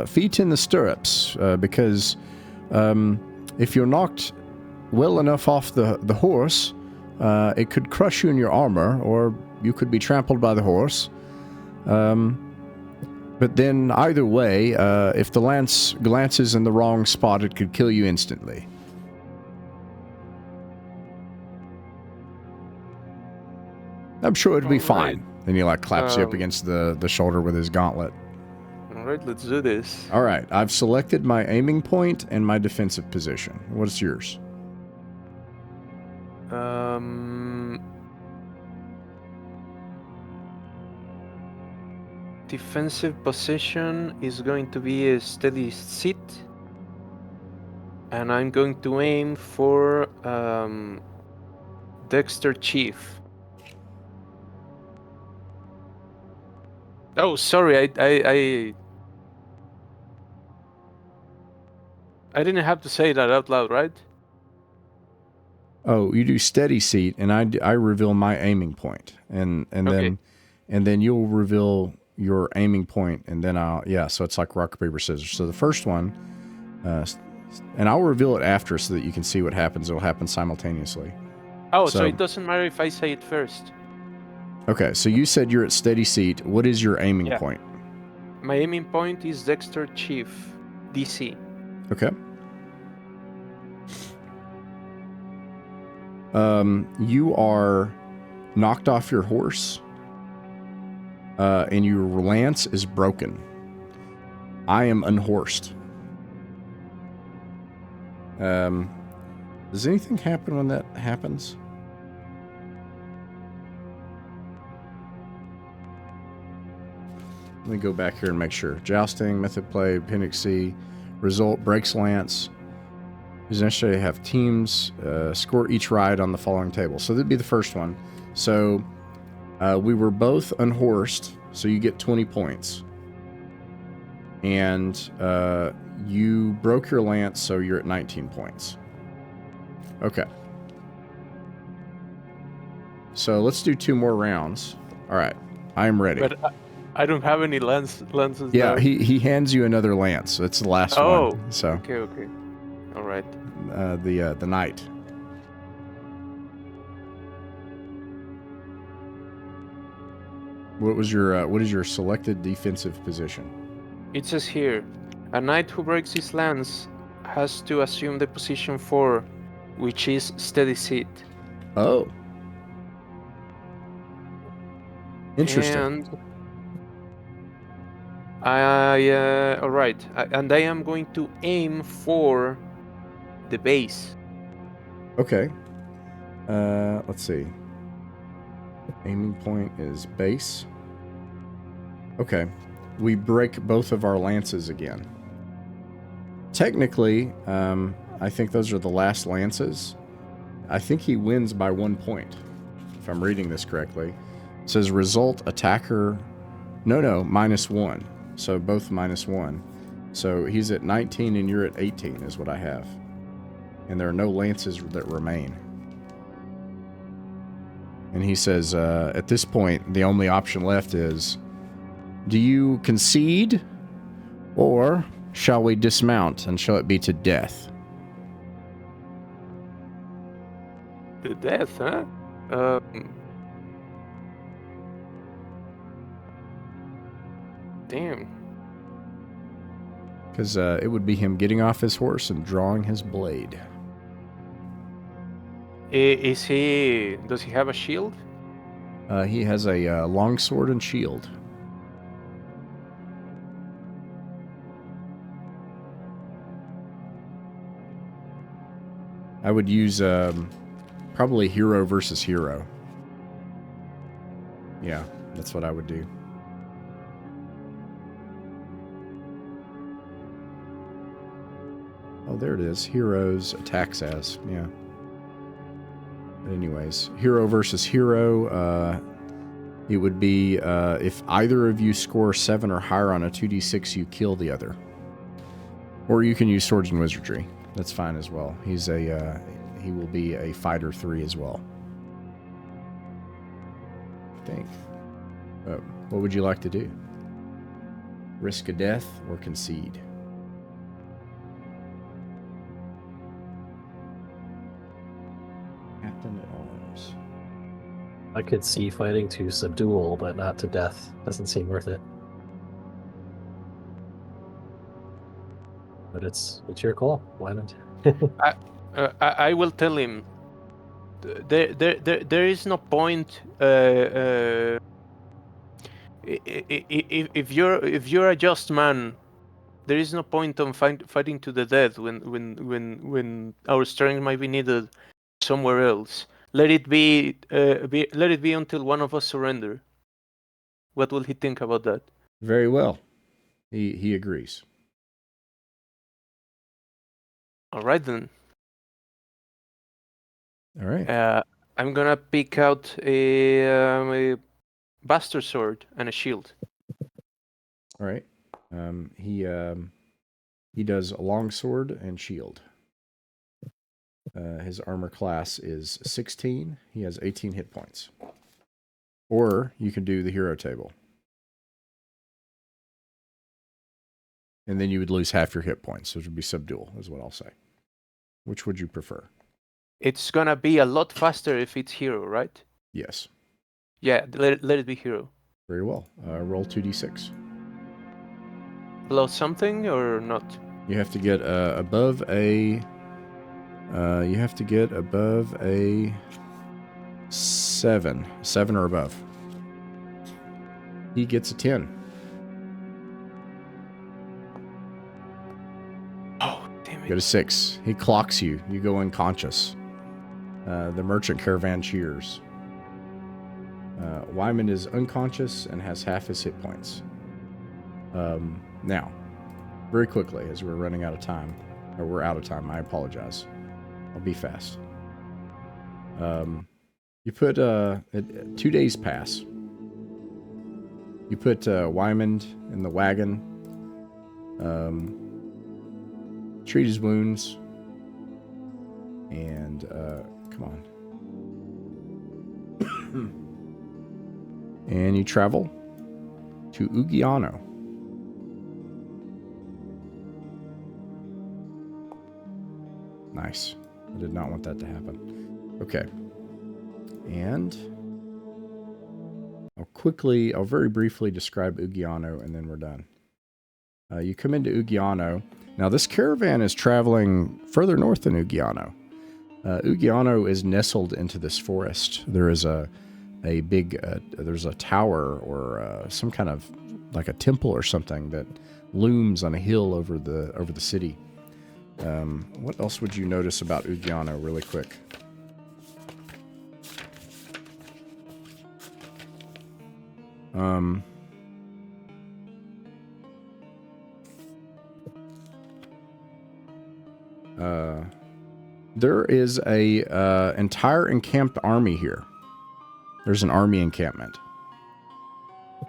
feet in the stirrups, because if you're knocked well enough off the horse, it could crush you in your armor, or you could be trampled by the horse. But then either way, if the lance glances in the wrong spot, it could kill you instantly. I'm sure it'd be fine. Then he claps you up against the shoulder with his gauntlet. Alright, let's do this. Alright, I've selected my aiming point and my defensive position. What's yours? Defensive position is going to be a steady seat, and I'm going to aim for Dexter Chief. Oh, sorry, I didn't have to say that out loud, right? Oh, you do steady seat, and I reveal my aiming point, and Okay. then you'll reveal your aiming point, and then so it's like rock, paper, scissors. So the first one, and I'll reveal it after so that you can see what happens. It'll happen simultaneously. Oh, so it doesn't matter if I say it first. Okay, so you said you're at steady seat. What is your aiming point? My aiming point is Dexter Chief, DC. Okay. You are knocked off your horse, and your lance is broken. I am unhorsed. Does anything happen when that happens? Let me go back here and make sure. Jousting, method play, appendix C, result, breaks lance. Essentially have teams score each ride on the following table. So that'd be the first one. So we were both unhorsed, so you get 20 points. And you broke your lance, so you're at 19 points. Okay. So let's do 2 more rounds. All right, I am ready. But I don't have any lances. Yeah, now. he hands you another lance. It's the last one. So okay. All right. The knight. What is your selected defensive position? It says here, a knight who breaks his lance has to assume the position 4, which is steady seat. Oh. Interesting. And all right, and I am going to aim for the base. Okay. Let's see. Aiming point is base. Okay. We break both of our lances again. Technically, I think those are the last lances. I think he wins by 1 point, if I'm reading this correctly. It says result attacker... No, -1. So both -1. So he's at 19 and you're at 18 is what I have. And there are no lances that remain. And he says, at this point, the only option left is, do you concede, or shall we dismount, and shall it be to death? To death, huh? Damn. Because it would be him getting off his horse and drawing his blade. Is he... Does he have a shield? He has a longsword and shield. I would use probably hero versus hero. Yeah, that's what I would do. Oh, there it is. Heroes attacks as. Yeah. But anyways, hero versus hero. It would be if either of you score 7 or higher on a 2d6, you kill the other. Or you can use swords and wizardry. That's fine as well. He will be a fighter 3 as well. I think. What would you like to do? Risk a death or concede? Captain at arms. I could see fighting to subdual, but not to death. Doesn't seem worth it. But it's your call. Why not? I will tell him. There is no point. If you're a just man, there is no point on fighting to the death when our strength might be needed somewhere else. Let it be until one of us surrender. What will he think about that? Very well. He agrees. All right then. All right. I'm gonna pick out a bastard sword and a shield. All right. He does a longsword and shield. His armor class is 16. He has 18 hit points. Or you can do the hero table. And then you would lose half your hit points, which would be subdual, is what I'll say. Which would you prefer? It's gonna be a lot faster if it's hero, right? Yes. Yeah, let it be hero. Very well. Roll 2d6. Plus something or not? You have to get above a... you have to get above a 7. 7 or above. He gets a 10. Oh, damn it. Get a 6. He clocks you. You go unconscious. The merchant caravan cheers. Wyman is unconscious and has half his hit points. Now, very quickly, as we're running out of time, or we're out of time, I apologize. I'll be fast. You put 2 days pass. You put Wyman in the wagon. Treat his wounds. And come on. And you travel to 𝕬𝖚𝖋𝖍𝖗𝖗. Nice. I did not want that to happen. Okay. And I'll very briefly describe 𝕬𝖚𝖋𝖍𝖗𝖗 and then we're done. You come into 𝕬𝖚𝖋𝖍𝖗𝖗. Now this caravan is traveling further north than 𝕬𝖚𝖋𝖍𝖗𝖗. 𝕬𝖚𝖋𝖍𝖗𝖗 is nestled into this forest. There is a big, there's a tower or some kind of like a temple or something that looms on a hill over the city. What else would you notice about 𝕬𝖚𝖋𝖍𝖗𝖗 really quick? There is a entire encamped army here. There's an army encampment.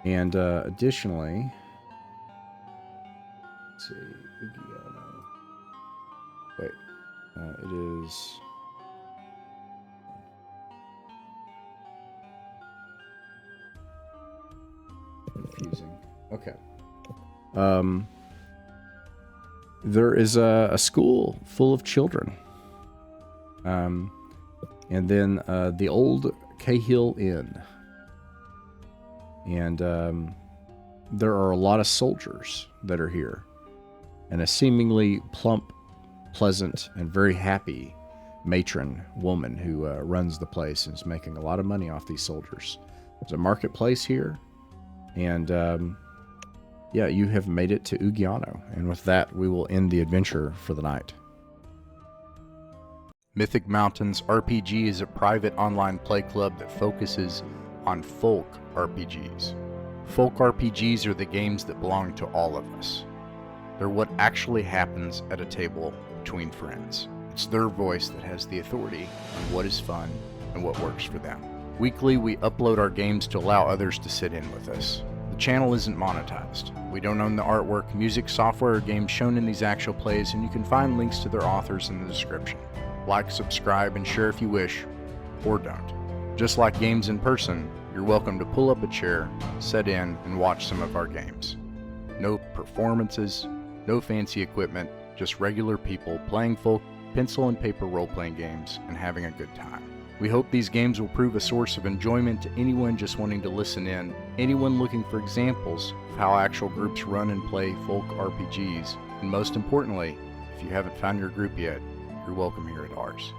And additionally, let's see, wait, it is confusing. Okay. There is a school full of children. And then the old Cahill Inn. And there are a lot of soldiers that are here. And a seemingly plump, pleasant, and very happy matron woman who runs the place and is making a lot of money off these soldiers. There's a marketplace here. And yeah, you have made it to 𝕬𝖚𝖋𝖍𝖆𝖗. And with that, we will end the adventure for the night. Mythic Mountains RPG is a private online play club that focuses on folk RPGs. Folk RPGs are the games that belong to all of us. They're what actually happens at a table between friends. It's their voice that has the authority on what is fun and what works for them. Weekly, we upload our games to allow others to sit in with us. The channel isn't monetized. We don't own the artwork, music, software, or games shown in these actual plays, and you can find links to their authors in the description. Like, subscribe, and share if you wish, or don't. Just like games in person, you're welcome to pull up a chair, sit in, and watch some of our games. No performances, no fancy equipment, just regular people playing folk pencil and paper role-playing games and having a good time. We hope these games will prove a source of enjoyment to anyone just wanting to listen in, anyone looking for examples of how actual groups run and play folk RPGs, and most importantly, if you haven't found your group yet, you're welcome here at ours.